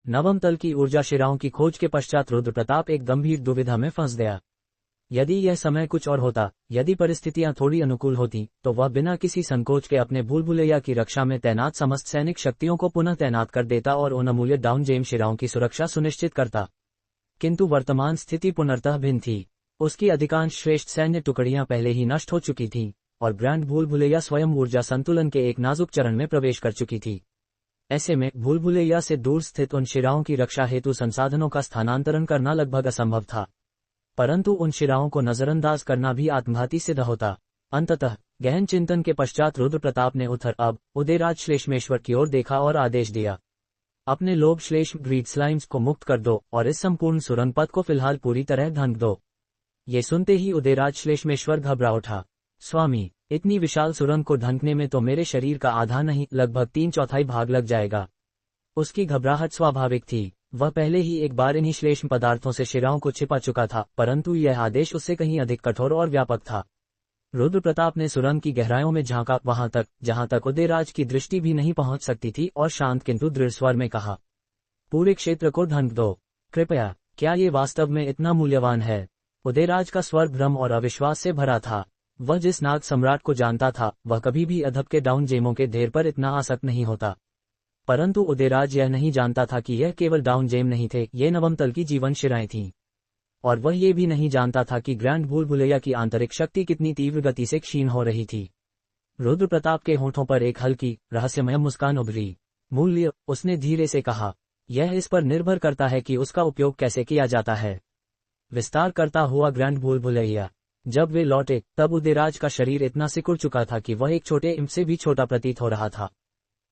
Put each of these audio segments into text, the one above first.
नवम तल की ऊर्जा शिराओं की खोज के पश्चात रुद्र प्रताप एक गंभीर दुविधा में फंस गया। यदि यह समय कुछ और होता, यदि परिस्थितियां थोड़ी अनुकूल होती, तो वह बिना किसी संकोच के अपने भूल भुलैया की रक्षा में तैनात समस्त सैनिक शक्तियों को पुनः तैनात कर देता और उन अमूल्य डाउन जेम शिराओं की सुरक्षा सुनिश्चित करता। किंतु वर्तमान स्थिति पूर्णतः भिन्न थी। उसकी अधिकांश श्रेष्ठ सैन्य टुकड़ियां पहले ही नष्ट हो चुकी थीं, और ग्रैंड भूल भुलैया स्वयं ऊर्जा संतुलन के एक नाजुक चरण में प्रवेश कर चुकी थी। ऐसे में भूल भुलैया से दूर स्थित उन शिराओं की रक्षा हेतु संसाधनों का स्थानांतरण करना लगभग असंभव था। परंतु उन शिराओं को नजरअंदाज करना भी आत्मघाती सिद्ध होता। अंततः गहन चिंतन के पश्चात रुद्र प्रताप ने उदयराज श्लेष्मेश्वर की ओर देखा और आदेश दिया, अपने लोभ श्लेष्म ग्रीड स्लाइम्स को मुक्त कर दो और इस संपूर्ण सुरंग पथ को फिलहाल पूरी तरह ढंक दो। ये सुनते ही उदयराज श्लेष्मेश्वर घबरा उठा। स्वामी, इतनी विशाल सुरंग को ढंकने में तो मेरे शरीर का आधा नहीं, लगभग 3/4 भाग लग जाएगा। उसकी घबराहट स्वाभाविक थी। वह पहले ही एक बार इन्हीं श्लेष्म पदार्थों से शिराओं को छिपा चुका था, परंतु यह आदेश उससे कहीं अधिक कठोर और व्यापक था। रुद्र प्रताप ने सुरंग की गहराइयों में झांका, वहां तक जहां तक उदयराज की दृष्टि भी नहीं पहुंच सकती थी, और शांत किंतु दृढ़ स्वर में कहा, पूरे क्षेत्र को ढंक दो, कृपया। क्या ये वास्तव में इतना मूल्यवान है? उदयराज का स्वर भ्रम और अविश्वास से भरा था। वह जिस नाग सम्राट को जानता था, वह कभी भी अधप के डाउन जेमों के ढेर पर इतना आसक्त नहीं होता। परंतु उदयराज यह नहीं जानता था कि यह केवल डाउन जेम नहीं थे, ये नवम तल की जीवन शिराएं थीं। और वह ये भी नहीं जानता था कि ग्रैंड भूल भुलैया की आंतरिक शक्ति कितनी तीव्र गति से क्षीण हो रही थी। रुद्र प्रताप के होठों पर एक हल्की रहस्यमय मुस्कान उभरी। मूल्य, उसने धीरे से कहा, यह इस पर निर्भर करता है कि उसका उपयोग कैसे किया जाता है। विस्तार करता हुआ ग्रैंड भूल भुलैया। जब वे लौटे तब उदयराज का शरीर इतना सिकुड़ चुका था कि वह एक छोटे इम्प से भी छोटा प्रतीत हो रहा था।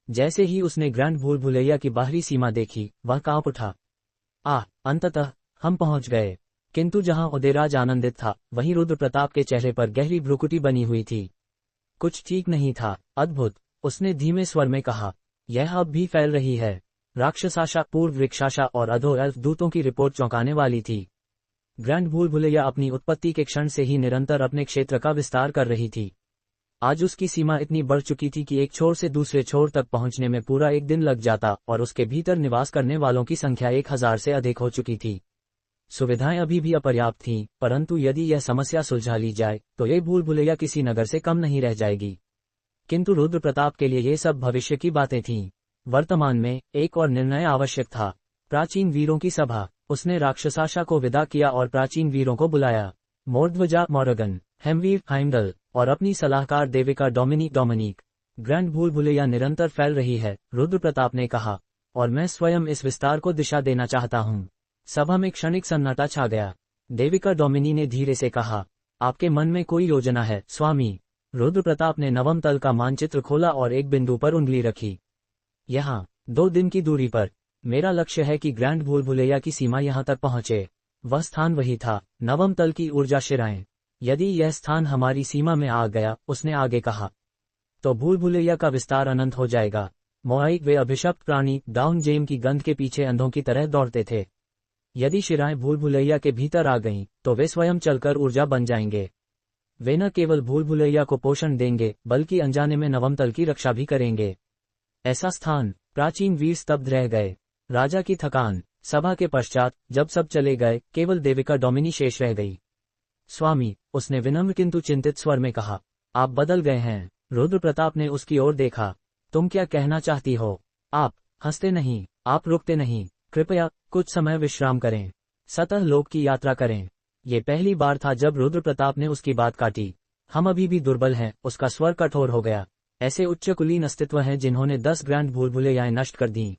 जैसे ही उसने ग्रैंड भूल भुलैया की बाहरी सीमा देखी, वह कांप उठा। अंततः हम पहुंच गए। किंतु जहां उदयराज आनंदित था, वहीं रुद्र प्रताप के चेहरे पर गहरी भ्रुकुटी बनी हुई थी। कुछ ठीक नहीं था। अद्भुत, उसने धीमे स्वर में कहा, यह अब भी फैल रही है। राक्षसाशा, पूर्व वृक्षाशा और अधो एल्फ दूतों की रिपोर्ट चौंकाने वाली थी। ग्रैंड भूल भुलैया अपनी उत्पत्ति के क्षण से ही निरंतर अपने क्षेत्र का विस्तार कर रही थी। आज उसकी सीमा इतनी बढ़ चुकी थी कि एक छोर से दूसरे छोर तक पहुंचने में पूरा एक दिन लग जाता, और उसके भीतर निवास करने वालों की संख्या 1000 से अधिक हो चुकी थी। सुविधाएं अभी भी अपर्याप्त थीं, परंतु यदि यह समस्या सुलझा ली जाए तो ये भूल भुलैया किसी नगर से कम नहीं रह जाएगी। किंतु रुद्र प्रताप के लिए ये सब भविष्य की बातें थीं। वर्तमान में एक और निर्णय आवश्यक था। प्राचीन वीरों की सभा। उसने राक्षसाशा को विदा किया और प्राचीन वीरों को बुलाया। मोर्ध्वजा मॉर्गन, हेमवीर हाइमडल और अपनी सलाहकार देविका डोमिनिक। ग्रैंड भूल भुलैया निरंतर फैल रही है, रुद्र प्रताप ने कहा, और मैं स्वयं इस विस्तार को दिशा देना चाहता हूँ। सभा में क्षणिक सन्नाटा छा गया। देविका डोमिनी ने धीरे से कहा, आपके मन में कोई योजना है स्वामी? रुद्र प्रताप ने नवम तल का मानचित्र खोला और एक बिंदु पर उंगली रखी। यहाँ 2 दिन की दूरी पर। मेरा लक्ष्य है कि ग्रैंड भूल भुलैया की सीमा यहाँ तक पहुंचे। वह स्थान वही था, नवम तल की ऊर्जा शिराएं। यदि यह स्थान हमारी सीमा में आ गया, उसने आगे कहा, तो भूल भुलैया का विस्तार अनंत हो जाएगा। मोआई, वे अभिशप्त प्राणी डाउन जेम की गंध के पीछे अंधों की तरह दौड़ते थे। यदि शिराएं भूल भुलैया के भीतर आ गईं, तो वे स्वयं चलकर ऊर्जा बन जाएंगे। वे न केवल भूल भुलैया को पोषण देंगे, बल्कि अनजाने में नवम तल की रक्षा भी करेंगे। ऐसा स्थान। प्राचीन वीर स्तब्ध रह गए। राजा की थकान। सभा के पश्चात जब सब चले गए, केवल देविका डोमिनी शेष रह गई। स्वामी, उसने विनम्र किंतु चिंतित स्वर में कहा, आप बदल गए हैं। रुद्र प्रताप ने उसकी ओर देखा। तुम क्या कहना चाहती हो? आप हंसते नहीं, आप रुकते नहीं। कृपया कुछ समय विश्राम करें, सतह लोक की यात्रा करें। ये पहली बार था जब रुद्र प्रताप ने उसकी बात काटी। हम अभी भी दुर्बल हैं। उसका स्वर कठोर हो गया। ऐसे उच्च कुलीन अस्तित्व हैं जिन्होंने 10 ग्रैंड भूल भुलैयाएं नष्ट कर दी।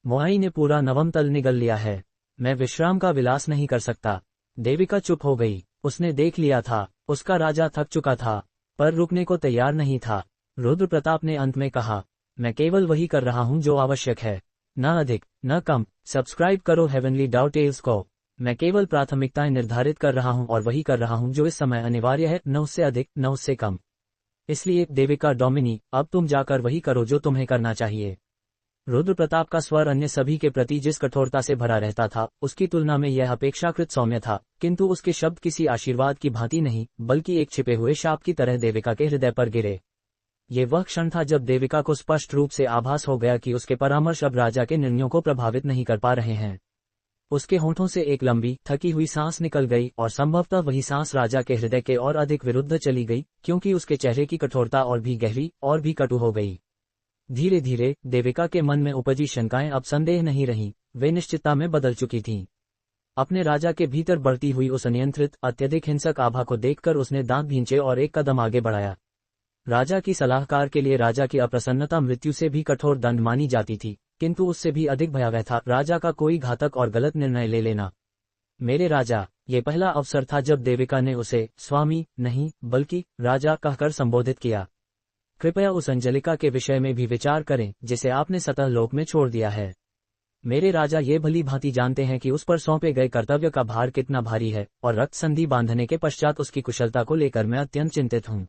मोआई ने पूरा नवम तल निगल लिया है। मैं विश्राम का विलास नहीं कर सकता। देविका चुप हो गई। उसने देख लिया था, उसका राजा थक चुका था, पर रुकने को तैयार नहीं था। रुद्र प्रताप ने अंत में कहा, मैं केवल वही कर रहा हूं जो आवश्यक है, न अधिक न कम। सब्सक्राइब करो हेवनली डाउ टेल्स को। मैं केवल प्राथमिकताएं निर्धारित कर रहा हूं और वही कर रहा हूं जो इस समय अनिवार्य है, न उससे अधिक न उससे कम। इसलिए देविका डोमिनी, अब तुम जाकर वही करो जो तुम्हें करना चाहिए। रुद्र प्रताप का स्वर अन्य सभी के प्रति जिस कठोरता से भरा रहता था, उसकी तुलना में यह अपेक्षाकृत सौम्य था, किंतु उसके शब्द किसी आशीर्वाद की भांति नहीं, बल्कि एक छिपे हुए शाप की तरह देविका के हृदय पर गिरे। ये वह क्षण था जब देविका को स्पष्ट रूप से आभास हो गया कि उसके परामर्श अब राजा के निर्णयों को प्रभावित नहीं कर पा रहे हैं। उसके होंठों से एक लंबी, थकी हुई सांस निकल गई और संभवतः वही सांस राजा के हृदय के और अधिक विरुद्ध चली गई, क्योंकि उसके चेहरे की कठोरता और भी गहरी और भी कटु हो गई। धीरे धीरे देविका के मन में उपजी शंकाएं अब संदेह नहीं रहीं, वे निश्चितता में बदल चुकी थीं। अपने राजा के भीतर बढ़ती हुई उस अनियंत्रित, अत्यधिक हिंसक आभा को देखकर उसने दांत भींचे और एक कदम आगे बढ़ाया। राजा की सलाहकार के लिए राजा की अप्रसन्नता मृत्यु से भी कठोर दंड मानी जाती थी, किंतु उससे भी अधिक भयावह था राजा का कोई घातक और गलत निर्णय ले लेना। मेरे राजा, ये पहला अवसर था जब देविका ने उसे स्वामी नहीं बल्कि राजा कहकर संबोधित किया। कृपया उस अंजलिका के विषय में भी विचार करें जिसे आपने सतह लोक में छोड़ दिया है। मेरे राजा ये भली भांति जानते हैं कि उस पर सौंपे गए कर्तव्य का भार कितना भारी है, और रक्त संधि बांधने के पश्चात उसकी कुशलता को लेकर मैं अत्यंत चिंतित हूँ।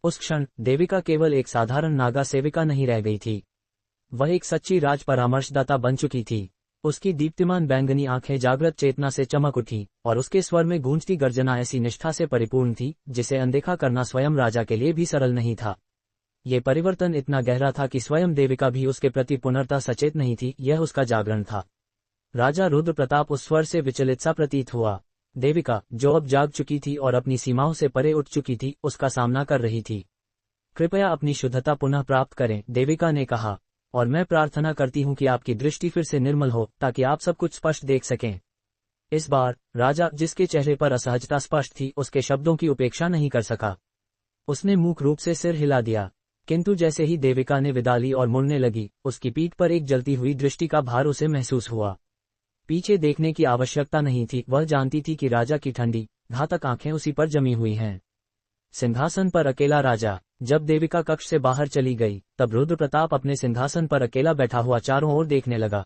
उस क्षण देविका केवल एक साधारण नागा सेविका नहीं रह गई थी, वह एक सच्ची राज परामर्शदाता बन चुकी थी। उसकी दीप्तिमान बैंगनी आंखें जागृत चेतना से चमक उठी, और उसके स्वर में गूंजती गर्जना ऐसी निष्ठा से परिपूर्ण थी जिसे अनदेखा करना स्वयं राजा के लिए भी सरल नहीं था। ये परिवर्तन इतना गहरा था कि स्वयं देविका भी उसके प्रति पुनर्तः सचेत नहीं थी, यह उसका जागरण था। राजा रुद्र प्रताप उस स्वर से विचलित सा प्रतीत हुआ। देविका, जो अब जाग चुकी थी और अपनी सीमाओं से परे उठ चुकी थी, उसका सामना कर रही थी। कृपया अपनी शुद्धता पुनः प्राप्त करें, देविका ने कहा, और मैं प्रार्थना करती हूँ कि आपकी दृष्टि फिर से निर्मल हो ताकि आप सब कुछ स्पष्ट देख सकें। इस बार राजा, जिसके चेहरे पर असहजता स्पष्ट थी, उसके शब्दों की उपेक्षा नहीं कर सका। उसने मूक रूप से सिर हिला दिया, किंतु जैसे ही देविका ने विदा ली और मुड़ने लगी, उसकी पीठ पर एक जलती हुई दृष्टि का भार उसे महसूस हुआ। पीछे देखने की आवश्यकता नहीं थी, वह जानती थी कि राजा की ठंडी, घातक आंखें उसी पर जमी हुई हैं। सिंहासन पर अकेला राजा। जब देविका कक्ष से बाहर चली गई, तब रुद्र प्रताप अपने सिंहासन पर अकेला बैठा हुआ चारों ओर देखने लगा।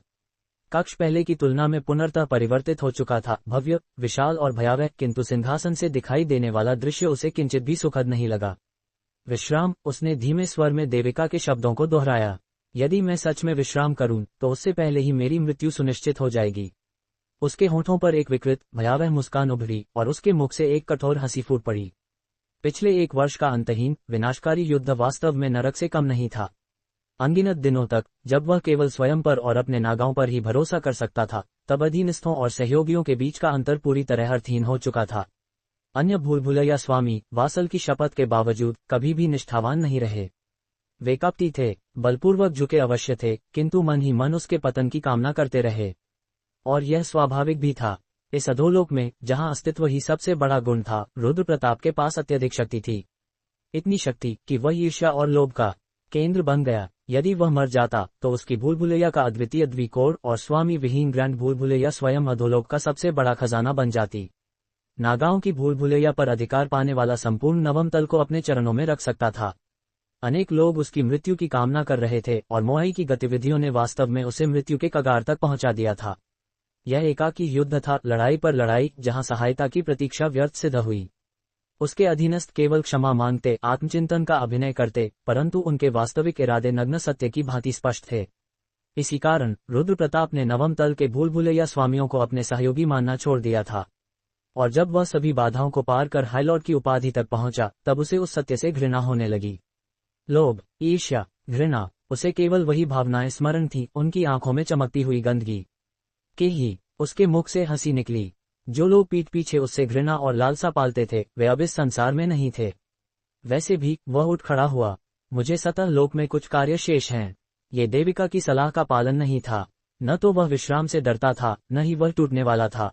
कक्ष पहले की तुलना में पुनर्तः परिवर्तित हो चुका था, भव्य, विशाल और भयावह, किंतु सिंहासन से दिखाई देने वाला दृश्य उसे किंचित भी सुखद नहीं लगा। विश्राम, उसने धीमे स्वर में देविका के शब्दों को दोहराया। यदि मैं सच में विश्राम करूं, तो उससे पहले ही मेरी मृत्यु सुनिश्चित हो जाएगी। उसके होठों पर एक विकृत, भयावह मुस्कान उभरी और उसके मुख से एक कठोर हंसी फूट पड़ी। पिछले 1 वर्ष का अंतहीन, विनाशकारी युद्ध वास्तव में नरक से कम नहीं था। अनगिनत दिनों तक, जब वह केवल स्वयं पर और अपने नागाओं पर ही भरोसा कर सकता था, तब अधीनस्थों और सहयोगियों के बीच का अंतर पूरी तरह अर्थहीन हो चुका था। अन्य भूलभुलैया स्वामी वासल की शपथ के बावजूद कभी भी निष्ठावान नहीं रहे। वे कपटी थे, बलपूर्वक झुके अवश्य थे, किंतु मन ही मन उसके पतन की कामना करते रहे। और यह स्वाभाविक भी था। इस अधोलोक में, जहां अस्तित्व ही सबसे बड़ा गुण था, रुद्र प्रताप के पास अत्यधिक शक्ति थी। इतनी शक्ति कि वह ईर्ष्या और लोभ का केंद्र बन गया। यदि वह मर जाता, तो उसकी भूलभुलैया का अद्वितीय द्विकोण और स्वामी विहीन ग्रैंड भूलभुलैया स्वयं अधोलोक का सबसे बड़ा खजाना बन जाती। नागाओं की भूलभुलैया पर अधिकार पाने वाला संपूर्ण नवम तल को अपने चरणों में रख सकता था। अनेक लोग उसकी मृत्यु की कामना कर रहे थे, और मोहाई की गतिविधियों ने वास्तव में उसे मृत्यु के कगार तक पहुंचा दिया था। यह एकाकी युद्ध था, लड़ाई पर लड़ाई, जहां सहायता की प्रतीक्षा व्यर्थ सिद्ध हुई। उसके अधीनस्थ केवल क्षमा मांगते, आत्मचिंतन का अभिनय करते, परंतु उनके वास्तविक इरादे नग्न सत्य की भांति स्पष्ट थे। इसी कारण रुद्र प्रताप ने नवम तल के भूलभुलैया स्वामियों को अपने सहयोगी मानना छोड़ दिया था। और जब वह सभी बाधाओं को पार कर हाईलॉर्ड की उपाधि तक पहुंचा, तब उसे उस सत्य से घृणा होने लगी। लोभ, ईर्ष्या, घृणा, उसे केवल वही भावनाएं स्मरण थी, उनकी आंखों में चमकती हुई गंदगी के ही। उसके मुख से हंसी निकली। जो लोग पीठ पीछे उससे घृणा और लालसा पालते थे, वे अब इस संसार में नहीं थे। वैसे भी वह उठ खड़ा हुआ। मुझे सतह लोक में कुछ कार्य शेष हैं। ये देविका की सलाह का पालन नहीं था। न तो वह विश्राम से डरता था, न ही वह टूटने वाला था।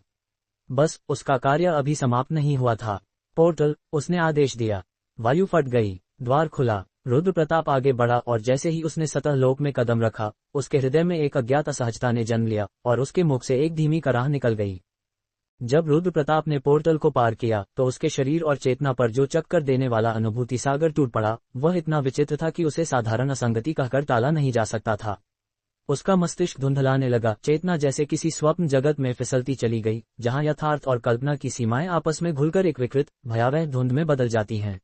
बस उसका कार्य अभी समाप्त नहीं हुआ था। पोर्टल, उसने आदेश दिया। वायु फट गई, द्वार खुला। रुद्र प्रताप आगे बढ़ा, और जैसे ही उसने सतह लोक में कदम रखा, उसके हृदय में एक अज्ञात असहजता ने जन्म लिया, और उसके मुख से एक धीमी कराह निकल गई। जब रुद्र प्रताप ने पोर्टल को पार किया, तो उसके शरीर और चेतना पर जो चक्कर देने वाला अनुभूति सागर टूट पड़ा, वह इतना विचित्र था कि उसे साधारण असंगति कहकर टाला नहीं जा सकता था। उसका मस्तिष्क धुंधलाने लगा, चेतना जैसे किसी स्वप्न जगत में फिसलती चली गई, जहां यथार्थ और कल्पना की सीमाएं आपस में घुलकर एक विकृत, भयावह धुंध में बदल जाती हैं।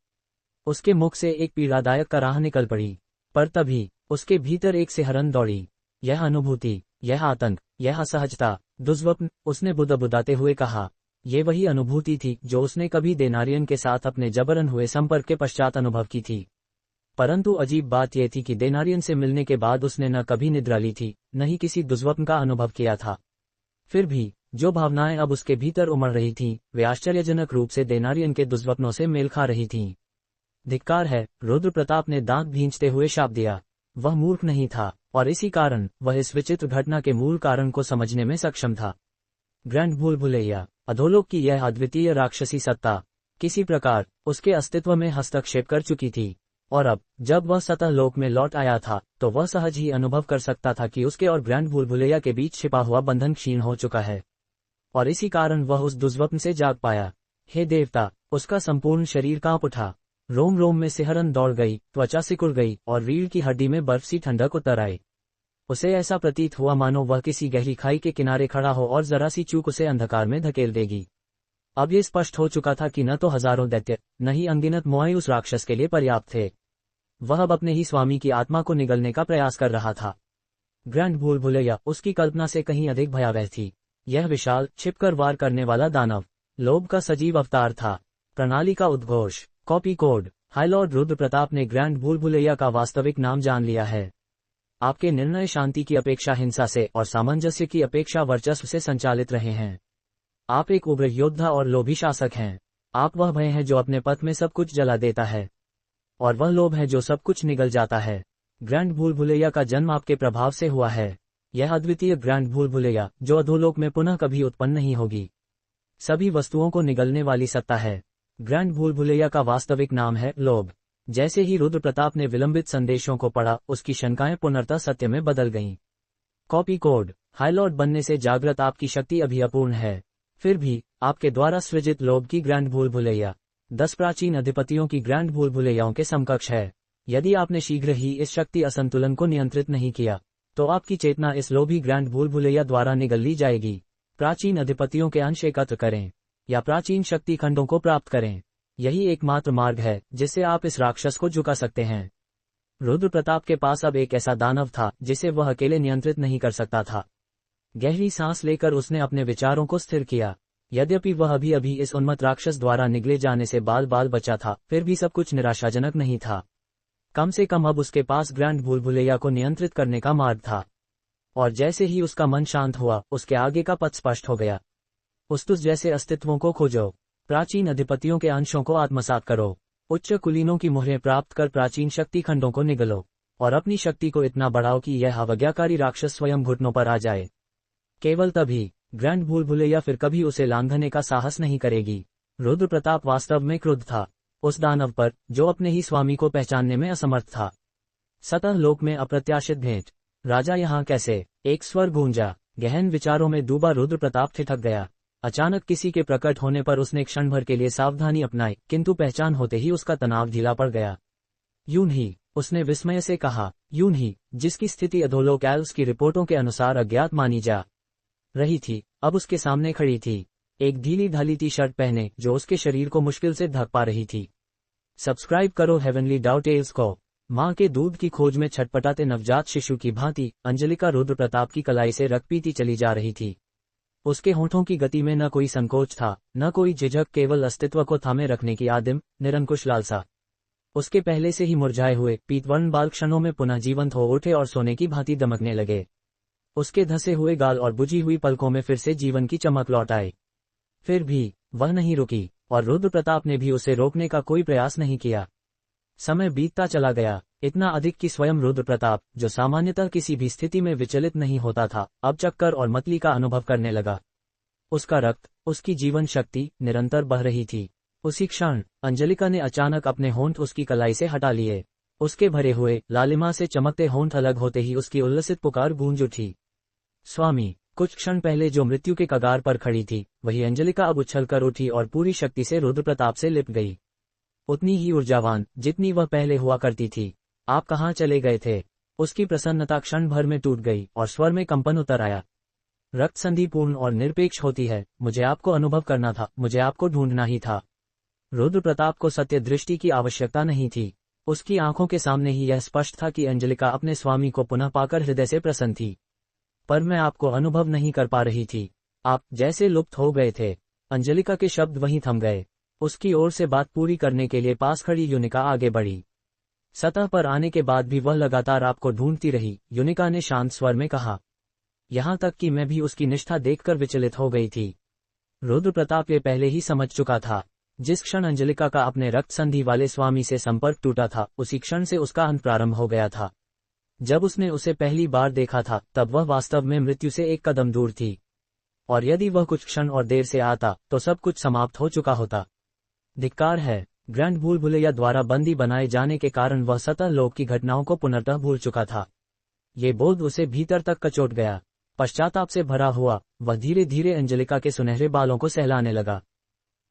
उसके मुख से एक पीड़ादायक कराह निकल पड़ी, पर तभी उसके भीतर एक सिहरन दौड़ी। यह अनुभूति, यह आतंक, यह असहजता, दुष्स्वप्न, उसने बुदबुदाते हुए कहा। ये वही अनुभूति थी जो उसने कभी देनारियन के साथ अपने जबरन हुए संपर्क के पश्चात अनुभव की थी। परंतु अजीब बात यह थी कि डेनारियन से मिलने के बाद उसने न कभी निद्रा ली थी, न ही किसी दुष्स्वप्न का अनुभव किया था। फिर भी जो भावनाएं अब उसके भीतर उमड़ रही थीं, वे आश्चर्यजनक रूप से डेनारियन के दुष्स्वप्नों से मेल खा रही थीं। धिक्कार है, रुद्र प्रताप ने दांत भींचते हुए शाप दिया। वह मूर्ख नहीं था, और इसी कारण वह इस विचित्र घटना के मूल कारण को समझने में सक्षम था। ग्रैंड भूल भुलैया, अधोलोक की यह अद्वितीय राक्षसी सत्ता किसी प्रकार उसके अस्तित्व में हस्तक्षेप कर चुकी थी, और अब जब वह सतह लोक में लौट आया था तो वह सहज ही अनुभव कर सकता था कि उसके और ग्रैंड भूल भुलैया के बीच छिपा हुआ बंधन क्षीण हो चुका है, और इसी कारण वह उस दुष्स्वप्न से जाग पाया। हे देवता, उसका संपूर्ण शरीर कांप उठा, रोम रोम में सिहरन दौड़ गई, त्वचा सिकुड़ गई और रीढ़ की हड्डी में बर्फ सी ठंडक उतर आई। उसे ऐसा प्रतीत हुआ मानो वह किसी गहरी खाई के किनारे खड़ा हो और जरा सी चूक उसे अंधकार में धकेल देगी। अब ये स्पष्ट हो चुका था कि न तो हजारों दैत्य, न ही अनगिनत मोआई उस राक्षस के लिए पर्याप्त थे। वह अब अपने ही स्वामी की आत्मा को निगलने का प्रयास कर रहा था। ग्रैंड भूल भुलैया उसकी कल्पना से कहीं अधिक भयावह थी। यह विशाल, छिपकर वार करने वाला दानव लोभ का सजीव अवतार था। प्रणाली का उद्घोष, copy code. High Lord Rudra Pratap ने ग्रैंड भूल भुलैया का वास्तविक नाम जान लिया है। आपके निर्णय शांति की अपेक्षा हिंसा से और सामंजस्य की अपेक्षा वर्चस्व से संचालित रहे हैं। आप एक उग्र योद्धा और लोभी शासक हैं। आप वह भय हैं जो अपने पथ में सब कुछ जला देता है, और वह लोभ है जो सब कुछ निगल जाता है। ग्रैंड भूल भुलैया का जन्म आपके प्रभाव से हुआ है। यह अद्वितीय ग्रैंड भूल भुलैया जो अधोलोक में पुनः कभी उत्पन्न नहीं होगी, सभी वस्तुओं को निगलने वाली सत्ता है। ग्रैंड भूल भुलैया का वास्तविक नाम है लोभ। जैसे ही रुद्र प्रताप ने विलंबित संदेशों को पढ़ा, उसकी शंकाएं पुनर्तः सत्य में बदल गईं। Copy code. हाईलॉर्ड बनने से जागृत आपकी शक्ति अभी अपूर्ण है। फिर भी आपके द्वारा सृजित लोभ की ग्रैंड भूल भुलैया 10 प्राचीन अधिपतियों की ग्रैंड भूल भुलैयाओं के समकक्ष है। यदि आपने शीघ्र ही इस शक्ति असंतुलन को नियंत्रित नहीं किया, तो आपकी चेतना इस लोभी ग्रैंड भूल भुलैया द्वारा निगल ली जाएगी। प्राचीन अधिपतियों के अंश एकत्र करें, या प्राचीन शक्ति खंडों को प्राप्त करें। यही एकमात्र मार्ग है जिससे आप इस राक्षस को झुका सकते हैं। रुद्र प्रताप के पास अब एक ऐसा दानव था जिसे वह अकेले नियंत्रित नहीं कर सकता था। गहरी सांस लेकर उसने अपने विचारों को स्थिर किया। यद्यपि वह अभी अभी इस उन्मत्त राक्षस द्वारा निगले जाने से बाल बाल बचा था, फिर भी सब कुछ निराशाजनक नहीं था। कम से कम अब उसके पास ग्रैंड भूल भुलैया को नियंत्रित करने का मार्ग था। और जैसे ही उसका मन शांत हुआ, उसके आगे का पथ स्पष्ट हो गया। उस्तुस जैसे अस्तित्वों को खोजो, प्राचीन अधिपतियों के अंशों को आत्मसात करो, उच्च कुलीनों की मुहरें प्राप्त कर प्राचीन शक्ति खंडों को निगलो, और अपनी शक्ति को इतना बढ़ाओ कि यह अवज्ञाकारी राक्षस स्वयं घुटनों पर आ जाए। केवल तभी ग्रैंड भूल भुलैया फिर कभी उसे लांघने का साहस नहीं करेगी। रुद्र प्रताप वास्तव में क्रुद्ध था उस दानव पर जो अपने ही स्वामी को पहचानने में असमर्थ था। सतह लोक में अप्रत्याशित भेंट। राजा यहाँ कैसे? एक स्वर गूंजा। गहन विचारों में डूबा रुद्र प्रताप ठिठक गया। अचानक किसी के प्रकट होने पर उसने क्षण भर के लिए सावधानी अपनाई, किंतु पहचान होते ही उसका तनाव ढीला पड़ गया। यूं ही, उसने विस्मय से कहा, यूं ही जिसकी स्थिति अधोलोक एल्व्स की रिपोर्टों के अनुसार अज्ञात मानी जा रही थी, अब उसके सामने खड़ी थी, एक ढीली ढाली टी शर्ट पहने जो उसके शरीर को मुश्किल से ढक पा रही थी। सब्सक्राइब करो हेवनली डाउटेल्स को। मां के दूध की खोज में छटपटाते नवजात शिशु की भांति अंजलिका रुद्र प्रताप की कलाई से रक्त पीती चली जा रही थी। उसके होठों की गति में न कोई संकोच था, न कोई झिझक, केवल अस्तित्व को थामे रखने की आदिम, निरंकुश लालसा। उसके पहले से ही मुरझाए हुए पीतवर्ण बाल क्षणों में पुनः जीवंत हो उठे और सोने की भांति दमकने लगे। उसके धसे हुए गाल और बुझी हुई पलकों में फिर से जीवन की चमक लौट आई। फिर भी वह नहीं रुकी, और रुद्र प्रताप ने भी उसे रोकने का कोई प्रयास नहीं किया। समय बीतता चला गया, इतना अधिक कि स्वयं रुद्र प्रताप, जो सामान्यतः किसी भी स्थिति में विचलित नहीं होता था, अब चक्कर और मतली का अनुभव करने लगा। उसका रक्त, उसकी जीवन शक्ति निरंतर बह रही थी। उसी क्षण अंजलिका ने अचानक अपने होंठ उसकी कलाई से हटा लिए। उसके भरे हुए लालिमा से चमकते होंठ अलग होते ही उसकी उल्लसित पुकार गूंज उठी। स्वामी! कुछ क्षण पहले जो मृत्यु के कगार पर खड़ी थी, वही अंजलिका अब उछलकर उठी और पूरी शक्ति से रुद्र प्रताप से लिप गई। उतनी ही ऊर्जावान जितनी वह पहले हुआ करती थी। आप कहाँ चले गए थे? उसकी प्रसन्नता क्षण भर में टूट गई और स्वर में कंपन उतर आया। रक्त संधि पूर्ण और निरपेक्ष होती है। मुझे आपको अनुभव करना था, मुझे आपको ढूंढना ही था। रुद्र प्रताप को सत्य दृष्टि की आवश्यकता नहीं थी। उसकी आंखों के सामने ही यह स्पष्ट था कि अंजलिका अपने स्वामी को पुनः पाकर हृदय से प्रसन्न थी। पर मैं आपको अनुभव नहीं कर पा रही थी। आप जैसे लुप्त हो गए थे। अंजलिका के शब्द वहीं थम गए। उसकी ओर से बात पूरी करने के लिए पास खड़ी यूनिका आगे बढ़ी। सतह पर आने के बाद भी वह लगातार आपको ढूंढती रही, यूनिका ने शांत स्वर में कहा। यहाँ तक कि मैं भी उसकी निष्ठा देखकर विचलित हो गई थी। रुद्र प्रताप ये पहले ही समझ चुका था। जिस क्षण अंजलिका का अपने रक्त संधि वाले स्वामी से संपर्क टूटा था, उसी क्षण से उसका अंत प्रारंभ हो गया था। जब उसने उसे पहली बार देखा था, तब वह वास्तव में मृत्यु से एक कदम दूर थी, और यदि वह कुछ क्षण और देर से आता तो सब कुछ समाप्त हो चुका होता। धिक्कार है, ग्रैंड भूल भुलैया द्वारा बंदी बनाए जाने के कारण वह सतह लोक की घटनाओं को पुनर्तः भूल चुका था। ये बोध उसे भीतर तक कचोट गया। पश्चाताप से भरा हुआ, वह धीरे धीरे अंजलिका के सुनहरे बालों को सहलाने लगा।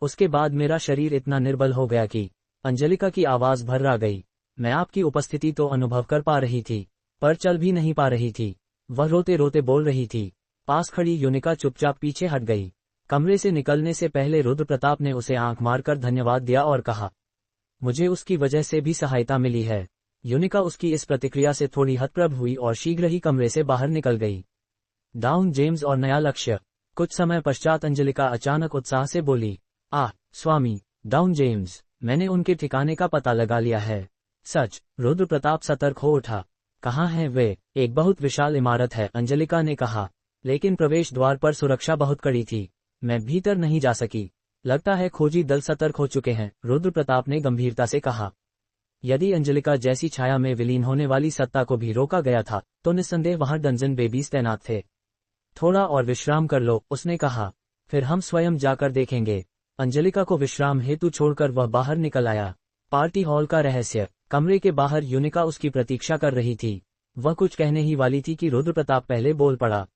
उसके बाद मेरा शरीर इतना निर्बल हो गया कि अंजलिका की आवाज भर्रा गई। मैं आपकी उपस्थिति तो अनुभव कर पा रही थी, पर चल भी नहीं पा रही थी। वह रोते रोते बोल रही थी। पास खड़ी यूनिका चुपचाप पीछे हट गई। कमरे से निकलने से पहले रुद्र प्रताप ने उसे आंख मारकर धन्यवाद दिया और कहा, मुझे उसकी वजह से भी सहायता मिली है। यूनिका उसकी इस प्रतिक्रिया से थोड़ी हतप्रभ हुई और शीघ्र ही कमरे से बाहर निकल गई। डाउन जेम्स और नया लक्ष्य। कुछ समय पश्चात अंजलिका अचानक उत्साह से बोली, आह स्वामी, डाउन जेम्स, मैंने उनके ठिकाने का पता लगा लिया है। सच? रुद्र प्रताप सतर्क हो उठा। कहाँ है वे? एक बहुत विशाल इमारत है, अंजलिका ने कहा, लेकिन प्रवेश द्वार पर सुरक्षा बहुत कड़ी थी। मैं भीतर नहीं जा सकी। लगता है खोजी दल सतर्क हो चुके हैं, रुद्र प्रताप ने गंभीरता से कहा। यदि अंजलिका जैसी छाया में विलीन होने वाली सत्ता को भी रोका गया था, तो निस्संदेह वहां डंजन बेबीज तैनात थे। थोड़ा और विश्राम कर लो, उसने कहा, फिर हम स्वयं जाकर देखेंगे। अंजलिका को विश्राम हेतु छोड़कर वह बाहर निकल आया। पार्टी हॉल का रहस्य। कमरे के बाहर यूनिका उसकी प्रतीक्षा कर रही थी। वह कुछ कहने ही वाली थी कि रुद्र प्रताप पहले बोल पड़ा।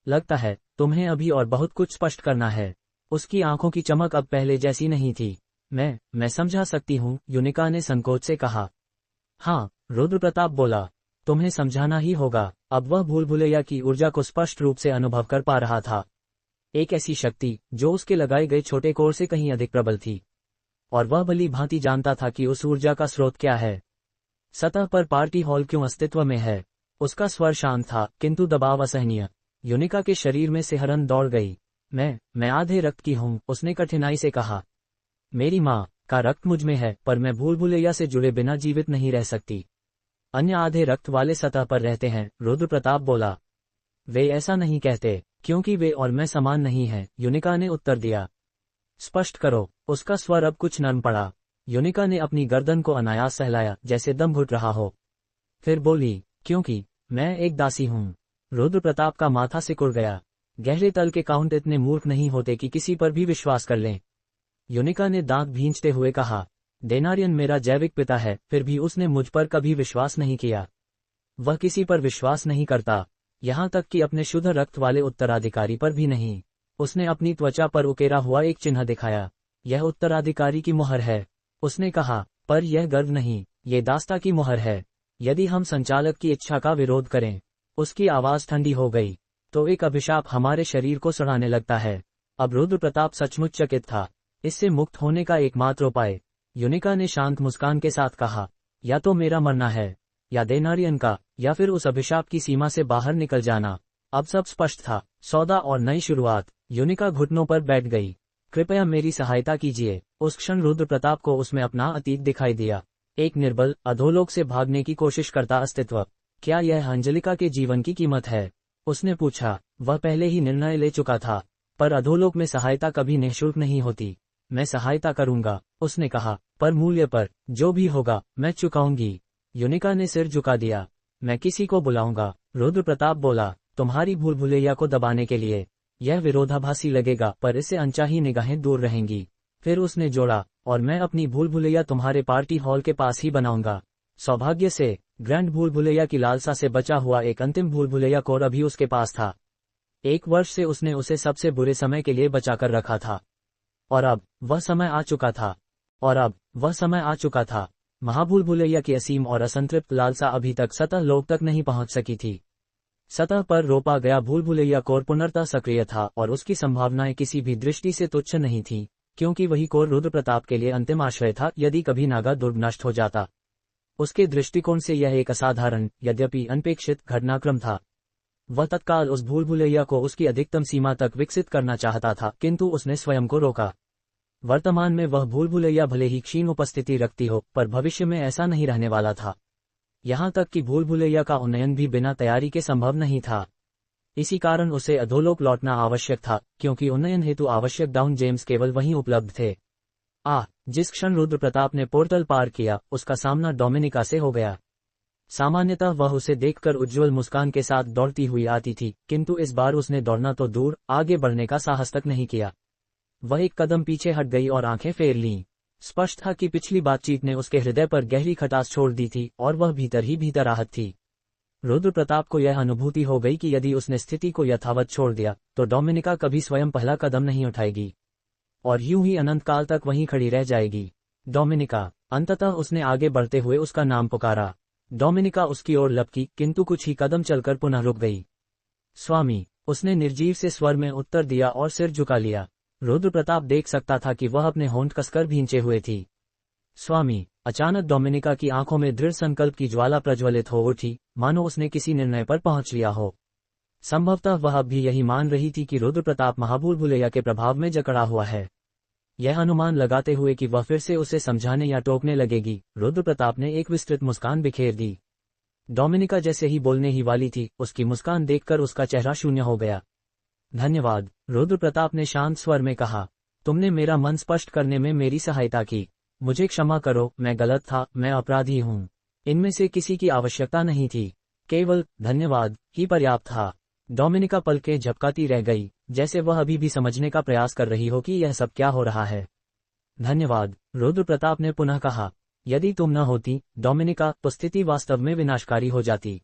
लगता है तुम्हें अभी और बहुत कुछ स्पष्ट करना है। उसकी आंखों की चमक अब पहले जैसी नहीं थी। मैं समझा सकती हूँ, यूनिका ने संकोच से कहा। हाँ, रुद्र प्रताप बोला, तुम्हें समझाना ही होगा। अब वह भूल भुलैया की ऊर्जा को स्पष्ट रूप से अनुभव कर पा रहा था। एक ऐसी शक्ति जो उसके लगाए गए छोटे कोर से कहीं अधिक प्रबल थी, और वह भली भांति जानता था कि उस ऊर्जा का स्रोत क्या है। सतह पर पार्टी हॉल क्यों अस्तित्व में है? उसका स्वर शांत था, किंतु दबाव असहनीय। यूनिका के शरीर में सिहरन दौड़ गई। मैं आधे रक्त की हूँ, उसने कठिनाई से कहा। मेरी माँ का रक्त मुझ में है, पर मैं भूल भुलैया से जुड़े बिना जीवित नहीं रह सकती। अन्य आधे रक्त वाले सतह पर रहते हैं, रुद्र प्रताप बोला। वे ऐसा नहीं कहते, क्योंकि वे और मैं समान नहीं हैं, यूनिका ने उत्तर दिया। स्पष्ट करो। उसका स्वर अब कुछ नर्म पड़ा। यूनिका ने अपनी गर्दन को अनायास सहलाया, जैसे दम घुट रहा हो। फिर बोली, क्योंकि मैं एक दासी हूँ। रुद्र प्रताप का माथा सिकुड़ गया। गहरे तल के काउंट इतने मूर्ख नहीं होते कि किसी पर भी विश्वास कर लें। यूनिका ने दांत भींचते हुए कहा, डेनारियन मेरा जैविक पिता है, फिर भी उसने मुझ पर कभी विश्वास नहीं किया। वह किसी पर विश्वास नहीं करता, यहाँ तक कि अपने शुद्ध रक्त वाले उत्तराधिकारी पर भी नहीं। उसने अपनी त्वचा पर उकेरा हुआ एक चिन्ह दिखाया। यह उत्तराधिकारी की मुहर है, उसने कहा, पर यह गर्व नहीं, ये दास्ता की मुहर है। यदि हम संचालक की इच्छा का विरोध करें, उसकी आवाज ठंडी हो गई, तो एक अभिशाप हमारे शरीर को सड़ाने लगता है। अब रुद्र प्रताप सचमुच चकित था। इससे मुक्त होने का एकमात्र उपाय, यूनिका ने शांत मुस्कान के साथ कहा, या तो मेरा मरना है, या डेनारियन का, या फिर उस अभिशाप की सीमा से बाहर निकल जाना। अब सब स्पष्ट था, सौदा और नई शुरुआत। यूनिका घुटनों पर बैठ गई। कृपया मेरी सहायता कीजिए। उस क्षण रुद्र प्रताप को उसमें अपना अतीत दिखाई दिया। एक निर्बल, अधोलोक से भागने की कोशिश करता अस्तित्व। क्या यह अंजलिका के जीवन की कीमत है? उसने पूछा। वह पहले ही निर्णय ले चुका था, पर अधोलोक में सहायता कभी निःशुल्क नहीं होती। मैं सहायता करूंगा, उसने कहा, पर मूल्य पर। जो भी होगा मैं चुकाऊंगी। यूनिका ने सिर झुका दिया। मैं किसी को बुलाऊंगा, रुद्र प्रताप बोला, तुम्हारी भूल भुलैया को दबाने के लिए। यह विरोधाभासी लगेगा, पर इससे अनचाही निगाहें दूर रहेंगी। फिर उसने जोड़ा, और मैं अपनी भूल भुलैया तुम्हारे पार्टी हॉल के पास ही बनाऊंगा। सौभाग्य से ग्रैंड भूल भुलैया की लालसा से बचा हुआ एक अंतिम भूल भुलैया कोर अभी उसके पास था। 1 वर्ष से उसने उसे सबसे बुरे समय के लिए बचाकर रखा था, और अब वह समय आ चुका था। महाभूल भुलैया की असीम और असंतृप्त लालसा अभी तक सतह लोक तक नहीं पहुंच सकी थी। सतह पर रोपा गया भूल भुलैया कोर पुनर्तः सक्रिय था, और उसकी संभावनाएं किसी भी दृष्टि से तुच्छ नहीं थी, क्योंकि वही कोर रुद्र प्रताप के लिए अंतिम आश्रय था यदि कभी नागा दुर्ग नष्ट हो जाता। उसके दृष्टिकोण से यह एक असाधारण, यद्यपि अनपेक्षित घटनाक्रम था। वह तत्काल उस भूल भुलैया को उसकी अधिकतम सीमा तक विकसित करना चाहता था, किंतु उसने स्वयं को रोका। वर्तमान में वह भूल भुलैया भले ही क्षीण उपस्थिति रखती हो, पर भविष्य में ऐसा नहीं रहने वाला था। यहाँ तक कि भूल भुलैया का उन्नयन भी बिना तैयारी के संभव नहीं था। इसी कारण उसे अधोलोक लौटना आवश्यक था, क्योंकि उन्नयन हेतु आवश्यक डाउन जेम्स केवल वहीं उपलब्ध थे। जिस क्षण रुद्र प्रताप ने पोर्टल पार किया, उसका सामना डोमिनिका से हो गया। सामान्यतः वह उसे देखकर उज्ज्वल मुस्कान के साथ दौड़ती हुई आती थी, किंतु इस बार उसने दौड़ना तो दूर, आगे बढ़ने का साहस तक नहीं किया। वह एक कदम पीछे हट गई और आंखें फेर लीं। स्पष्ट था कि पिछली बातचीत ने उसके हृदय पर गहरी खटास छोड़ दी थी और वह भीतर ही भीतर आहत थी। रुद्र प्रताप को यह अनुभूति हो गई कि यदि उसने स्थिति को यथावत छोड़ दिया तो डोमिनिका कभी स्वयं पहला कदम नहीं उठाएगी और यूं ही अनंत काल तक वहीं खड़ी रह जाएगी। डोमिनिका। अंततः उसने आगे बढ़ते हुए उसका नाम पुकारा। डोमिनिका उसकी ओर लपकी, किंतु कुछ ही कदम चलकर पुनः रुक गई। स्वामी, उसने निर्जीव से स्वर में उत्तर दिया और सिर झुका लिया। रुद्र प्रताप देख सकता था कि वह अपने होंठ कसकर भींचे हुए थी। स्वामी। अचानक डोमिनिका की आंखों में दृढ़ संकल्प की ज्वाला प्रज्वलित हो उठी, मानो उसने किसी निर्णय पर पहुंच लिया हो। संभवतः वह अब भी यही मान रही थी कि रुद्र प्रताप महाभूल भुलैया के प्रभाव में जकड़ा हुआ है। यह अनुमान लगाते हुए कि वह फिर से उसे समझाने या टोकने लगेगी, रुद्र प्रताप ने एक विस्तृत मुस्कान बिखेर दी। डोमिनिका जैसे ही बोलने ही वाली थी, उसकी मुस्कान देखकर उसका चेहरा शून्य हो गया। धन्यवाद, रुद्र प्रताप ने शांत स्वर में कहा। तुमने मेरा मन स्पष्ट करने में मेरी सहायता की। मुझे क्षमा करो, मैं गलत था, मैं अपराधी हूँ। इनमें से किसी की आवश्यकता नहीं थी, केवल धन्यवाद ही पर्याप्त था। डोमिनिका पलकें झपकाती रह गई, जैसे वह अभी भी समझने का प्रयास कर रही हो कि यह सब क्या हो रहा है। धन्यवाद, रुद्र प्रताप ने पुनः कहा। यदि तुम न होती, डोमिनिका, तो स्थिति वास्तव में विनाशकारी हो जाती।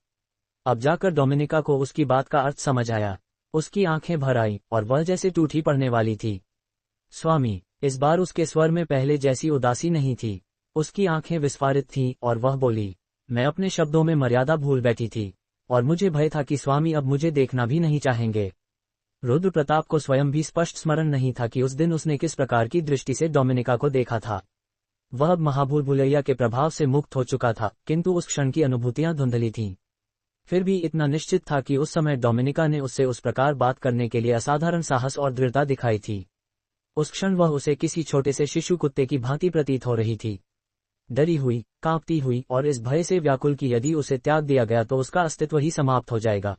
अब जाकर डोमिनिका को उसकी बात का अर्थ समझ आया। उसकी आंखें भर आई और वह जैसे टूटी पड़ने वाली थी। स्वामी। इस बार उसके स्वर में पहले जैसी उदासी नहीं थी, उसकी आंखें विस्फारित थीं और वह बोली, मैं अपने शब्दों में मर्यादा भूल बैठी थी और मुझे भय था कि स्वामी अब मुझे देखना भी नहीं चाहेंगे। रुद्र प्रताप को स्वयं भी स्पष्ट स्मरण नहीं था कि उस दिन उसने किस प्रकार की दृष्टि से डोमिनिका को देखा था। वह अब महाभूल भुलैया के प्रभाव से मुक्त हो चुका था, किंतु उस क्षण की अनुभूतियां धुंधली थीं। फिर भी इतना निश्चित था कि उस समय डोमिनिका ने उससे उस प्रकार बात करने के लिए असाधारण साहस और दृढ़ता दिखाई थी। उस क्षण वह उसे किसी छोटे से शिशु कुत्ते की भांति प्रतीत हो रही थी, डरी हुई, कांपती हुई और इस भय से व्याकुल कि यदि उसे त्याग दिया गया तो उसका अस्तित्व ही समाप्त हो जाएगा।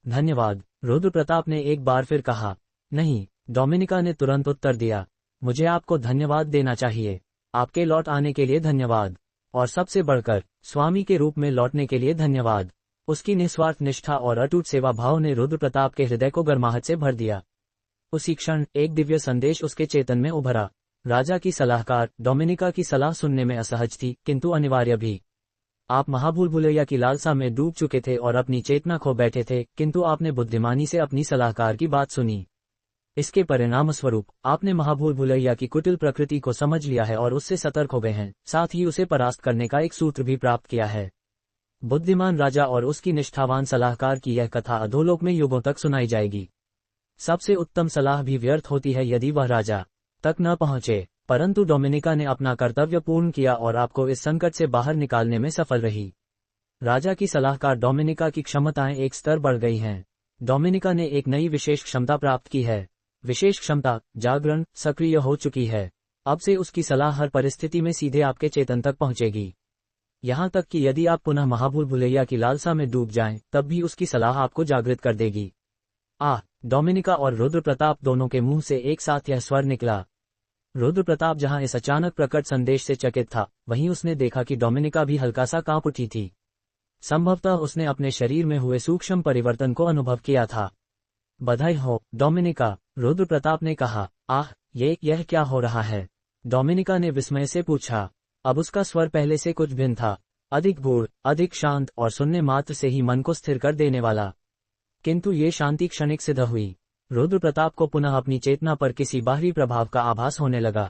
धन्यवाद, रुद्र प्रताप ने एक बार फिर कहा। नहीं, डोमिनिका ने तुरंत उत्तर दिया, मुझे आपको धन्यवाद देना चाहिए। आपके लौट आने के लिए धन्यवाद, और सबसे बढ़कर स्वामी के रूप में लौटने के लिए धन्यवाद। उसकी निस्वार्थ निष्ठा और अटूट सेवा भाव ने रुद्र प्रताप के हृदय को गर्माहट से भर दिया। उसी क्षण एक दिव्य संदेश उसके चेतन में उभरा। राजा की सलाहकार डोमिनिका की सलाह सुनने में असहज थी, किंतु अनिवार्य भी। आप महाभूल भुलैया की लालसा में डूब चुके थे और अपनी चेतना खो बैठे थे, किंतु आपने बुद्धिमानी से अपनी सलाहकार की बात सुनी। इसके परिणाम स्वरूप आपने महाभूल भुलैया की कुटिल प्रकृति को समझ लिया है और उससे सतर्क हो गए हैं, साथ ही उसे परास्त करने का एक सूत्र भी प्राप्त किया है। बुद्धिमान राजा और उसकी निष्ठावान सलाहकार की यह कथा अधोलोक में युगों तक सुनाई जाएगी। सबसे उत्तम सलाह भी व्यर्थ होती है यदि वह राजा तक न पहुंचे, परंतु डोमिनिका ने अपना कर्तव्य पूर्ण किया और आपको इस संकट से बाहर निकालने में सफल रही। राजा की सलाहकार डोमिनिका की क्षमताएं एक स्तर बढ़ गई हैं। डोमिनिका ने एक नई विशेष क्षमता प्राप्त की है। विशेष क्षमता जागरण सक्रिय हो चुकी है। अब से उसकी सलाह हर परिस्थिति में सीधे आपके चेतन तक पहुंचेगी। यहाँ तक कि यदि आप पुनः महाभूल भुलैया की लालसा में डूब जाएं, तब भी उसकी सलाह आपको जागृत कर देगी। डोमिनिका और रुद्र प्रताप दोनों के मुंह से एक साथ यह स्वर निकला। रुद्र प्रताप जहां इस अचानक प्रकट संदेश से चकित था, वहीं उसने देखा कि डोमिनिका भी हल्का सा कांप उठी थी। संभवतः उसने अपने शरीर में हुए सूक्ष्म परिवर्तन को अनुभव किया था। बधाई हो डोमिनिका, रुद्र प्रताप ने कहा। यह क्या हो रहा है? डोमिनिका ने विस्मय से पूछा। अब उसका स्वर पहले से कुछ भिन्न था, अधिक गूढ़, अधिक शांत और सुनने मात्र से ही मन को स्थिर कर देने वाला। किंतु ये शांति क्षणिक सिद्ध हुई। रुद्र प्रताप को पुनः अपनी चेतना पर किसी बाहरी प्रभाव का आभास होने लगा।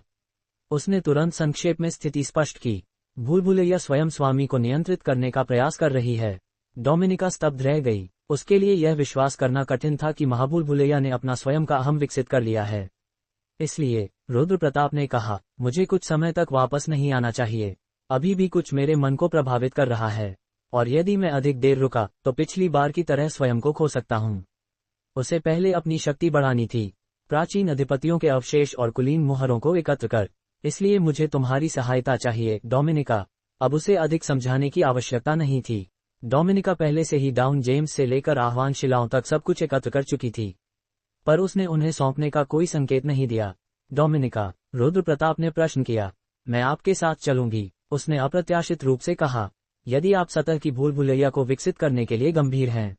उसने तुरंत संक्षेप में स्थिति स्पष्ट की। भूल भुलैया स्वयं स्वामी को नियंत्रित करने का प्रयास कर रही है। डोमिनिका स्तब्ध रह गई। उसके लिए यह विश्वास करना कठिन था कि महाभूल भुलैया ने अपना स्वयं का अहम विकसित कर लिया है। इसलिए रुद्र प्रताप ने कहा, मुझे कुछ समय तक वापस नहीं आना चाहिए। अभी भी कुछ मेरे मन को प्रभावित कर रहा है, और यदि मैं अधिक देर रुका तो पिछली बार की तरह स्वयं को खो सकता हूँ। उसे पहले अपनी शक्ति बढ़ानी थी, प्राचीन अधिपतियों के अवशेष और कुलीन मुहरों को एकत्र कर। इसलिए मुझे तुम्हारी सहायता चाहिए, डोमिनिका। अब उसे अधिक समझाने की आवश्यकता नहीं थी। डोमिनिका पहले से ही डाउन जेम्स से लेकर आह्वान शिलाओं तक सब कुछ एकत्र कर चुकी थी, पर उसने उन्हें सौंपने का कोई संकेत नहीं दिया। डोमिनिका, रुद्र प्रताप ने प्रश्न किया। मैं आपके साथ चलूंगी, उसने अप्रत्याशित रूप से कहा। यदि आप सतह की भूल भुलैया को विकसित करने के लिए गंभीर हैं,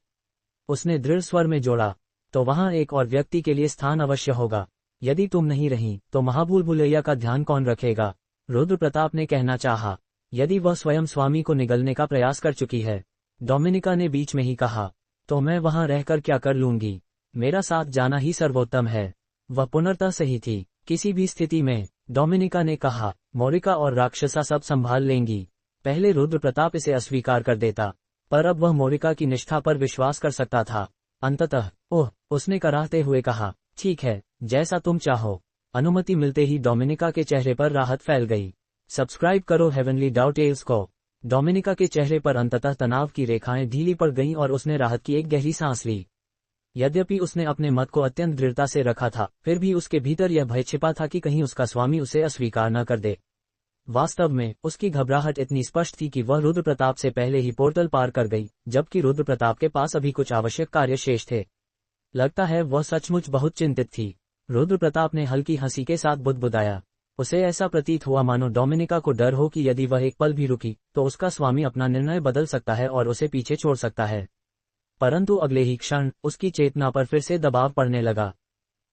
उसने दृढ़ स्वर में जोड़ा, तो वहां एक और व्यक्ति के लिए स्थान अवश्य होगा। यदि तुम नहीं रही तो महाभूल भुलैया का ध्यान कौन रखेगा? रुद्र प्रताप ने कहना चाहा। यदि वह स्वयं स्वामी को निगलने का प्रयास कर चुकी है, डोमिनिका ने बीच में ही कहा, तो मैं वहां रहकर क्या कर लूंगी? मेरा साथ जाना ही सर्वोत्तम है। वह पुनर्तः सही थी। किसी भी स्थिति में, डोमिनिका ने कहा, मोरिका और राक्षसा सब संभाल लेंगी। पहले रुद्र प्रताप इसे अस्वीकार कर देता, पर अब वह मोरिका की निष्ठा पर विश्वास कर सकता था। अंततः, ओह, उसने कराहते हुए कहा, ठीक है, जैसा तुम चाहो। अनुमति मिलते ही डोमिनिका के चेहरे पर राहत फैल गई। सब्सक्राइब करो हेवनली टेल्स को। डोमिनिका के चेहरे पर अंततः तनाव की रेखाएं ढीली पड़ गईं और उसने राहत की एक गहरी सांस ली। यद्यपि उसने अपने मत को अत्यंत दृढ़ता से रखा था, फिर भी उसके भीतर यह भय छिपा था कि कहीं उसका स्वामी उसे अस्वीकार न कर दे। वास्तव में उसकी घबराहट इतनी स्पष्ट थी कि वह रुद्र प्रताप से पहले ही पोर्टल पार कर गई, जबकि रुद्र प्रताप के पास अभी कुछ आवश्यक कार्य शेष थे। लगता है वह सचमुच बहुत चिंतित थी। रुद्र प्रताप ने हल्की हंसी के साथ बुदबुदाया। उसे ऐसा प्रतीत हुआ मानो डोमिनिका को डर हो कि यदि वह एक पल भी रुकी तो उसका स्वामी अपना निर्णय बदल सकता है और उसे पीछे छोड़ सकता है। परंतु अगले ही क्षण उसकी चेतना पर फिर से दबाव पड़ने लगा।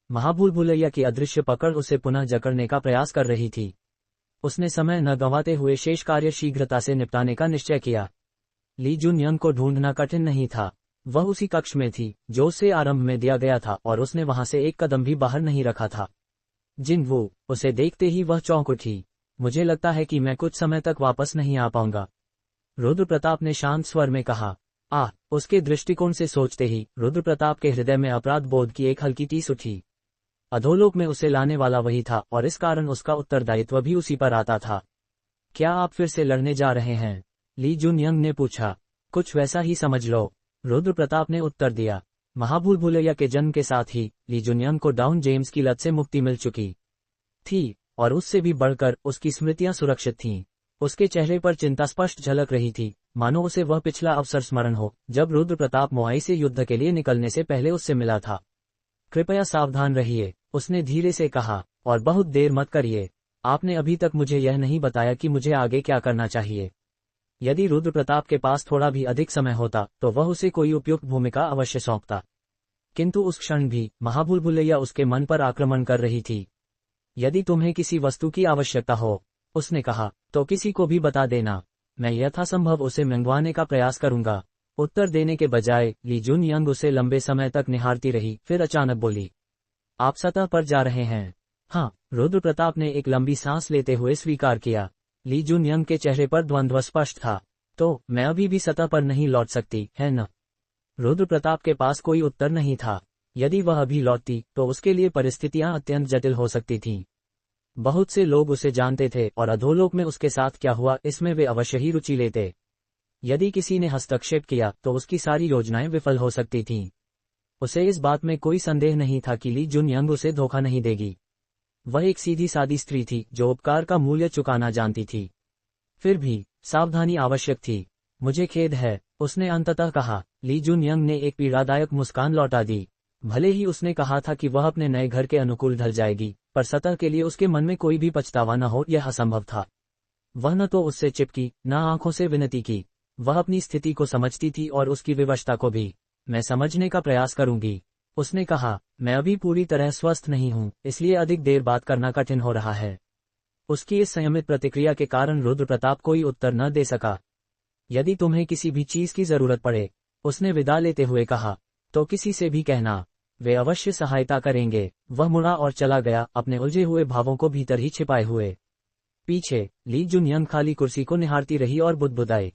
महाभूल भुलैया की अदृश्य पकड़ उसे पुनः जकड़ने का प्रयास कर रही थी। उसने समय न गंवाते हुए शेष कार्य शीघ्रता से निपटाने का निश्चय किया। ली जुनयंग को ढूंढना कठिन नहीं था। वह उसी कक्ष में थी जो उसे आरंभ में दिया गया था और उसने वहां से एक कदम भी बाहर नहीं रखा था। जिनवू, उसे देखते ही वह चौंक उठी। मुझे लगता है कि मैं कुछ समय तक वापस नहीं आ पाऊंगा, रुद्र प्रताप ने शांत स्वर में कहा। उसके दृष्टिकोण से सोचते ही रुद्र प्रताप के हृदय में अपराध बोध की एक हल्की टीस उठी। अधोलोक में उसे लाने वाला वही था और इस कारण उसका उत्तरदायित्व भी उसी पर आता था। क्या आप फिर से लड़ने जा रहे हैं? ली जुनयंग ने पूछा। कुछ वैसा ही समझ लो, रुद्र प्रताप ने उत्तर दिया। महाभूल भुलैया के जन्म के साथ ही ली जुनयंग को डाउन जेम्स की लत से मुक्ति मिल चुकी थी, और उससे भी बढ़कर उसकी स्मृतियां सुरक्षित थीं। उसके चेहरे पर चिंता स्पष्ट झलक रही थी, मानो उसे वह पिछला अवसर स्मरण हो जब रुद्र प्रताप मोआई से युद्ध के लिए निकलने से पहले उससे मिला था। कृपया सावधान रहिए, उसने धीरे से कहा, और बहुत देर मत करिए। आपने अभी तक मुझे यह नहीं बताया कि मुझे आगे क्या करना चाहिए। यदि रुद्र प्रताप के पास थोड़ा भी अधिक समय होता तो वह उसे कोई उपयुक्त भूमिका अवश्य सौंपता, किंतु उस क्षण भी महाभूल भुलैया उसके मन पर आक्रमण कर रही थी। यदि तुम्हें किसी वस्तु की आवश्यकता हो, उसने कहा, तो किसी को भी बता देना। मैं यथासंभव उसे मंगवाने का प्रयास करूंगा। उत्तर देने के बजाय ली जुनयंग उसे लंबे समय तक निहारती रही, फिर अचानक बोली, आप सतह पर जा रहे हैं? हाँ, रुद्र प्रताप ने एक लंबी सांस लेते हुए स्वीकार किया। ली जुनयंग के चेहरे पर द्वंद्व स्पष्ट था। तो मैं अभी भी सतह पर नहीं लौट सकती, है न? रुद्र प्रताप के पास कोई उत्तर नहीं था। यदि वह अभी लौटती तो उसके लिए परिस्थितियां अत्यंत जटिल हो सकती थीं। बहुत से लोग उसे जानते थे और अधोलोक में उसके साथ क्या हुआ इसमें वे अवश्य ही रुचि लेते। यदि किसी ने हस्तक्षेप किया तो उसकी सारी योजनाएं विफल हो सकती थीं। उसे इस बात में कोई संदेह नहीं था कि ली जुनयंग उसे धोखा नहीं देगी। वह एक सीधी सादी स्त्री थी जो उपकार का मूल्य चुकाना जानती थी। फिर भी सावधानी आवश्यक थी। मुझे खेद है, उसने अंततः कहा। ली जुनयंग ने एक पीड़ादायक मुस्कान लौटा दी। भले ही उसने कहा था कि वह अपने नए घर के अनुकूल ढल जाएगी, पर सतह के लिए उसके मन में कोई भी पछतावा न हो यह असंभव था। वह न तो उससे चिपकी, न आंखों से विनती की। वह अपनी स्थिति को समझती थी और उसकी विवशता को भी। मैं समझने का प्रयास करूंगी, उसने कहा। मैं अभी पूरी तरह स्वस्थ नहीं हूं, इसलिए अधिक देर बात करना कठिन हो रहा है। उसकी इस संयमित प्रतिक्रिया के कारण रुद्र प्रताप कोई उत्तर न दे सका। यदि तुम्हें किसी भी चीज की जरूरत पड़े, उसने विदा लेते हुए कहा, तो किसी से भी कहना, वे अवश्य सहायता करेंगे। वह मुड़ा और चला गया, अपने उलझे हुए भावों को भीतर ही छिपाए हुए। पीछे ली जुनयंग खाली कुर्सी को निहारती रही और बुदबुदाई,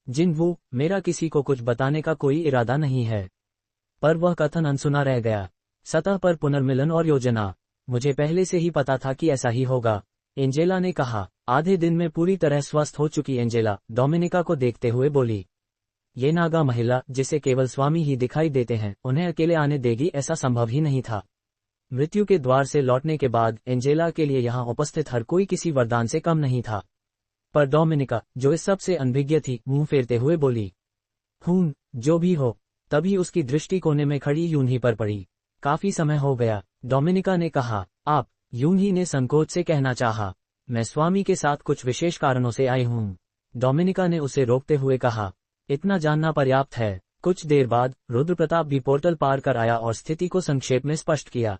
जिनवू, मेरा किसी को कुछ बताने का कोई इरादा नहीं है। पर वह कथन अनसुना रह गया। सतह पर पुनर्मिलन और योजना, मुझे पहले से ही पता था कि ऐसा ही होगा, एंजेला ने कहा। आधे दिन में पूरी तरह स्वस्थ हो चुकी एंजेला डोमिनिका को देखते हुए बोली, ये नागा महिला जिसे केवल स्वामी ही दिखाई देते हैं, उन्हें अकेले आने देगी ऐसा संभव ही नहीं था। मृत्यु के द्वार से लौटने के बाद एंजेला के लिए यहाँ उपस्थित हर कोई किसी वरदान से कम नहीं था। पर डोमिनिका, जो इस सब से अनभिज्ञ थी, मुंह फेरते हुए बोली, जो भी हो। तभी उसकी दृष्टि कोने में खड़ी यूनही पर पड़ी। काफी समय हो गया, डोमिनिका ने कहा। आप? यूनही ने संकोच से कहना चाहा। मैं स्वामी के साथ कुछ विशेष कारणों से आई हूँ। डोमिनिका ने उसे रोकते हुए कहा, इतना जानना पर्याप्त है। कुछ देर बाद रुद्र प्रताप भी पोर्टल पार कर आया और स्थिति को संक्षेप में स्पष्ट किया।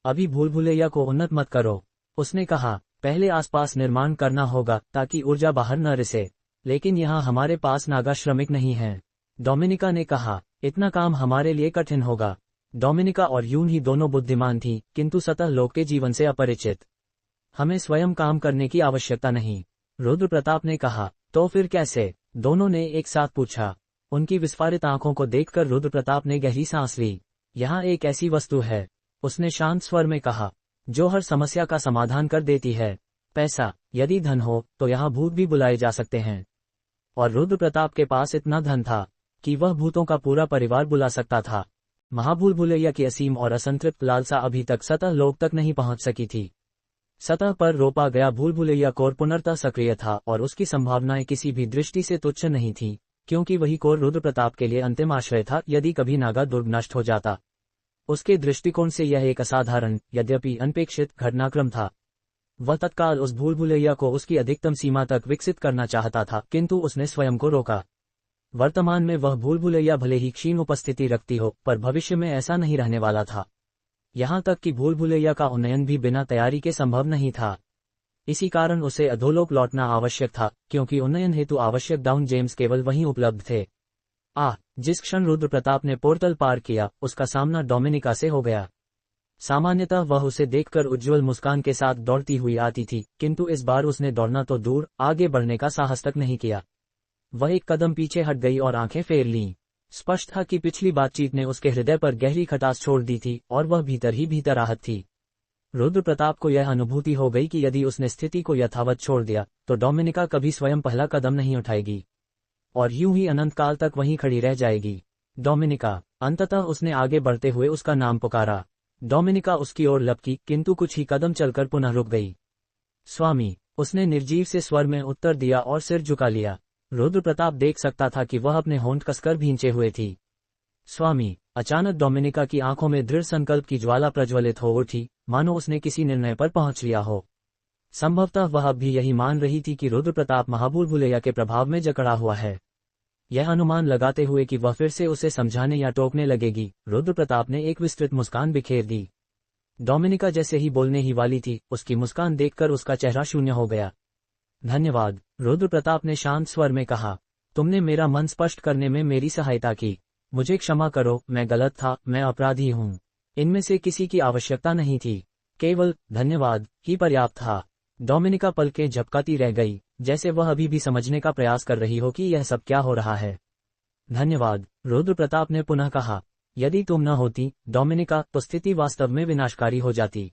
अभी भूल भुलैया को उन्नत मत करो, उसने कहा। पहले आसपास निर्माण करना होगा ताकि ऊर्जा बाहर न रिसे। लेकिन यहाँ हमारे पास नागा श्रमिक नहीं हैं, डोमिनिका ने कहा। इतना काम हमारे लिए कठिन होगा। डोमिनिका और यूनही दोनों बुद्धिमान थी, किंतु सतह लोक के जीवन से अपरिचित। हमें स्वयं काम करने की आवश्यकता नहीं, रुद्र प्रताप ने कहा। तो फिर कैसे? दोनों ने एक साथ पूछा। उनकी विस्फारित आंखों को देखकर रुद्र प्रताप ने गहरी सांस ली। यहाँ एक ऐसी वस्तु है, उसने शांत स्वर में कहा, जो हर समस्या का समाधान कर देती है। पैसा। यदि धन हो तो यहाँ भूत भी बुलाए जा सकते हैं। और रुद्र प्रताप के पास इतना धन था कि वह भूतों का पूरा परिवार बुला सकता था। महाभूल भुलैया की असीम और असंतृप्त लालसा अभी तक सतह लोक तक नहीं पहुंच सकी थी। सतह पर रोपा गया भूल भुलैया कोर पुनर्तः सक्रिय था और उसकी संभावनाएं किसी भी दृष्टि से तुच्छ नहीं थी, क्योंकि वही कोर रुद्र प्रताप के लिए अंतिम आश्रय था यदि कभी नागा दुर्ग नष्ट हो जाता। उसके दृष्टिकोण से यह एक असाधारण, यद्यपि अनपेक्षित घटनाक्रम था। वह तत्काल उस भूल भुलैया को उसकी अधिकतम सीमा तक विकसित करना चाहता था, किंतु उसने स्वयं को रोका। वर्तमान में वह भूल भुलैया भले ही क्षीण उपस्थिति रखती हो, पर भविष्य में ऐसा नहीं रहने वाला था। यहाँ तक कि भूल भुलैया का उन्नयन भी बिना तैयारी के संभव नहीं था। इसी कारण उसे अधोलोक लौटना आवश्यक था, क्योंकि उन्नयन हेतु आवश्यक डाउन जेम्स केवल वहीं उपलब्ध थे। जिस क्षण रुद्र प्रताप ने पोर्टल पार किया, उसका सामना डोमिनिका से हो गया। सामान्यतः वह उसे देखकर उज्ज्वल मुस्कान के साथ दौड़ती हुई आती थी, किंतु इस बार उसने दौड़ना तो दूर, आगे बढ़ने का साहस तक नहीं किया। वह एक कदम पीछे हट गई और आंखें फेर लीं। स्पष्ट था कि पिछली बातचीत ने उसके हृदय पर गहरी खटास छोड़ दी थी और वह भीतर ही भीतर आहत थी। रुद्र प्रताप को यह अनुभूति हो गई कि यदि उसने स्थिति को यथावत छोड़ दिया तो डोमिनिका कभी स्वयं पहला कदम नहीं उठाएगी और यूं ही अनंत काल तक वहीं खड़ी रह जाएगी। डोमिनिका। अंततः उसने आगे बढ़ते हुए उसका नाम पुकारा। डोमिनिका उसकी ओर लपकी, किंतु कुछ ही कदम चलकर पुनः रुक गई। स्वामी, उसने निर्जीव से स्वर में उत्तर दिया और सिर झुका लिया। रुद्र प्रताप देख सकता था कि वह अपने होंठ कसकर भींचे हुए थी। स्वामी। अचानक डोमिनिका की आंखों में दृढ़ संकल्प की ज्वाला प्रज्वलित हो उठी, मानो उसने किसी निर्णय पर पहुंच लिया हो। संभवतः वह अब भी यही मान रही थी कि रुद्र प्रताप महाभूल भुलैया के प्रभाव में जकड़ा हुआ है। यह अनुमान लगाते हुए कि वह फिर से उसे समझाने या टोकने लगेगी, रुद्र प्रताप ने एक विस्तृत मुस्कान बिखेर दी। डोमिनिका जैसे ही बोलने ही वाली थी, उसकी मुस्कान देखकर उसका चेहरा शून्य हो गया। धन्यवाद, रुद्र प्रताप ने शांत स्वर में कहा। तुमने मेरा मन स्पष्ट करने में मेरी सहायता की। मुझे क्षमा करो, मैं गलत था, मैं अपराधी हूँ। इनमें से किसी की आवश्यकता नहीं थी, केवल धन्यवाद ही पर्याप्त था। डोमिनिका पलकें झपकाती रह गई, जैसे वह अभी भी समझने का प्रयास कर रही हो कि यह सब क्या हो रहा है। धन्यवाद, रुद्र प्रताप ने पुनः कहा। यदि तुम न होती, डोमिनिका, तो स्थिति वास्तव में विनाशकारी हो जाती।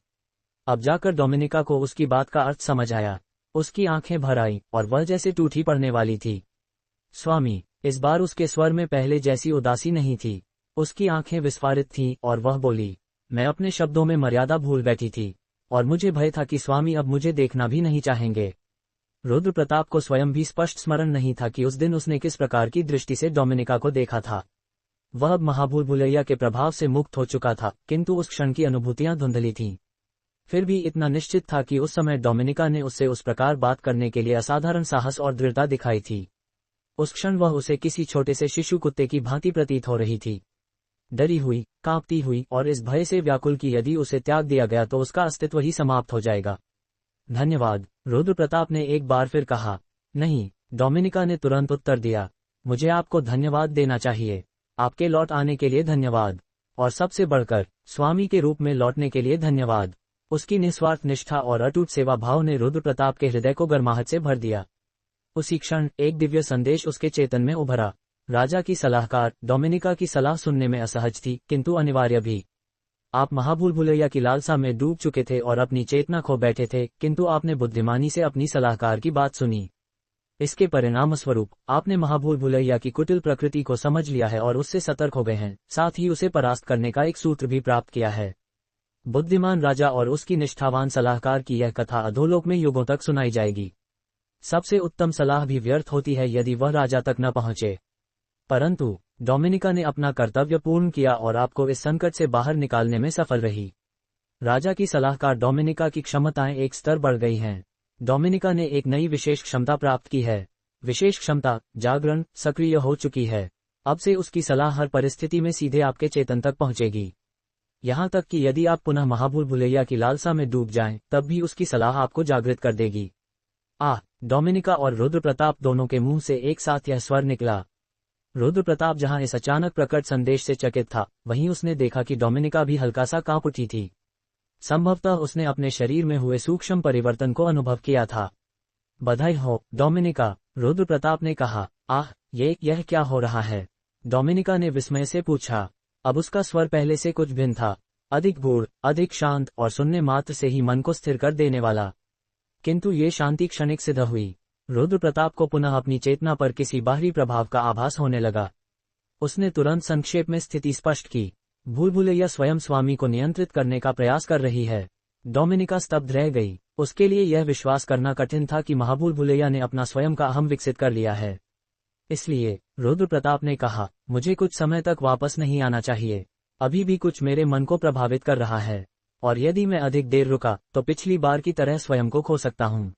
अब जाकर डोमिनिका को उसकी बात का अर्थ समझ आया। उसकी आंखें भर आईं और वह जैसे टूटी पड़ने वाली थी। स्वामी। इस बार उसके स्वर में पहले जैसी उदासी नहीं थी। उसकी आंखें विस्फारित थीं और वह बोली, मैं अपने शब्दों में मर्यादा भूल बैठी थी और मुझे भय था कि स्वामी अब मुझे देखना भी नहीं चाहेंगे। रुद्र प्रताप को स्वयं भी स्पष्ट स्मरण नहीं था कि उस दिन उसने किस प्रकार की दृष्टि से डोमिनिका को देखा था। वह अब महाभूल भुलैया के प्रभाव से मुक्त हो चुका था, किंतु उस क्षण की अनुभूतियां धुंधली थीं। फिर भी इतना निश्चित था कि उस समय डोमिनिका ने उससे उस प्रकार बात करने के लिए असाधारण साहस और दृढ़ता दिखाई थी। उस क्षण वह उसे किसी छोटे से शिशु कुत्ते की भांति प्रतीत हो रही थी, डरी हुई, कांपती हुई और इस भय से व्याकुल कि यदि उसे त्याग दिया गया तो उसका अस्तित्व ही समाप्त हो जाएगा। धन्यवाद, रुद्र प्रताप ने एक बार फिर कहा। नहीं, डोमिनिका ने तुरंत उत्तर दिया, मुझे आपको धन्यवाद देना चाहिए। आपके लौट आने के लिए धन्यवाद, और सबसे बढ़कर स्वामी के रूप में लौटने के लिए धन्यवाद। उसकी निस्वार्थ निष्ठा और अटूट सेवा भाव ने रुद्र प्रताप के हृदय को गर्माहट से भर दिया। उसी क्षण एक दिव्य संदेश उसके चेतन में उभरा। राजा की सलाहकार डोमिनिका की सलाह सुनने में असहज थी, किंतु अनिवार्य भी। आप महाभूल भुलैया की लालसा में डूब चुके थे और अपनी चेतना खो बैठे थे, किंतु आपने बुद्धिमानी से अपनी सलाहकार की बात सुनी। इसके परिणामस्वरूप आपने महाभूल भुलैया की कुटिल प्रकृति को समझ लिया है और उससे सतर्क हो गए हैं, साथ ही उसे परास्त करने का एक सूत्र भी प्राप्त किया है। बुद्धिमान राजा और उसकी निष्ठावान सलाहकार की यह कथा अधोलोक में युगों तक सुनाई जाएगी। सबसे उत्तम सलाह भी व्यर्थ होती है यदि वह राजा तक न पहुंचे। परंतु डोमिनिका ने अपना कर्तव्य पूर्ण किया और आपको इस संकट से बाहर निकालने में सफल रही। राजा की सलाहकार डोमिनिका की क्षमताएं एक स्तर बढ़ गई हैं। डोमिनिका ने एक नई विशेष क्षमता प्राप्त की है। विशेष क्षमता जागरण सक्रिय हो चुकी है। अब से उसकी सलाह हर परिस्थिति में सीधे आपके चेतन तक पहुंचेगी। यहाँ तक कि यदि आप पुनः महाभूल भुलैया की लालसा में डूब जाएं, तब भी उसकी सलाह आपको जागृत कर देगी। डोमिनिका और रुद्र प्रताप दोनों के मुंह से एक साथ यह स्वर निकला। रुद्र प्रताप जहां इस अचानक प्रकट संदेश से चकित था, वहीं उसने देखा कि डोमिनिका भी हल्का सा कांप उठी थी। संभवतः उसने अपने शरीर में हुए सूक्ष्म परिवर्तन को अनुभव किया था। बधाई हो डोमिनिका, रुद्र प्रताप ने कहा। यह क्या हो रहा है? डोमिनिका ने विस्मय से पूछा। अब उसका स्वर पहले से कुछ भिन्न था, अधिक गूढ़, अधिक शांत और सुनने मात्र से ही मन को स्थिर कर देने वाला। किंतु ये शांति क्षणिक सिद्ध हुई। रुद्र प्रताप को पुनः अपनी चेतना पर किसी बाहरी प्रभाव का आभास होने लगा। उसने तुरंत संक्षेप में स्थिति स्पष्ट की। भूल भुलैया स्वयं स्वामी को नियंत्रित करने का प्रयास कर रही है। डोमिनिका स्तब्ध रह गई। उसके लिए यह विश्वास करना कठिन था कि महाभूल भुलैया ने अपना स्वयं का अहम विकसित कर लिया है। इसलिए रुद्र प्रताप ने कहा, मुझे कुछ समय तक वापस नहीं आना चाहिए। अभी भी कुछ मेरे मन को प्रभावित कर रहा है, और यदि मैं अधिक देर रुका तो पिछली बार की तरह स्वयं को खो सकता हूँ।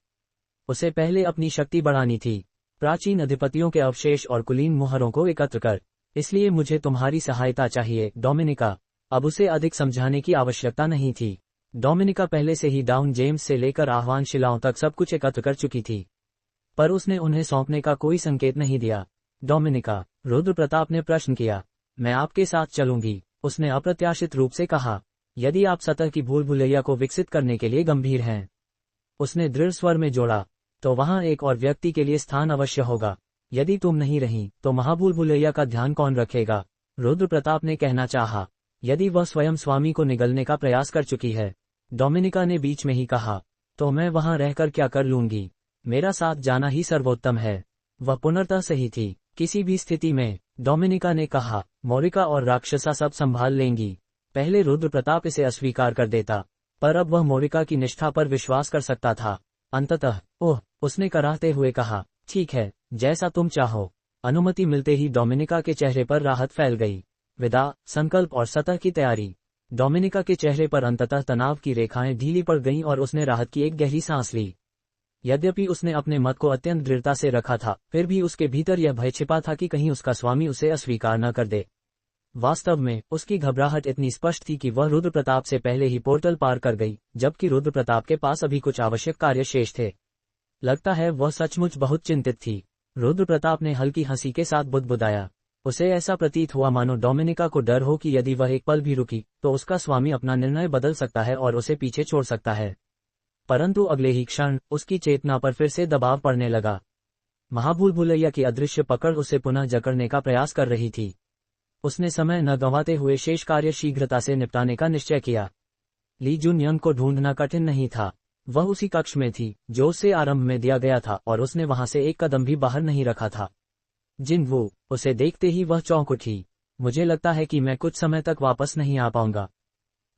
उसे पहले अपनी शक्ति बढ़ानी थी, प्राचीन अधिपतियों के अवशेष और कुलीन मुहरों को एकत्र कर। इसलिए मुझे तुम्हारी सहायता चाहिए डोमिनिका। अब उसे अधिक समझाने की आवश्यकता नहीं थी। डोमिनिका पहले से ही डाउन जेम्स से लेकर आह्वान शिलाओं तक सब कुछ एकत्र कर चुकी थी, पर उसने उन्हें सौंपने का कोई संकेत नहीं दिया। डोमिनिका, रुद्र प्रताप ने प्रश्न किया। मैं आपके साथ चलूंगी, उसने अप्रत्याशित रूप से कहा। यदि आप सतह की भूल भुलैया को विकसित करने के लिए गंभीर हैं, उसने दृढ़ स्वर में जोड़ा, तो वहां एक और व्यक्ति के लिए स्थान अवश्य होगा। यदि तुम नहीं रही तो महाभूल भुलैया का ध्यान कौन रखेगा? रुद्र प्रताप ने कहना चाहा। यदि वह स्वयं स्वामी को निगलने का प्रयास कर चुकी है, डोमिनिका ने बीच में ही कहा, तो मैं वहां रहकर क्या कर लूंगी? मेरा साथ जाना ही सर्वोत्तम है। वह पूर्णतः सही थी। किसी भी स्थिति में, डोमिनिका ने कहा, मोरिका और राक्षसा सब संभाल लेंगी। पहले रुद्र प्रताप इसे अस्वीकार कर देता, पर अब वह मोरिका की निष्ठा पर विश्वास कर सकता था। अंततः उसने कराहते हुए कहा, ठीक है, जैसा तुम चाहो। अनुमति मिलते ही डोमिनिका के चेहरे पर राहत फैल गई। विदा, संकल्प और सतह की तैयारी। डोमिनिका के चेहरे पर अंततः तनाव की रेखाएं ढीली पड़ गईं और उसने राहत की एक गहरी सांस ली। यद्यपि उसने अपने मत को अत्यंत दृढ़ता से रखा था, फिर भी उसके भीतर यह भय छिपा था कि कहीं उसका स्वामी उसे अस्वीकार न कर दे। वास्तव में उसकी घबराहट इतनी स्पष्ट थी कि वह रुद्र प्रताप से पहले ही पोर्टल पार कर गई, जबकि रुद्र प्रताप के पास अभी कुछ आवश्यक कार्य शेष थे। लगता है वह सचमुच बहुत चिंतित थी। रुद्र प्रताप ने हल्की हंसी के साथ बुदबुदाया। उसे ऐसा प्रतीत हुआ मानो डोमिनिका को डर हो कि यदि वह एक पल भी रुकी तो उसका स्वामी अपना निर्णय बदल सकता है और उसे पीछे छोड़ सकता है। परंतु अगले ही क्षण उसकी चेतना पर फिर से दबाव पड़ने लगा। महाभूल भुलैया की अदृश्य पकड़ उसे पुनः जकड़ने का प्रयास कर रही थी। उसने समय न गंवाते हुए शेष कार्य शीघ्रता से निपटाने का निश्चय किया। ली जुनयंग को ढूंढना कठिन नहीं था। वह उसी कक्ष में थी जो उसे आरंभ में दिया गया था, और उसने वहां से एक कदम भी बाहर नहीं रखा था। जिनवू, उसे देखते ही वह चौंक उठी। मुझे लगता है कि मैं कुछ समय तक वापस नहीं आ पाऊंगा,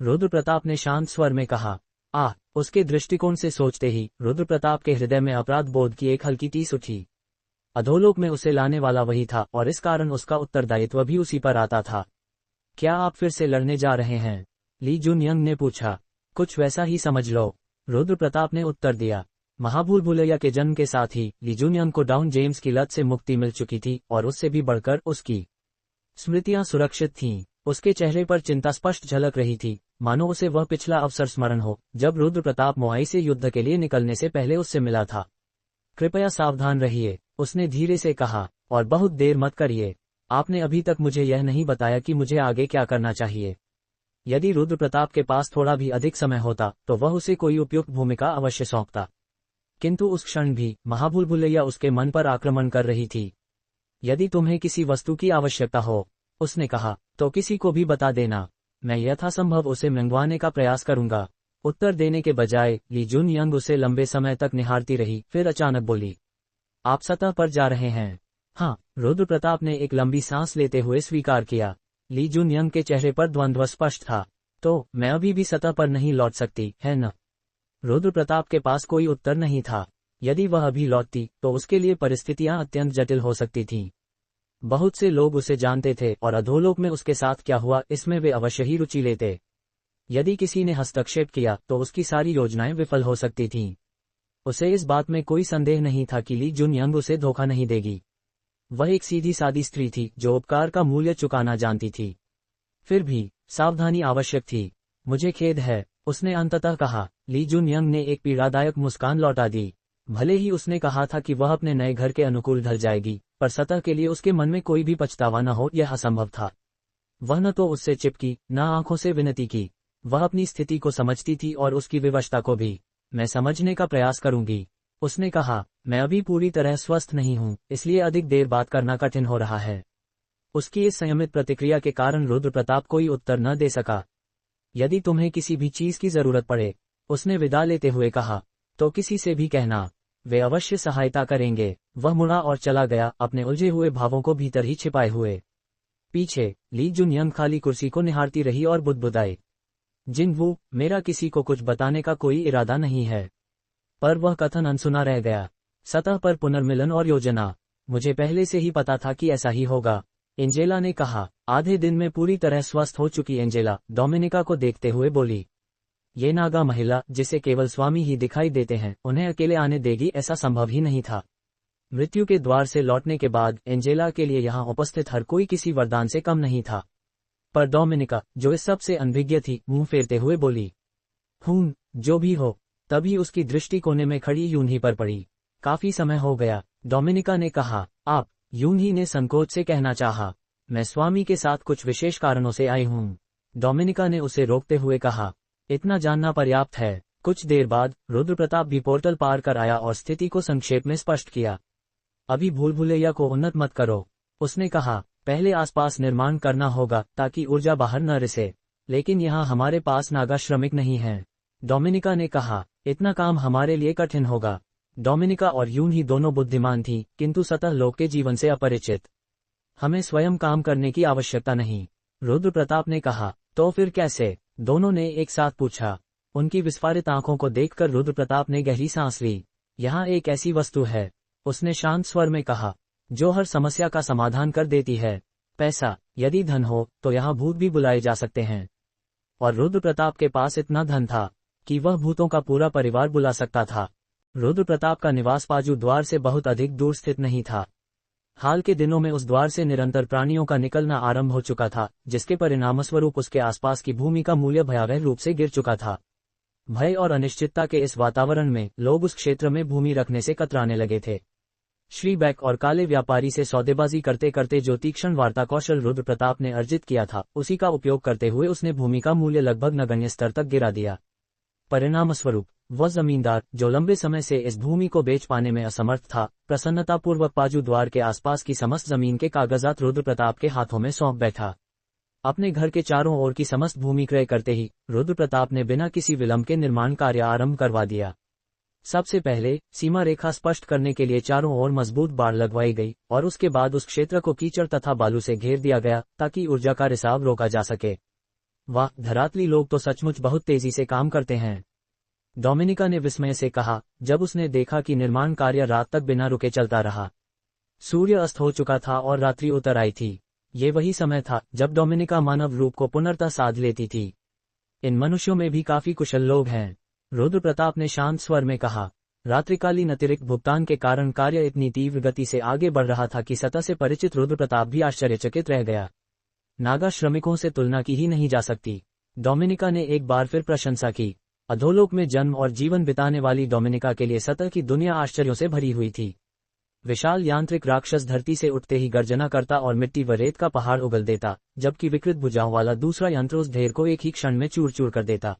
रुद्र प्रताप ने शांत स्वर में कहा। उसके दृष्टिकोण से सोचते ही रुद्र प्रताप के हृदय में अपराध बोध की एक हल्की टीस उठी। अधोलोक में उसे लाने वाला वही था, और इस कारण उसका उत्तरदायित्व भी उसी पर आता था। क्या आप फिर से लड़ने जा रहे हैं? ली जुनयंग ने पूछा। कुछ वैसा ही समझ लो, रुद्र प्रताप ने उत्तर दिया। महाभूल भुलैया के जन्म के साथ ही ली जुनयंग को डाउन जेम्स की लत से मुक्ति मिल चुकी थी, और उससे भी बढ़कर उसकी स्मृतियां सुरक्षित थीं। उसके चेहरे पर चिंता स्पष्ट झलक रही थी, मानो उसे वह पिछला अवसर स्मरण हो जब रुद्र प्रताप मोआई से युद्ध के लिए निकलने से पहले उससे मिला था। कृपया सावधान रहिए, उसने धीरे से कहा, और बहुत देर मत करिए। आपने अभी तक मुझे यह नहीं बताया कि मुझे आगे क्या करना चाहिए। यदि रुद्र प्रताप के पास थोड़ा भी अधिक समय होता तो वह उसे कोई उपयुक्त भूमिका अवश्य सौंपता, किंतु उस क्षण भी महाभूल भुलैया उसके मन पर आक्रमण कर रही थी। यदि तुम्हें किसी वस्तु की आवश्यकता हो, उसने कहा, तो किसी को भी बता देना। मैं यथासंभव उसे मंगवाने का प्रयास करूंगा। उत्तर देने के बजाय ली जुनयंग उसे लंबे समय तक निहारती रही, फिर अचानक बोली, आप सतह पर जा रहे हैं? हाँ, रुद्र प्रताप ने एक लंबी सांस लेते हुए स्वीकार किया। ली जुनयंग के चेहरे पर द्वंद्व स्पष्ट था। तो मैं अभी भी सतह पर नहीं लौट सकती, है न? रुद्र प्रताप के पास कोई उत्तर नहीं था। यदि वह अभी लौटती तो उसके लिए परिस्थितियां अत्यंत जटिल हो सकती थीं। बहुत से लोग उसे जानते थे और अधोलोक में उसके साथ क्या हुआ इसमें वे अवश्य ही रुचि लेते। यदि किसी ने हस्तक्षेप किया तो उसकी सारी योजनाएं विफल हो सकती थीं। उसे इस बात में कोई संदेह नहीं था कि ली जुनयंग उसे धोखा नहीं देगी। वह एक सीधी सादी स्त्री थी जो उपकार का मूल्य चुकाना जानती थी। फिर भी सावधानी आवश्यक थी। मुझे खेद है, उसने अंततः कहा। ली जुनयंग ने एक पीड़ादायक मुस्कान लौटा दी। भले ही उसने कहा था कि वह अपने नए घर के अनुकूल ढल जाएगी, पर सतह के लिए उसके मन में कोई भी पछतावा न हो यह असंभव था। वह न तो उससे चिपकी, न आंखों से विनती की। वह अपनी स्थिति को समझती थी और उसकी विवशता को भी। मैं समझने का प्रयास करूंगी, उसने कहा। मैं अभी पूरी तरह स्वस्थ नहीं हूं, इसलिए अधिक देर बात करना कठिन हो रहा है। उसकी इस संयमित प्रतिक्रिया के कारण रुद्र प्रताप कोई उत्तर न दे सका। यदि तुम्हें किसी भी चीज की जरूरत पड़े, उसने विदा लेते हुए कहा, तो किसी से भी कहना, वे अवश्य सहायता करेंगे। वह मुड़ा और चला गया, अपने उलझे हुए भावों को भीतर ही छिपाए हुए। पीछे ली जुनयंग खाली कुर्सी को निहारती रही और बुदबुदाई, जिनवू, मेरा किसी को कुछ बताने का कोई इरादा नहीं है। पर वह कथन अनसुना रह गया। सतह पर पुनर्मिलन और योजना, मुझे पहले से ही पता था कि ऐसा ही होगा, एंजेला ने कहा। आधे दिन में पूरी तरह स्वस्थ हो चुकी एंजेला डोमिनिका को देखते हुए बोली, ये नागा महिला जिसे केवल स्वामी ही दिखाई देते हैं, उन्हें अकेले आने देगी ऐसा संभव ही नहीं था। मृत्यु के द्वार से लौटने के बाद एंजेला के लिए यहाँ उपस्थित हर कोई किसी वरदान से कम नहीं था। पर डोमिनिका, जो इस सब से अनभिज्ञ थी, मुंह फेरते हुए बोली, जो भी हो। तभी उसकी दृष्टि कोने में खड़ी यूनही पर पड़ी। काफी समय हो गया, डोमिनिका ने कहा। आप? यूनही ने संकोच से कहना चाहा। मैं स्वामी के साथ कुछ विशेष कारणों से आई हूँ, डोमिनिका ने उसे रोकते हुए कहा। इतना जानना पर्याप्त है। कुछ देर बाद रुद्र प्रताप भी पोर्टल पार कर आया और स्थिति को संक्षेप में स्पष्ट किया। अभी भूल भुलैया को उन्नत मत करो, उसने कहा। पहले आसपास निर्माण करना होगा ताकि ऊर्जा बाहर न रिसे। लेकिन यहाँ हमारे पास नागा श्रमिक नहीं हैं, डोमिनिका ने कहा। इतना काम हमारे लिए कठिन होगा। डोमिनिका और यूनही दोनों बुद्धिमान थी, किंतु सतह लोक के जीवन से अपरिचित। हमें स्वयं काम करने की आवश्यकता नहीं, रुद्र प्रताप ने कहा। तो फिर कैसे? दोनों ने एक साथ पूछा। उनकी विस्फारित आंखों को देखकर रुद्र प्रताप ने गहरी सांस ली। यहाँ एक ऐसी वस्तु है, उसने शांत स्वर में कहा, जो हर समस्या का समाधान कर देती है। पैसा। यदि धन हो तो यहाँ भूत भी बुलाए जा सकते हैं। और रुद्र प्रताप के पास इतना धन था कि वह भूतों का पूरा परिवार बुला सकता था। रुद्र प्रताप का निवास पाजू द्वार से बहुत अधिक दूर स्थित नहीं था। हाल के दिनों में उस द्वार से निरंतर प्राणियों का निकलना आरंभ हो चुका था, जिसके परिणामस्वरूप उसके आसपास की भूमि का मूल्य भयावह रूप से गिर चुका था। भय और अनिश्चितता के इस वातावरण में लोग उस क्षेत्र में भूमि रखने से कतराने लगे थे। श्रीबैक और काले व्यापारी से सौदेबाजी करते करते जो तीक्ष्ण वार्ता कौशल रुद्र प्रताप ने अर्जित किया था, उसी का उपयोग करते हुए उसने भूमि का मूल्य लगभग नगण्य स्तर तक गिरा दिया। परिणामस्वरूप वह जमींदार, जो लंबे समय से इस भूमि को बेच पाने में असमर्थ था, प्रसन्नतापूर्वक पाजू द्वार के आसपास की समस्त जमीन के कागजात रुद्र प्रताप के हाथों में सौंप बैठा। अपने घर के चारों ओर की समस्त भूमि क्रय करते ही रुद्र प्रताप ने बिना किसी विलंब के निर्माण कार्य आरंभ करवा दिया। सबसे पहले सीमा रेखा स्पष्ट करने के लिए चारों ओर मजबूत बाड़ लगवाई गई और उसके बाद उस क्षेत्र को कीचड़ तथा बालू से घेर दिया गया ताकि ऊर्जा का रिसाव रोका जा सके। वाह, धरातली लोग तो सचमुच बहुत तेजी से काम करते हैं, डोमिनिका ने विस्मय से कहा, जब उसने देखा कि निर्माण कार्य रात तक बिना रुके चलता रहा। सूर्य अस्त हो चुका था और रात्रि उतर आई थी। ये वही समय था जब डोमिनिका मानव रूप को पुनर्तः साध लेती थी। इन मनुष्यों में भी काफी कुशल लोग हैं, रुद्र प्रताप ने शांत स्वर में कहा। रात्रिकालीन अतिरिक्त भुगतान के कारण कार्य इतनी तीव्र गति से आगे बढ़ रहा था कि सतह से परिचित रुद्र प्रताप भी आश्चर्यचकित रह गया। नागा श्रमिकों से तुलना की ही नहीं जा सकती, डोमिनिका ने एक बार फिर प्रशंसा की। अधोलोक में जन्म और जीवन बिताने वाली डोमिनिका के लिए सतह की दुनिया आश्चर्यों से भरी हुई थी। विशाल यांत्रिक राक्षस धरती से उठते ही गर्जना करता और मिट्टी व रेत का पहाड़ उगल देता, जबकि विकृत भुजाओं वाला दूसरा यंत्र उस ढेर को एक ही क्षण में चूर चूर कर देता।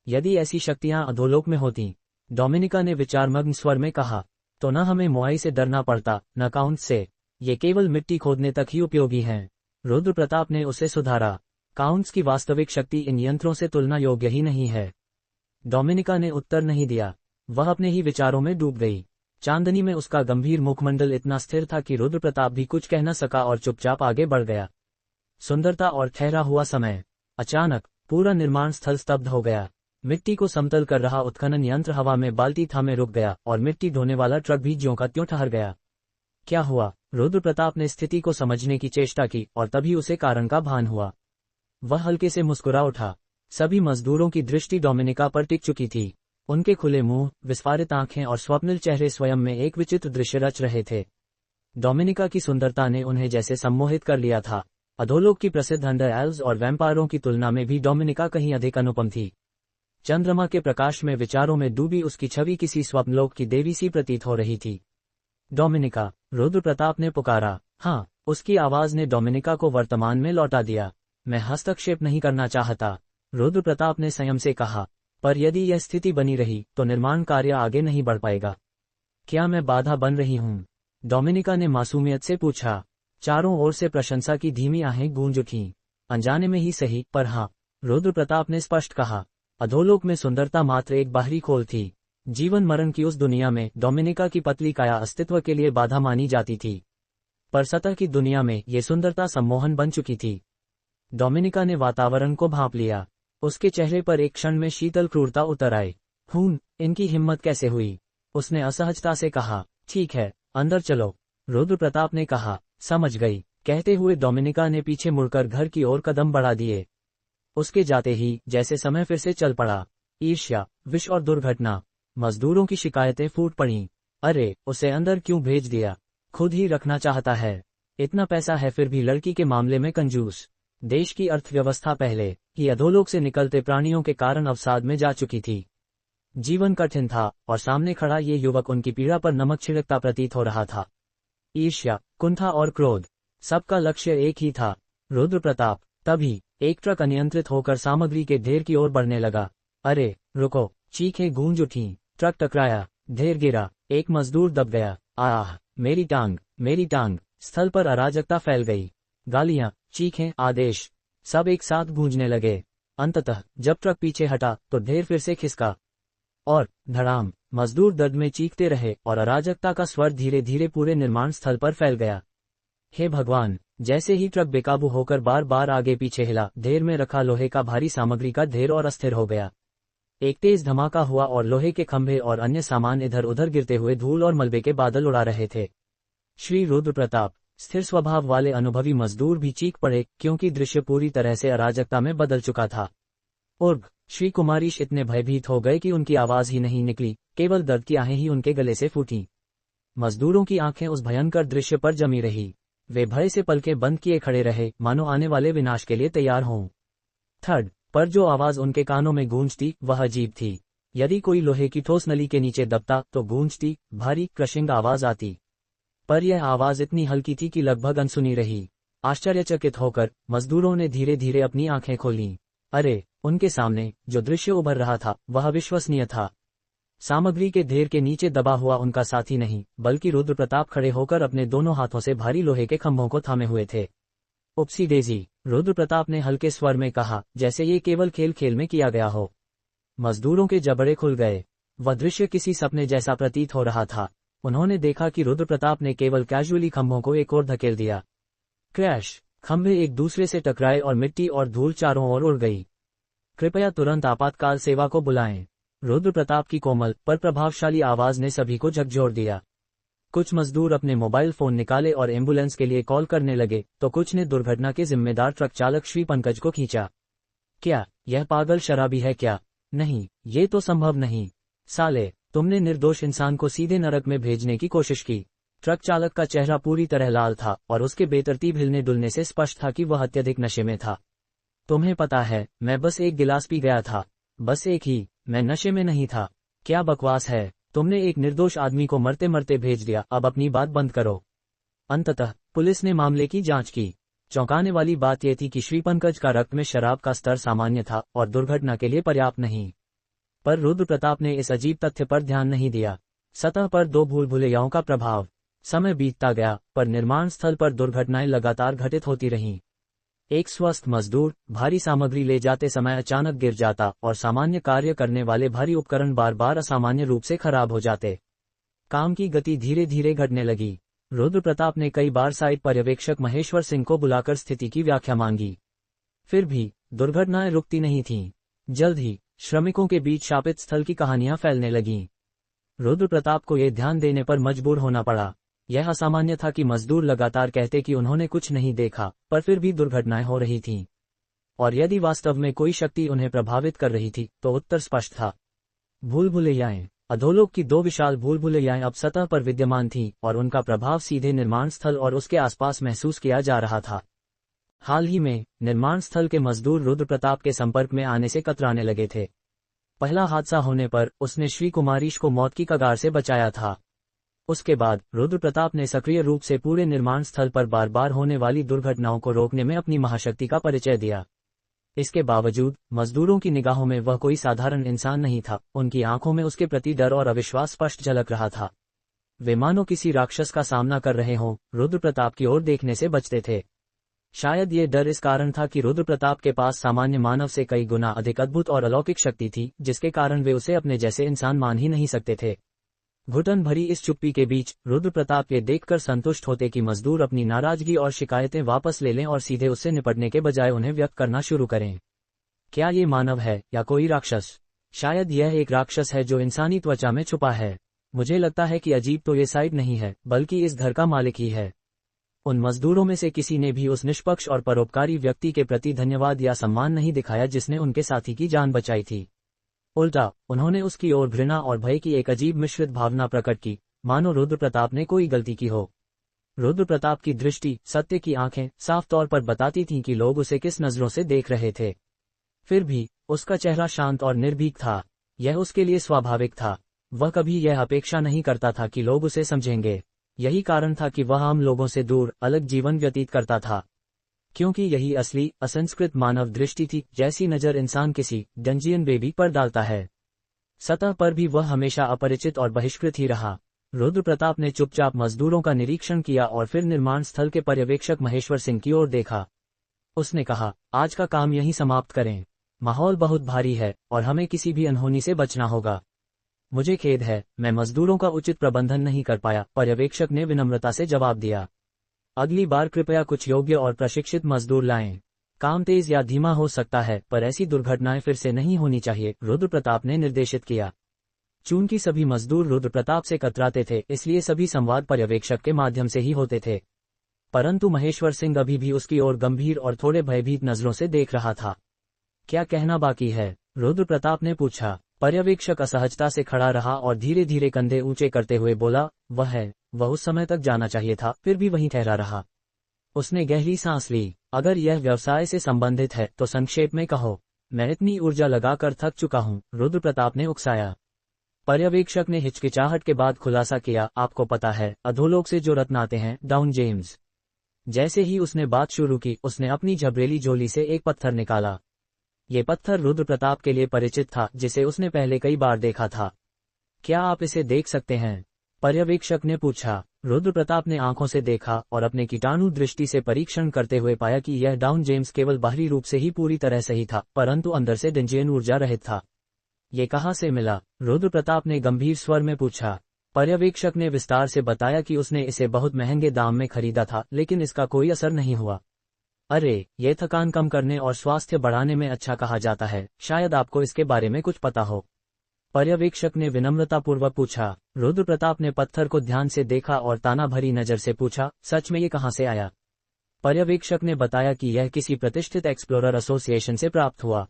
यदि ऐसी शक्तियां अधोलोक में होती, डोमिनिका ने विचारमग्न स्वर में कहा, तो न हमें मुआई से डरना पड़ता, न काउंट से। ये केवल मिट्टी खोदने तक ही उपयोगी हैं। रुद्र प्रताप ने उसे सुधारा। काउंट्स की वास्तविक शक्ति इन यंत्रों से तुलना योग्य ही नहीं है। डोमिनिका ने उत्तर नहीं दिया, वह अपने ही विचारों में डूब गई। चांदनी में उसका गंभीर मुखमंडल इतना स्थिर था कि रुद्र प्रताप भी कुछ कह न सका और चुपचाप आगे बढ़ गया। सुंदरता और ठहरा हुआ समय। अचानक पूरा निर्माण स्थल स्तब्ध हो गया। मिट्टी को समतल कर रहा उत्खनन यंत्र हवा में बाल्टी थामे रुक गया और मिट्टी ढोने वाला ट्रक भी ज्यों का त्यों ठहर गया। क्या हुआ? रुद्र प्रताप ने स्थिति को समझने की चेष्टा की और तभी उसे कारण का भान हुआ। वह हल्के से मुस्कुरा उठा। सभी मजदूरों की दृष्टि डोमिनिका पर टिक चुकी थी। उनके खुले मुंह, विस्फारित आंखें और स्वप्निल चेहरे स्वयं में एक विचित्र दृश्य रच रहे थे। डोमिनिका की सुंदरता ने उन्हें जैसे सम्मोहित कर लिया था। अधोलोक की प्रसिद्ध अंडर एल्व्स और वैम्पायरों की तुलना में भी डोमिनिका कहीं अधिक अनुपम थी। चंद्रमा के प्रकाश में विचारों में डूबी उसकी छवि किसी स्वप्नलोक की देवी सी प्रतीत हो रही थी। डोमिनिका, रुद्र प्रताप ने पुकारा। हाँ, उसकी आवाज ने डोमिनिका को वर्तमान में लौटा दिया। मैं हस्तक्षेप नहीं करना चाहता, रुद्र प्रताप ने संयम से कहा, पर यदि यह स्थिति बनी रही तो निर्माण कार्य आगे नहीं बढ़ पाएगा। क्या मैं बाधा बन रही हूँ? डोमिनिका ने मासूमियत से पूछा। चारों ओर से प्रशंसा की धीमी आहें गूंज उठीं। अनजाने में ही सही, पर हाँ, रुद्र प्रताप ने स्पष्ट कहा। अधोलोक में सुंदरता मात्र एक बाहरी खोल थी। जीवन मरण की उस दुनिया में डोमिनिका की पतली काया अस्तित्व के लिए बाधा मानी जाती थी, पर सतह की दुनिया में ये सुंदरता सम्मोहन बन चुकी थी। डोमिनिका ने वातावरण को भांप लिया। उसके चेहरे पर एक क्षण में शीतल क्रूरता उतर आई। इनकी हिम्मत कैसे हुई? उसने असहजता से कहा। ठीक है, अंदर चलो, रुद्र प्रताप ने कहा। समझ गई, कहते हुए डोमिनिका ने पीछे मुड़कर घर की ओर कदम बढ़ा दिए। उसके जाते ही जैसे समय फिर से चल पड़ा। ईर्ष्या, विष और दुर्घटना, मजदूरों की शिकायतें फूट पड़ीं। अरे, उसे अंदर क्यों भेज दिया? खुद ही रखना चाहता है। इतना पैसा है फिर भी लड़की के मामले में कंजूस। देश की अर्थव्यवस्था पहले ही अधोलोक से निकलते प्राणियों के कारण अवसाद में जा चुकी थी। जीवन कठिन था और सामने खड़ा ये युवक उनकी पीड़ा पर नमक छिड़कता प्रतीत हो रहा था। ईर्ष्या, कुंठा और क्रोध, सबका लक्ष्य एक ही था, रुद्र प्रताप। तभी एक ट्रक अनियंत्रित होकर सामग्री के ढेर की ओर बढ़ने लगा। अरे रुको, चीखें गूंज उठीं। ट्रक टकराया, ढेर गिरा, एक मजदूर दब गया। आह, मेरी टांग, मेरी टांग। स्थल पर अराजकता फैल गई। गालियां, चीखें, आदेश, सब एक साथ गूंजने लगे। अंततः जब ट्रक पीछे हटा तो ढेर फिर से खिसका और धड़ाम, मजदूर दर्द में चीखते रहे और अराजकता का स्वर धीरे धीरे पूरे निर्माण स्थल पर फैल गया। हे भगवान! जैसे ही ट्रक बेकाबू होकर बार बार आगे पीछे हिला, ढेर में रखा लोहे का भारी सामग्री का ढेर और अस्थिर हो गया। एक तेज धमाका हुआ और लोहे के खंभे और अन्य सामान इधर उधर गिरते हुए धूल और मलबे के बादल उड़ा रहे थे। श्री रुद्र प्रताप, स्थिर स्वभाव वाले अनुभवी मजदूर भी चीख पड़े, क्योंकि दृश्य पूरी तरह से अराजकता में बदल चुका था। उर्ग, श्री कुमारीश इतने भयभीत हो गए कि उनकी आवाज ही नहीं निकली, केवल दर्द की आहें ही उनके गले से फूटीं। मजदूरों की आंखें उस भयंकर दृश्य पर जमी रही। वे भय से पलकें बंद किए खड़े रहे, मानो आने वाले विनाश के लिए तैयार हों। थर्ड, पर जो आवाज उनके कानों में गूंजती वह अजीब थी। यदि कोई लोहे की ठोस नली के नीचे दबता तो गूंजती, भारी क्रशिंग आवाज आती, पर यह आवाज इतनी हल्की थी कि लगभग अनसुनी रही। आश्चर्यचकित होकर मजदूरों ने धीरे धीरे अपनी आंखें खोलीं। अरे, उनके सामने जो दृश्य उभर रहा था वह अविश्वसनीय था। सामग्री के ढेर के नीचे दबा हुआ उनका साथी नहीं, बल्कि रुद्र प्रताप खड़े होकर अपने दोनों हाथों से भारी लोहे के खंभों को थामे हुए थे। उपसी डेजी, रुद्र प्रताप ने हल्के स्वर में कहा, जैसे ये केवल खेल खेल में किया गया हो। मजदूरों के जबड़े खुल गए। वह दृश्य किसी सपने जैसा प्रतीत हो रहा था। उन्होंने देखा कि रुद्र प्रताप ने केवल कैजुअली खंभों को एक ओर धकेल दिया। क्रैश, खंभे एक दूसरे से टकराए और मिट्टी और धूल चारों ओर उड़ गई। कृपया तुरंत आपातकाल सेवा को बुलाएं, रुद्र प्रताप की कोमल पर प्रभावशाली आवाज ने सभी को झकझोर दिया। कुछ मजदूर अपने मोबाइल फोन निकाले और एम्बुलेंस के लिए कॉल करने लगे, तो कुछ ने दुर्घटना के जिम्मेदार ट्रक चालक श्री पंकज को खींचा। क्या यह पागल शराबी है क्या? नहीं, ये तो संभव नहीं। साले, तुमने निर्दोष इंसान को सीधे नरक में भेजने की कोशिश की। ट्रक चालक का चेहरा पूरी तरह लाल था और उसके बेतरतीब हिलने डुलने से स्पष्ट था कि वह अत्यधिक नशे में था। तुम्हें पता है, मैं बस एक गिलास पी गया था, बस एक ही, मैं नशे में नहीं था। क्या बकवास है, तुमने एक निर्दोष आदमी को मरते मरते भेज दिया, अब अपनी बात बंद करो। अंततः पुलिस ने मामले की जांच की। चौंकाने वाली बात यह थी कि श्री पंकज का रक्त में शराब का स्तर सामान्य था और दुर्घटना के लिए पर्याप्त नहीं। पर रुद्र प्रताप ने इस अजीब तथ्य पर ध्यान नहीं दिया। सतह पर दो भूल भुलैयाओं का प्रभाव। समय बीतता गया, पर निर्माण स्थल पर दुर्घटनाएं लगातार घटित होती रहीं। एक स्वस्थ मजदूर भारी सामग्री ले जाते समय अचानक गिर जाता और सामान्य कार्य करने वाले भारी उपकरण बार बार असामान्य रूप से खराब हो जाते। काम की गति धीरे धीरे घटने लगी। रुद्र प्रताप ने कई बार साइट पर्यवेक्षक महेश्वर सिंह को बुलाकर स्थिति की व्याख्या मांगी। फिर भी दुर्घटनाएं रुकती नहीं थीं। जल्द ही श्रमिकों के बीच शापित स्थल की कहानियां फैलने लगीं। रुद्र प्रताप को ये ध्यान देने पर मजबूर होना पड़ा। यह असामान्य था कि मजदूर लगातार कहते कि उन्होंने कुछ नहीं देखा, पर फिर भी दुर्घटनाएं हो रही थीं। और यदि वास्तव में कोई शक्ति उन्हें प्रभावित कर रही थी, तो उत्तर स्पष्ट था। भूल-भुलैयाएं। अधोलोक की 2 विशाल भूल-भुलैयाएं अब सतह पर विद्यमान थीं और उनका प्रभाव सीधे निर्माण स्थल और उसके आसपास महसूस किया जा रहा था। हाल ही में निर्माण स्थल के मजदूर रुद्र प्रताप के संपर्क में आने से कतराने लगे थे। पहला हादसा होने पर उसने श्री कुमारीश को मौत की कगार से बचाया था। उसके बाद रुद्र प्रताप ने सक्रिय रूप से पूरे निर्माण स्थल पर बार बार होने वाली दुर्घटनाओं को रोकने में अपनी महाशक्ति का परिचय दिया। इसके बावजूद मजदूरों की निगाहों में वह कोई साधारण इंसान नहीं था। उनकी आंखों में उसके प्रति डर और अविश्वास स्पष्ट झलक रहा था। वे मानो किसी राक्षस का सामना कर रहे हों, रुद्र प्रताप की ओर देखने से बचते थे। शायद ये डर इस कारण था कि रुद्र प्रताप के पास सामान्य मानव से कई गुना अधिक अद्भुत और अलौकिक शक्ति थी, जिसके कारण वे उसे अपने जैसे इंसान मान ही नहीं सकते थे। घुटन भरी इस चुप्पी के बीच रुद्र प्रताप ये देखकर संतुष्ट होते कि मजदूर अपनी नाराजगी और शिकायतें वापस ले लें और सीधे उससे निपटने के बजाय उन्हें व्यक्त करना शुरू करें। क्या ये मानव है या कोई राक्षस? शायद यह एक राक्षस है जो इंसानी त्वचा में छुपा है। मुझे लगता है कि अजीब तो ये साइड नहीं है, बल्कि इस घर का मालिक ही है। उन मजदूरों में से किसी ने भी उस निष्पक्ष और परोपकारी व्यक्ति के प्रति धन्यवाद या सम्मान नहीं दिखाया जिसने उनके साथी की जान बचाई थी। उल्टा उन्होंने उसकी ओर घृणा और भय की एक अजीब मिश्रित भावना प्रकट की, मानो रुद्र प्रताप ने कोई गलती की हो। रुद्र प्रताप की दृष्टि, सत्य की आंखें साफ तौर पर बताती थीं कि लोग उसे किस नजरों से देख रहे थे। फिर भी उसका चेहरा शांत और निर्भीक था। यह उसके लिए स्वाभाविक था। वह कभी यह अपेक्षा नहीं करता था कि लोग उसे समझेंगे। यही कारण था कि वह आम लोगों से दूर अलग जीवन व्यतीत करता था, क्योंकि यही असली असंस्कृत मानव दृष्टि थी, जैसी नजर इंसान किसी डंजियन बेबी पर डालता है। सतह पर भी वह हमेशा अपरिचित और बहिष्कृत ही रहा। रुद्र प्रताप ने चुपचाप मजदूरों का निरीक्षण किया और फिर निर्माण स्थल के पर्यवेक्षक महेश्वर सिंह की ओर देखा। उसने कहा, आज का काम यहीं समाप्त करें। माहौल बहुत भारी है और हमें किसी भी अनहोनी से बचना होगा। मुझे खेद है, मैं मजदूरों का उचित प्रबंधन नहीं कर पाया, पर्यवेक्षक ने विनम्रता से जवाब दिया। अगली बार कृपया कुछ योग्य और प्रशिक्षित मजदूर लाएं। काम तेज या धीमा हो सकता है, पर ऐसी दुर्घटनाएं फिर से नहीं होनी चाहिए, रुद्र प्रताप ने निर्देशित किया। चूंकि सभी मजदूर रुद्र प्रताप से कतराते थे, इसलिए सभी संवाद पर्यवेक्षक के माध्यम से ही होते थे। परंतु महेश्वर सिंह अभी भी उसकी ओर गंभीर और थोड़े भयभीत नजरों से देख रहा था। क्या कहना बाकी है? रुद्र प्रताप ने पूछा। पर्यवेक्षक असहजता से खड़ा रहा और धीरे धीरे कंधे ऊंचे करते हुए बोला, वह उस समय तक जाना चाहिए था, फिर भी वहीं ठहरा रहा। उसने गहरी सांस ली। अगर यह व्यवसाय से संबंधित है तो संक्षेप में कहो। मैं इतनी ऊर्जा लगाकर थक चुका हूं, रुद्र प्रताप ने उकसाया। पर्यवेक्षक ने हिचकिचाहट के बाद खुलासा किया, आपको पता है, अधोलोक से जो रत्न आते हैं, डाउन जेम्स। जैसे ही उसने बात शुरू की, उसने अपनी झबरेली झोली से एक पत्थर निकाला। ये पत्थर रुद्र प्रताप के लिए परिचित था, जिसे उसने पहले कई बार देखा था। क्या आप इसे देख सकते हैं? पर्यवेक्षक ने पूछा। रुद्र प्रताप ने आंखों से देखा और अपने कीटाणु दृष्टि से परीक्षण करते हुए पाया कि यह डाउन जेम्स केवल बाहरी रूप से ही पूरी तरह सही था, परंतु अंदर से डेंजियन ऊर्जा रहित था। ये कहाँ से मिला? रुद्र प्रताप ने गंभीर स्वर में पूछा। पर्यवेक्षक ने विस्तार से बताया कि उसने इसे बहुत महंगे दाम में खरीदा था, लेकिन इसका कोई असर नहीं हुआ। अरे, ये थकान कम करने और स्वास्थ्य बढ़ाने में अच्छा कहा जाता है, शायद आपको इसके बारे में कुछ पता हो। पर्यवेक्षक ने विनम्रतापूर्वक पूछा। रुद्र प्रताप ने पत्थर को ध्यान से देखा और ताना भरी नजर से पूछा, सच में ये कहाँ से आया? पर्यवेक्षक ने बताया कि यह किसी प्रतिष्ठित एक्सप्लोरर एसोसिएशन से प्राप्त हुआ।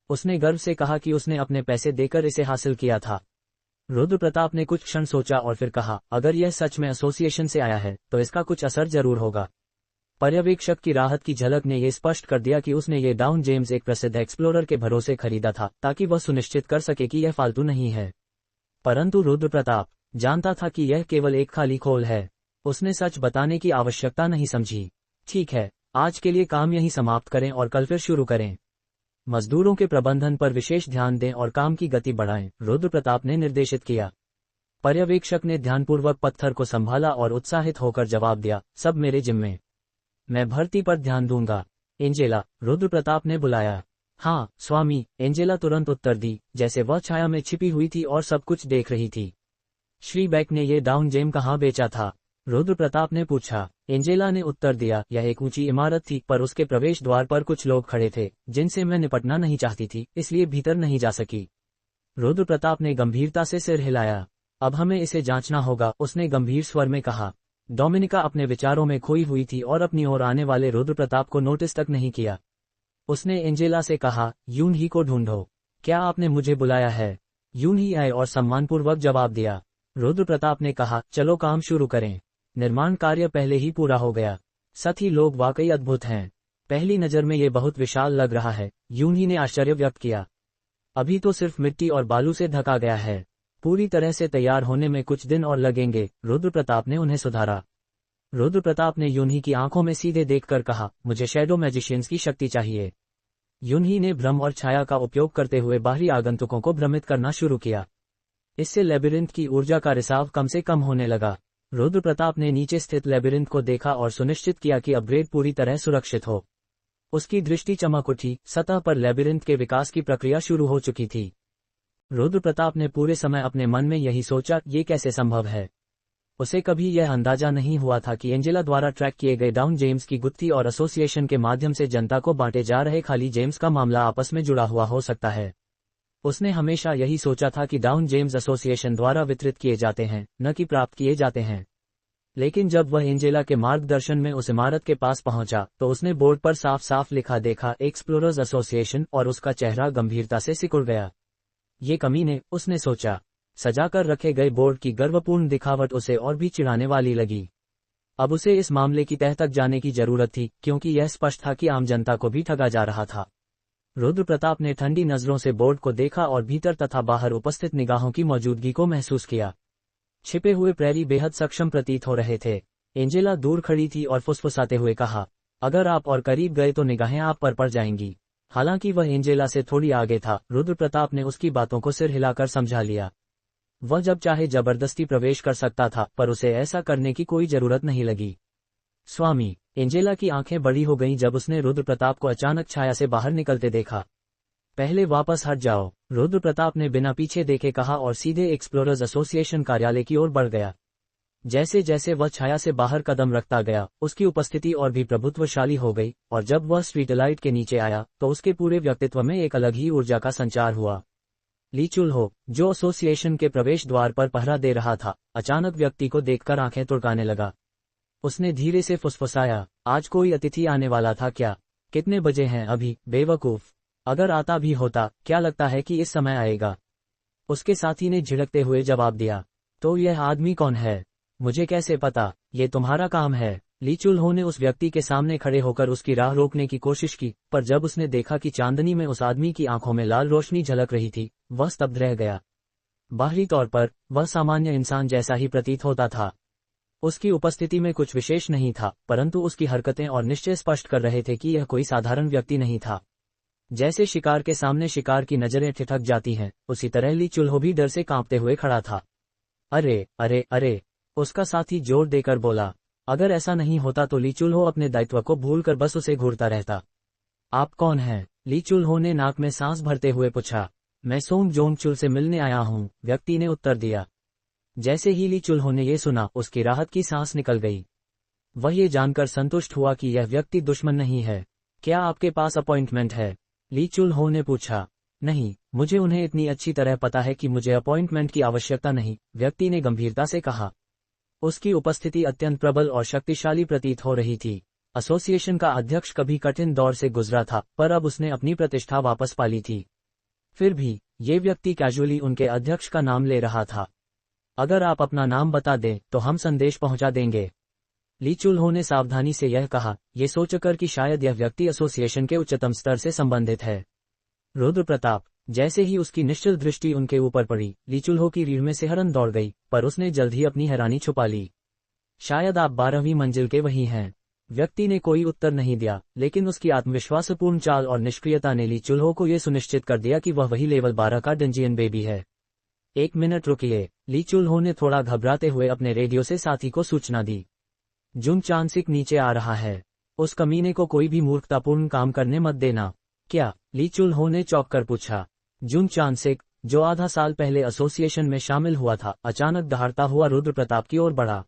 उसने गर्व से कहा कि उसने अपने पैसे देकर इसे हासिल किया था। रुद्र प्रताप ने कुछ क्षण सोचा और फिर कहा, अगर यह सच में एसोसिएशन से आया है तो इसका कुछ असर जरूर होगा। पर्यवेक्षक की राहत की झलक ने यह स्पष्ट कर दिया कि उसने ये डाउन जेम्स एक प्रसिद्ध एक्सप्लोरर के भरोसे खरीदा था, ताकि वह सुनिश्चित कर सके कि यह फालतू नहीं है। परंतु रुद्र प्रताप जानता था कि यह केवल एक खाली खोल है। उसने सच बताने की आवश्यकता नहीं समझी। ठीक है, आज के लिए काम यहीं समाप्त करें और कल फिर शुरू करें। मजदूरों के प्रबंधन पर विशेष ध्यान दें और काम की गति बढ़ाएं, रुद्र प्रताप ने निर्देशित किया। पर्यवेक्षक ने ध्यानपूर्वक पत्थर को संभाला और उत्साहित होकर जवाब दिया, सब मेरे जिम्मे। मैं भर्ती पर ध्यान दूंगा। एंजेला, रुद्र प्रताप ने बुलाया। हाँ स्वामी, एंजेला तुरंत उत्तर दी, जैसे वह छाया में छिपी हुई थी और सब कुछ देख रही थी। श्री बैक ने ये डाउन जेम कहाँ बेचा था? रुद्र प्रताप ने पूछा। एंजेला ने उत्तर दिया, यह एक ऊंची इमारत थी, पर उसके प्रवेश द्वार पर कुछ लोग खड़े थे जिनसे मैं निपटना नहीं चाहती थी, इसलिए भीतर नहीं जा सकी। रुद्र प्रताप ने गंभीरता से सिर हिलाया। अब हमें इसे जांचना होगा, उसने गंभीर स्वर में कहा। डोमिनिका अपने विचारों में खोई हुई थी और अपनी ओर आने वाले रुद्र प्रताप को नोटिस तक नहीं किया। उसने एंजेला से कहा, यून ही को ढूंढो। क्या आपने मुझे बुलाया है? यून ही आए और सम्मानपूर्वक जवाब दिया। रुद्र प्रताप ने कहा, चलो काम शुरू करें। निर्माण कार्य पहले ही पूरा हो गया। साथी लोग वाकई अद्भुत हैं। पहली नजर में ये बहुत विशाल लग रहा है, यून ही ने आश्चर्य व्यक्त किया। अभी तो सिर्फ मिट्टी और बालू से ढका गया है, पूरी तरह से तैयार होने में कुछ दिन और लगेंगे, रुद्र प्रताप ने उन्हें सुधारा। रुद्र प्रताप ने यूनही की आंखों में सीधे देखकर कहा, मुझे शैडो मैजिशियंस की शक्ति चाहिए। यूनही ने भ्रम और छाया का उपयोग करते हुए बाहरी आगंतुकों को भ्रमित करना शुरू किया। इससे लेबिरिंथ की ऊर्जा का रिसाव कम से कम होने लगा। रुद्र प्रताप ने नीचे स्थित लेबिरिंथ को देखा और सुनिश्चित किया कि अपग्रेड पूरी तरह सुरक्षित हो। उसकी दृष्टि चमक उठी, सतह पर लेबिरिंथ के विकास की प्रक्रिया शुरू हो चुकी थी। रुद्र प्रताप ने पूरे समय अपने मन में यही सोचा, ये कैसे संभव है। उसे कभी यह अंदाजा नहीं हुआ था कि एंजेला द्वारा ट्रैक किए गए डाउन जेम्स की गुत्थी और एसोसिएशन के माध्यम से जनता को बांटे जा रहे खाली जेम्स का मामला आपस में जुड़ा हुआ हो सकता है। उसने हमेशा यही सोचा था कि डाउन जेम्स एसोसिएशन द्वारा वितरित किए जाते हैं, न कि प्राप्त किए जाते हैं। लेकिन जब वह एंजेला के मार्गदर्शन में उस इमारत के पास पहुंचा तो उसने बोर्ड पर साफ साफ लिखा देखा, एक्सप्लोरर्स एसोसिएशन, और उसका चेहरा गंभीरता से सिकुड़ गया। ये कमीने, उसने सोचा। सजाकर रखे गए बोर्ड की गर्वपूर्ण दिखावट उसे और भी चिढ़ाने वाली लगी। अब उसे इस मामले की तह तक जाने की जरूरत थी, क्योंकि यह स्पष्ट था कि आम जनता को भी ठगा जा रहा था। रुद्र प्रताप ने ठंडी नजरों से बोर्ड को देखा और भीतर तथा बाहर उपस्थित निगाहों की मौजूदगी को महसूस किया। छिपे हुए प्रैरी बेहद सक्षम प्रतीत हो रहे थे। एंजेला दूर खड़ी थी और फुसफुसाते हुए कहा, अगर आप और करीब गए तो निगाहें आप पर पड़ जाएंगी। हालांकि वह एंजेला से थोड़ी आगे था, रुद्र प्रताप ने उसकी बातों को सिर हिलाकर समझा लिया। वह जब चाहे जबरदस्ती प्रवेश कर सकता था, पर उसे ऐसा करने की कोई जरूरत नहीं लगी। स्वामी, एंजेला की आंखें बड़ी हो गईं जब उसने रुद्र प्रताप को अचानक छाया से बाहर निकलते देखा। पहले वापस हट जाओ, रुद्र प्रताप ने बिना पीछे देखे कहा और सीधे एक्सप्लोरर्स एसोसिएशन कार्यालय की ओर बढ़ गया। जैसे जैसे वह छाया से बाहर कदम रखता गया, उसकी उपस्थिति और भी प्रभुत्वशाली हो गई, और जब वह स्ट्रीट लाइट के नीचे आया तो उसके पूरे व्यक्तित्व में एक अलग ही ऊर्जा का संचार हुआ। ली चुल्हो, जो एसोसिएशन के प्रवेश द्वार पर पहरा दे रहा था, अचानक व्यक्ति को देखकर आंखें तुड़काने लगा। उसने धीरे से फुसफुसाया, आज कोई अतिथि आने वाला था क्या? कितने बजे हैं अभी, बेवकूफ? अगर आता भी होता, क्या लगता है कि इस समय आएगा? उसके साथी ने झिड़कते हुए जवाब दिया। तो यह आदमी कौन है? मुझे कैसे पता? ये तुम्हारा काम है। ली चुल्हो ने उस व्यक्ति के सामने खड़े होकर उसकी राह रोकने की कोशिश की, पर जब उसने देखा कि चांदनी में उस आदमी की आंखों में लाल रोशनी झलक रही थी, वह स्तब्ध रह गया। बाहरी तौर पर वह सामान्य इंसान जैसा ही प्रतीत होता था। उसकी उपस्थिति में कुछ विशेष नहीं था, परंतु उसकी हरकतें और निश्चय स्पष्ट कर रहे थे कि यह कोई साधारण व्यक्ति नहीं था। जैसे शिकार के सामने शिकार की नजरें ठिठक जाती हैं, उसी तरह ली चुल्हो भी डर से कांपते हुए खड़ा था। अरे अरे अरे, उसका साथी जोर देकर बोला। अगर ऐसा नहीं होता तो ली चुल्हो अपने दायित्व को भूलकर बस उसे घूरता रहता। आप कौन हैं? ली चुल्हो ने नाक में सांस भरते हुए पूछा। मैं सोंग जोंगचुल से मिलने आया हूँ, व्यक्ति ने उत्तर दिया। जैसे ही ली चुल्हो ने ये सुना, उसकी राहत की सांस निकल गई। वह ये जानकर संतुष्ट हुआ कि यह व्यक्ति दुश्मन नहीं है। क्या आपके पास अपॉइंटमेंट है? ली चुल्हो ने पूछा। नहीं, मुझे उन्हें इतनी अच्छी तरह पता है कि मुझे अपॉइंटमेंट की आवश्यकता नहीं, व्यक्ति ने गंभीरता से कहा। उसकी उपस्थिति अत्यंत प्रबल और शक्तिशाली प्रतीत हो रही थी। एसोसिएशन का अध्यक्ष कभी कठिन दौर से गुजरा था, पर अब उसने अपनी प्रतिष्ठा वापस पा ली थी। फिर भी ये व्यक्ति कैजुअली उनके अध्यक्ष का नाम ले रहा था। अगर आप अपना नाम बता दें तो हम संदेश पहुंचा देंगे। ली चुल्हो ने सावधानी से यह कहा, ये सोचकर कि शायद यह व्यक्ति एसोसिएशन के उच्चतम स्तर से संबंधित है। रुद्र प्रताप, जैसे ही उसकी निश्चल दृष्टि उनके ऊपर पड़ी, ली चुल्हो की रीढ़ में सिहरन दौड़ गई, पर उसने जल्द ही अपनी हैरानी छुपा ली। शायद आप 12वीं मंजिल के वही हैं। व्यक्ति ने कोई उत्तर नहीं दिया, लेकिन उसकी आत्मविश्वासपूर्ण चाल और निष्क्रियता ने ली चुल्हो को यह सुनिश्चित कर दिया कि वह वही लेवल 12 का डंजियन बेबी है। 1 मिनट रुकिए, ली चुल्हो ने थोड़ा घबराते हुए अपने रेडियो से साथी को सूचना दी। जुन चांसिक नीचे आ रहा है। उस कमीने को कोई भी मूर्खतापूर्ण काम करने मत देना। क्या? ली चुल्हो ने चौंक कर पूछा। जुन चांसिक, जो आधा साल पहले एसोसिएशन में शामिल हुआ था, अचानक दहाड़ता हुआ रुद्र प्रताप की ओर बढ़ा।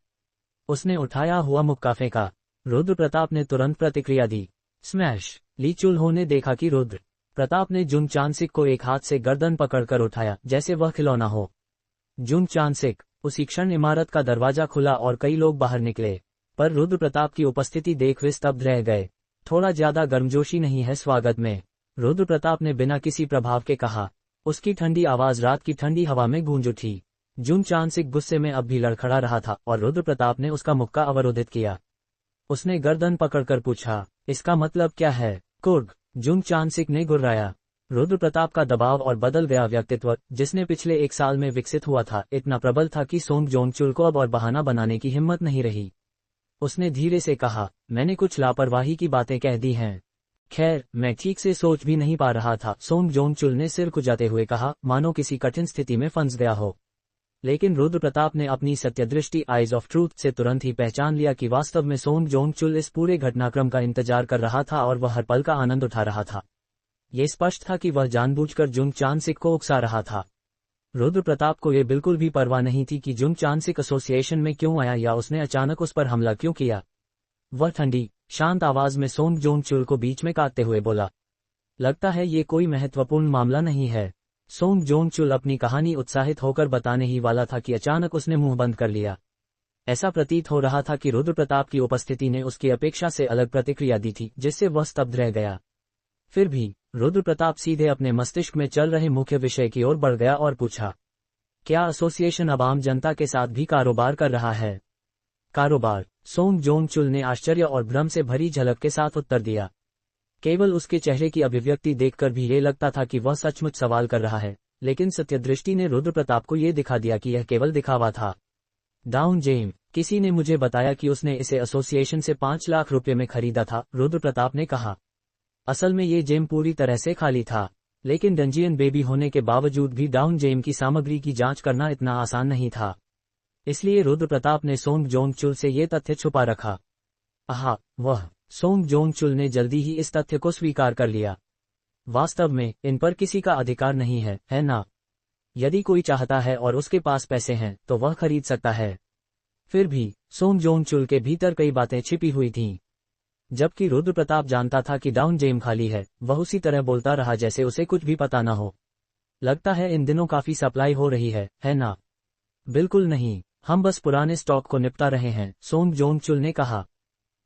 उसने उठाया हुआ मुक्का फेंका। रुद्र प्रताप ने तुरंत प्रतिक्रिया दी। स्मैश! ली चुल्हो ने देखा कि रुद्र प्रताप ने जुन चांसिक को एक हाथ से गर्दन पकड़कर उठाया जैसे वह खिलौना हो। जुन चांसिक! उसी क्षण इमारत का दरवाजा खुला और कई लोग बाहर निकले, पर रुद्र प्रताप की उपस्थिति देख वे स्तब्ध रह गए। थोड़ा ज्यादा गर्मजोशी नहीं है स्वागत में, रुद्र प्रताप ने बिना किसी प्रभाव के कहा। उसकी ठंडी आवाज रात की ठंडी हवा में गूंज उठी। जुन चांसिक गुस्से में अब भी लड़खड़ा रहा था और रुद्र प्रताप ने उसका मुक्का अवरोधित किया। उसने गर्दन पकड़कर पूछा, इसका मतलब क्या है? कुर्ग! जुन चांसिक ने गुर्राया। रुद्र प्रताप का दबाव और बदल गया व्यक्तित्व, जिसने पिछले 1 साल में विकसित हुआ था, इतना प्रबल था कि सोंग जोंगचुल को अब और बहाना बनाने की हिम्मत नहीं रही। उसने धीरे से कहा, मैंने कुछ लापरवाही की बातें कह दी हैं। खैर, मैं ठीक से सोच भी नहीं पा रहा था, सोंग जोंगचुल ने सिर खुजाते हुए कहा, मानो किसी कठिन स्थिति में फंस गया हो। लेकिन रुद्र प्रताप ने अपनी सत्यदृष्टि आइज ऑफ ट्रूथ से तुरंत ही पहचान लिया कि वास्तव में सोंग जोंगचुल इस पूरे घटनाक्रम का इंतजार कर रहा था और वह हर पल का आनंद उठा रहा था। ये स्पष्ट था कि वह जानबूझकर जुन चांसिक को उकसा रहा था। रुद्र प्रताप को यह बिल्कुल भी परवाह नहीं थी कि जुन चांसिक एसोसिएशन में क्यों आया या उसने अचानक उस पर हमला क्यों किया। वह ठंडी, शांत आवाज में सोंग जोंगचुल को बीच में काटते हुए बोला, लगता है ये कोई महत्वपूर्ण मामला नहीं है। सोंग जोंगचुल अपनी कहानी उत्साहित होकर बताने ही वाला था कि अचानक उसने मुंह बंद कर लिया। ऐसा प्रतीत हो रहा था कि रुद्र प्रताप की उपस्थिति ने उसकी अपेक्षा से अलग प्रतिक्रिया दी थी, जिससे वह स्तब्ध रह गया। फिर भी रुद्र प्रताप सीधे अपने मस्तिष्क में चल रहे मुख्य विषय की ओर बढ़ गया और पूछा, क्या एसोसिएशन अब आम जनता के साथ भी कारोबार कर रहा है? कारोबार? सोंग जोंगचुल ने आश्चर्य और भ्रम से भरी झलक के साथ उत्तर दिया। केवल उसके चेहरे की अभिव्यक्ति देखकर भी ये लगता था कि वह सचमुच सवाल कर रहा है, लेकिन सत्यदृष्टि ने रुद्र प्रताप को ये दिखा दिया कि यह केवल दिखावा था। डाउन जेम, किसी ने मुझे बताया कि उसने इसे एसोसिएशन से 5 लाख रुपए में खरीदा था, रुद्र प्रताप ने कहा। असल में ये जेम पूरी तरह से खाली था, लेकिन डंजियन बेबी होने के बावजूद भी डाउन जेम की सामग्री की जांच करना इतना आसान नहीं था। इसलिए रुद्र प्रताप ने सोंग जोंगचुल से ये तथ्य छुपा रखा। आहा, वह! सोंग जोंगचुल ने जल्दी ही इस तथ्य को स्वीकार कर लिया। वास्तव में इन पर किसी का अधिकार नहीं है, है ना? यदि कोई चाहता है और उसके पास पैसे हैं तो वह खरीद सकता है। फिर भी सोंग जोंगचुल के भीतर कई बातें छिपी हुई थीं। जबकि रुद्र प्रताप जानता था कि डाउन जेम खाली है, वह उसी तरह बोलता रहा जैसे उसे कुछ भी पता न हो। लगता है इन दिनों काफी सप्लाई हो रही है ना? बिल्कुल नहीं, हम बस पुराने स्टॉक को निपटा रहे हैं, सोंग जोंगचुल ने कहा।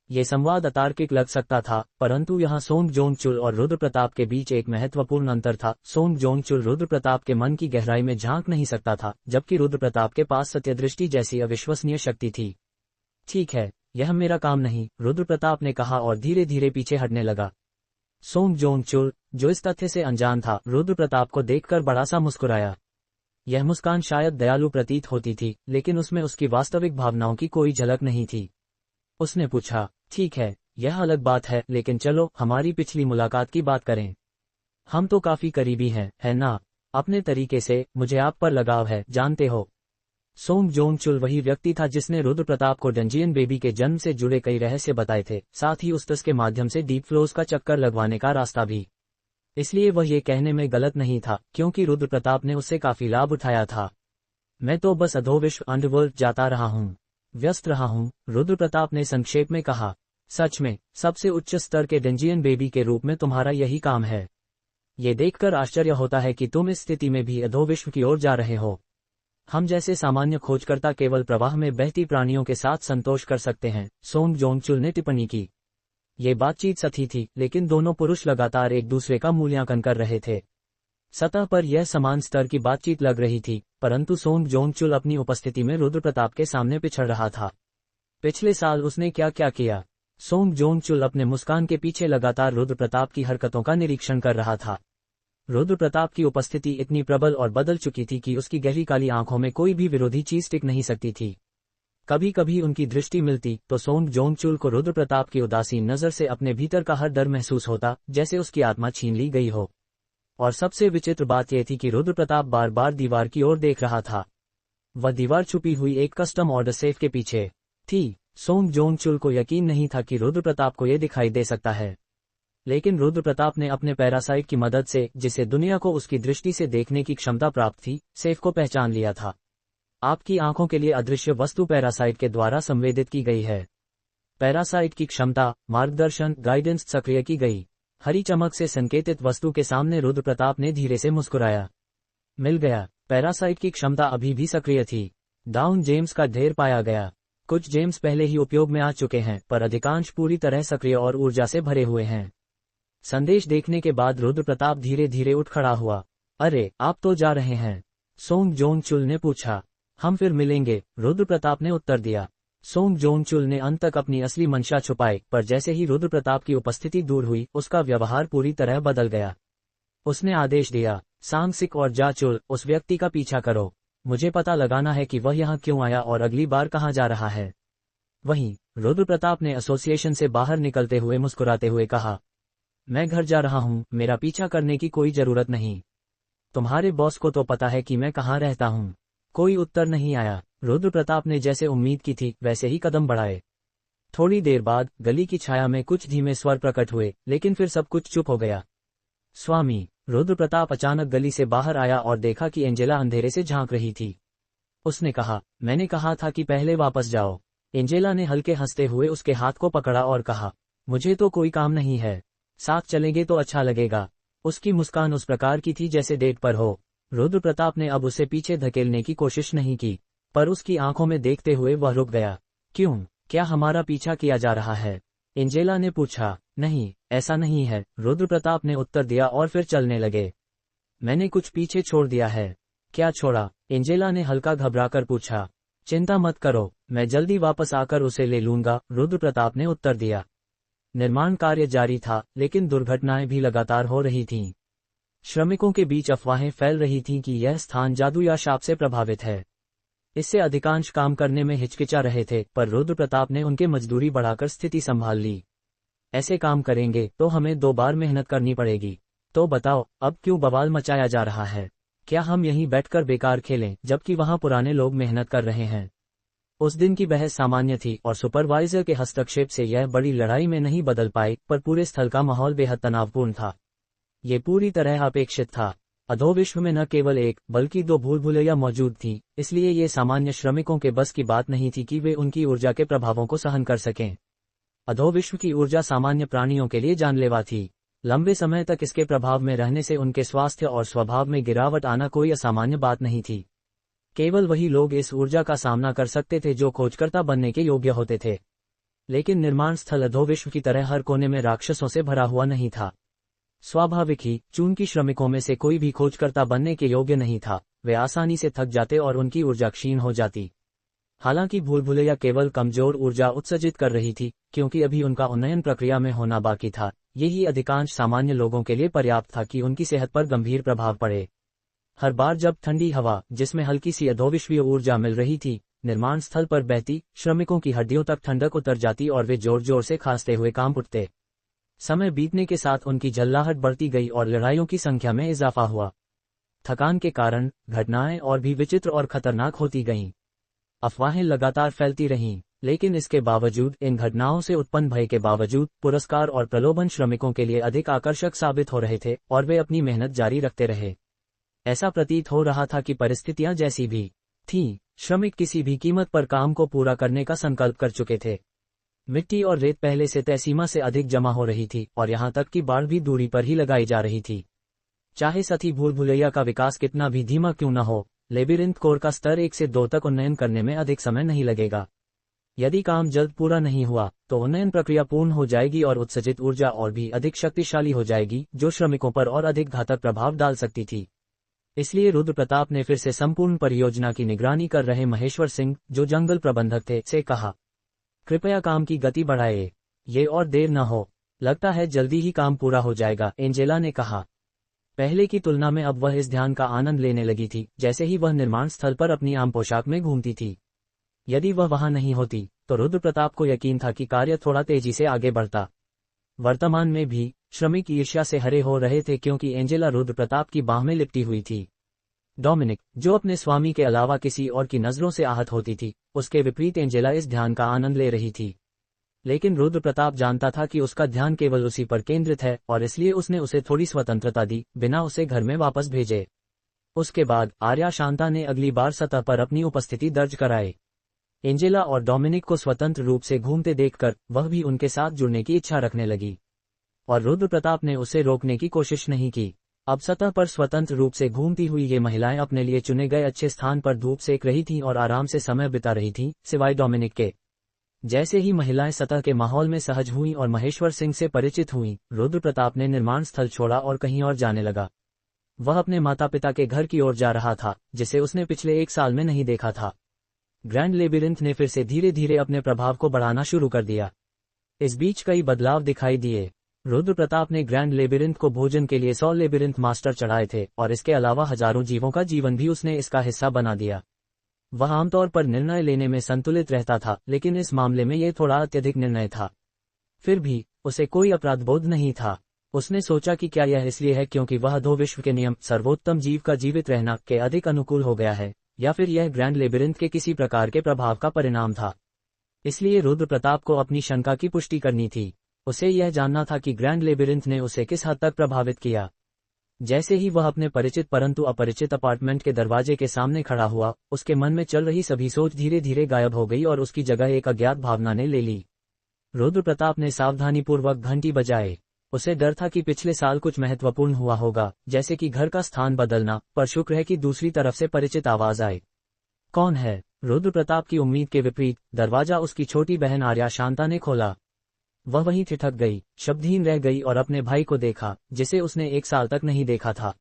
ये संवाद अतार्किक लग सकता था, परंतु यहाँ सोंग जोंगचुल और रुद्र प्रताप के बीच एक महत्वपूर्ण अंतर था। सोंग जोंगचुल रुद्र प्रताप के मन की गहराई में झांक नहीं सकता था, जबकि रुद्र प्रताप के पास सत्यदृष्टि जैसी अविश्वसनीय शक्ति थी। ठीक है, यह मेरा काम नहीं, रुद्र प्रताप ने कहा और धीरे धीरे पीछे हटने लगा। सोंग जोंगचुल, जो इस तथ्य से अनजान था, रुद्र प्रताप को देखकर बड़ा सा मुस्कुराया। यह मुस्कान शायद दयालु प्रतीत होती थी, लेकिन उसमें उसकी वास्तविक भावनाओं की कोई झलक नहीं थी। उसने पूछा, ठीक है, यह अलग बात है, लेकिन चलो हमारी पिछली मुलाकात की बात करें। हम तो काफी करीबी हैं, है ना? अपने तरीके से मुझे आप पर लगाव है, जानते हो। सोंग जोंगचुल वही व्यक्ति था जिसने रुद्र प्रताप को डंजियन बेबी के जन्म से जुड़े कई रहस्य बताए थे, साथ ही उस के माध्यम से डीप फ्लोज का चक्कर लगवाने का रास्ता भी। इसलिए वह ये कहने में गलत नहीं था, क्योंकि रुद्र प्रताप ने उससे काफी लाभ उठाया था। मैं तो बस अधोविश्व अंडरवर्ल्ड जाता रहा हूँ, व्यस्त रहा हूँ, रुद्र प्रताप ने संक्षेप में कहा। सच में, सबसे उच्च स्तर के डंजियन बेबी के रूप में तुम्हारा यही काम है। ये देखकर आश्चर्य होता है कि तुम इस स्थिति में भी अधोविश्व की ओर जा रहे हो। हम जैसे सामान्य खोजकर्ता केवल प्रवाह में बहती प्राणियों के साथ संतोष कर सकते हैं, सोंग जोंगचुल ने टिप्पणी की। ये बातचीत सही थी, लेकिन दोनों पुरुष लगातार एक दूसरे का मूल्यांकन कर रहे थे। सतह पर यह समान स्तर की बातचीत लग रही थी, परंतु सोंग जोंगचुल अपनी उपस्थिति में रुद्र प्रताप के सामने पिछड़ रहा था। पिछले साल उसने क्या क्या किया? सोंग जोंगचुल अपने मुस्कान के पीछे लगातार रुद्र प्रताप की हरकतों का निरीक्षण कर रहा था। रुद्र प्रताप की उपस्थिति इतनी प्रबल और बदल चुकी थी कि उसकी गहरी काली आंखों में कोई भी विरोधी चीज टिक नहीं सकती थी। कभी कभी उनकी दृष्टि मिलती तो सोंग जोंगचुल को रुद्र प्रताप की उदासीन नजर से अपने भीतर का हर डर महसूस होता, जैसे उसकी आत्मा छीन ली गई हो। और सबसे विचित्र बात यह थी कि रुद्र प्रताप बार बार दीवार की ओर देख रहा था। वह दीवार छुपी हुई एक कस्टम ऑर्डर सेफ के पीछे थी। सोंग जोंगचुल को यकीन नहीं था कि रुद्र प्रताप को यह दिखाई दे सकता है, लेकिन रुद्र प्रताप ने अपने पैरासाइट की मदद से, जिसे दुनिया को उसकी दृष्टि से देखने की क्षमता प्राप्त थी, सेफ को पहचान लिया था। आपकी आंखों के लिए अदृश्य वस्तु पैरासाइट के द्वारा संवेदित की गई है। पैरासाइट की क्षमता, मार्गदर्शन, गाइडेंस सक्रिय की गई। हरी चमक से संकेतित वस्तु के सामने रुद्र प्रताप ने धीरे से मुस्कुराया। मिल गया। पैरासाइट की क्षमता अभी भी सक्रिय थी। डाउन जेम्स का ढेर पाया गया। कुछ जेम्स पहले ही उपयोग में आ चुके हैं, पर अधिकांश पूरी तरह सक्रिय और ऊर्जा से भरे हुए हैं। संदेश देखने के बाद रुद्र प्रताप धीरे धीरे उठ खड़ा हुआ। अरे, आप तो जा रहे हैं? सोंग जोंगचुल ने पूछा। हम फिर मिलेंगे, रुद्र प्रताप ने उत्तर दिया। सोंग जोंगचुल ने अंत तक अपनी असली मंशा छुपाई, पर जैसे ही रुद्र प्रताप की उपस्थिति दूर हुई, उसका व्यवहार पूरी तरह बदल गया। उसने आदेश दिया, सांगसिक और जाचुल, उस व्यक्ति का पीछा करो। मुझे पता लगाना है कि वह यहाँ क्यों आया और अगली बार कहाँ जा रहा है। वहीं रुद्र प्रताप ने एसोसिएशन से बाहर निकलते हुए मुस्कुराते हुए कहा, मैं घर जा रहा हूँ, मेरा पीछा करने की कोई जरूरत नहीं। तुम्हारे बॉस को तो पता है कि मैं कहाँ रहता हूँ। कोई उत्तर नहीं आया। रुद्र प्रताप ने जैसे उम्मीद की थी वैसे ही कदम बढ़ाए। थोड़ी देर बाद गली की छाया में कुछ धीमे स्वर प्रकट हुए, लेकिन फिर सब कुछ चुप हो गया। स्वामी, रुद्र प्रताप अचानक गली से बाहर आया और देखा कि एंजेला अंधेरे से झांक रही थी। उसने कहा, मैंने कहा था कि पहले वापस जाओ। एंजेला ने हल्के हंसते हुए उसके हाथ को पकड़ा और कहा, मुझे तो कोई काम नहीं है, साथ चलेंगे तो अच्छा लगेगा। उसकी मुस्कान उस प्रकार की थी जैसे डेट पर हो। रुद्र प्रताप ने अब उसे पीछे धकेलने की कोशिश नहीं की, पर उसकी आंखों में देखते हुए वह रुक गया। क्यों, क्या हमारा पीछा किया जा रहा है? एंजेला ने पूछा। नहीं, ऐसा नहीं है, रुद्र प्रताप ने उत्तर दिया और फिर चलने लगे। मैंने कुछ पीछे छोड़ दिया है। क्या छोड़ा? एंजेला ने हल्का घबराकर पूछा। चिंता मत करो, मैं जल्दी वापस आकर उसे ले लूंगा, रुद्र प्रताप ने उत्तर दिया। निर्माण कार्य जारी था, लेकिन दुर्घटनाएं भी लगातार हो रही थीं। श्रमिकों के बीच अफवाहें फैल रही थीं कि यह स्थान जादू या शाप से प्रभावित है। इससे अधिकांश काम करने में हिचकिचा रहे थे, पर रुद्र प्रताप ने उनके मजदूरी बढ़ाकर स्थिति संभाल ली। ऐसे काम करेंगे तो हमें 2 बार मेहनत करनी पड़ेगी। तो बताओ, अब क्यों बवाल मचाया जा रहा है? क्या हम यहीं बैठकर बेकार खेलें, जबकि वहां पुराने लोग मेहनत कर रहे हैं? उस दिन की बहस सामान्य थी और सुपरवाइजर के हस्तक्षेप से यह बड़ी लड़ाई में नहीं बदल पाई, पर पूरे स्थल का माहौल बेहद तनावपूर्ण था। ये पूरी तरह अपेक्षित था। अधोविश्व में न केवल एक बल्कि 2 भूल-भुलैया मौजूद थीं, इसलिए ये सामान्य श्रमिकों के बस की बात नहीं थी कि वे उनकी ऊर्जा के प्रभावों को सहन कर सकें। अधोविश्व की ऊर्जा सामान्य प्राणियों के लिए जानलेवा थी। लंबे समय तक इसके प्रभाव में रहने से उनके स्वास्थ्य और स्वभाव में गिरावट आना कोई असामान्य बात नहीं थी। केवल वही लोग इस ऊर्जा का सामना कर सकते थे जो खोजकर्ता बनने के योग्य होते थे। लेकिन निर्माण स्थल अधोविश्व की तरह हर कोने में राक्षसों से भरा हुआ नहीं था। स्वाभाविक ही, चूंकि श्रमिकों में से कोई भी खोजकर्ता बनने के योग्य नहीं था, वे आसानी से थक जाते और उनकी ऊर्जा क्षीण हो जाती। हालांकि भूल-भुलैया केवल कमजोर ऊर्जा उत्सर्जित कर रही थी, क्योंकि अभी उनका उन्नयन प्रक्रिया में होना बाकी था। यही अधिकांश सामान्य लोगों के लिए पर्याप्त था कि उनकी सेहत पर गंभीर प्रभाव पड़े। हर बार जब ठंडी हवा, जिसमें हल्की सी अधोविश्वीय ऊर्जा मिल रही थी, निर्माण स्थल पर बहती, श्रमिकों की हड्डियों तक ठंडक उतर जाती और वे जोर जोर से खांसते हुए कांप उठते। समय बीतने के साथ उनकी झल्लाहट बढ़ती गई और लड़ाइयों की संख्या में इजाफा हुआ। थकान के कारण घटनाएं और भी विचित्र और खतरनाक होती गईं। अफवाहें लगातार फैलती रहीं, लेकिन इसके बावजूद, इन घटनाओं से उत्पन्न भय के बावजूद, पुरस्कार और प्रलोभन श्रमिकों के लिए अधिक आकर्षक साबित हो रहे थे और वे अपनी मेहनत जारी रखते रहे। ऐसा प्रतीत हो रहा था कि परिस्थितियां जैसी भी थीं, श्रमिक किसी भी कीमत पर काम को पूरा करने का संकल्प कर चुके थे। मिट्टी और रेत पहले से तय सीमा से अधिक जमा हो रही थी और यहां तक कि बाढ़ भी दूरी पर ही लगाई जा रही थी। चाहे सती भूल-भुलैया का विकास कितना भी धीमा क्यों न हो, लेबिरिंथ कोर का स्तर 1 से 2 तक उन्नयन करने में अधिक समय नहीं लगेगा। यदि काम जल्द पूरा नहीं हुआ, तो उन्नयन प्रक्रिया पूर्ण हो जाएगी और उत्सर्जित ऊर्जा और भी अधिक शक्तिशाली हो जाएगी, जो श्रमिकों पर और अधिक घातक प्रभाव डाल सकती थी। इसलिए रुद्र प्रताप ने फिर से संपूर्ण परियोजना की निगरानी कर रहे महेश्वर सिंह, जो जंगल प्रबंधक थे, से कहा, कृपया काम की गति बढ़ाएं। ये और देर न हो, लगता है जल्दी ही काम पूरा हो जाएगा, एंजेला ने कहा। पहले की तुलना में अब वह इस ध्यान का आनंद लेने लगी थी, जैसे ही वह निर्माण स्थल पर अपनी आम पोशाक में घूमती थी। यदि वह वहां नहीं होती, तो रुद्र प्रताप को यकीन था कि कार्य थोड़ा तेजी से आगे बढ़ता। वर्तमान में भी श्रमिक ईर्ष्या से हरे हो रहे थे क्योंकि एंजेला रुद्र प्रताप की बाह में लिपटी हुई थी। डोमिनिक, जो अपने स्वामी के अलावा किसी और की नजरों से आहत होती थी, उसके विपरीत एंजेला इस ध्यान का आनंद ले रही थी। लेकिन रुद्र प्रताप जानता था कि उसका ध्यान केवल उसी पर केंद्रित है और इसलिए उसने उसे थोड़ी स्वतंत्रता दी, बिना उसे घर में वापस भेजे। उसके बाद आर्या शांता ने अगली बार सतह पर अपनी उपस्थिति दर्ज कराई। एंजेला और डोमिनिक को स्वतंत्र रूप से घूमते देखकर वह भी उनके साथ जुड़ने की इच्छा रखने लगी, और रुद्र प्रताप ने उसे रोकने की कोशिश नहीं की। अब सतह पर स्वतंत्र रूप से घूमती हुई ये महिलाएं अपने लिए चुने गए अच्छे स्थान पर धूप सेक रही थीं और आराम से समय बिता रही थीं, सिवाय डोमिनिक के। जैसे ही महिलाएं सतह के माहौल में सहज हुईं और महेश्वर सिंह से परिचित हुईं, रुद्र प्रताप ने निर्माण स्थल छोड़ा और कहीं और जाने लगा। वह अपने माता पिता के घर की ओर जा रहा था, जिसे उसने पिछले 1 साल में नहीं देखा था। ग्रैंड लेबिरिंथ ने फिर से धीरे धीरे अपने प्रभाव को बढ़ाना शुरू कर दिया। इस बीच कई बदलाव दिखाई दिए। रुद्र प्रताप ने ग्रैंड लेबिरिंथ को भोजन के लिए 100 लेबिरिंथ मास्टर चढ़ाए थे, और इसके अलावा हजारों जीवों का जीवन भी उसने इसका हिस्सा बना दिया। वह आमतौर पर निर्णय लेने में संतुलित रहता था, लेकिन इस मामले में यह थोड़ा अत्यधिक निर्णय था। फिर भी उसे कोई अपराधबोध नहीं था। उसने सोचा कि क्या यह इसलिए है क्योंकि वह 2 विश्व के नियम, सर्वोत्तम जीव का जीवित रहना, के अधिक अनुकूल हो गया है, या फिर यह ग्रैंड लेबिरिंथ के किसी प्रकार के प्रभाव का परिणाम था। इसलिए रुद्र प्रताप को अपनी शंका की पुष्टि करनी थी। उसे यह जानना था कि ग्रैंड लेबिरिंथ ने उसे किस हद तक प्रभावित किया। जैसे ही वह अपने परिचित परंतु अपरिचित अपार्टमेंट के दरवाजे के सामने खड़ा हुआ, उसके मन में चल रही सभी सोच धीरे धीरे गायब हो गई और उसकी जगह एक अज्ञात भावना ने ले ली। रुद्र प्रताप ने सावधानीपूर्वक घंटी बजाए। उसे डर था कि पिछले साल कुछ महत्वपूर्ण हुआ होगा, जैसे कि घर का स्थान बदलना, पर शुक्र है कि दूसरी तरफ से परिचित आवाज आई। कौन है? रुद्र प्रताप की उम्मीद के विपरीत दरवाजा उसकी छोटी बहन आर्या शांता ने खोला। वह वहीं ठिठक गई, शब्दहीन रह गई और अपने भाई को देखा, जिसे उसने 1 साल तक नहीं देखा था।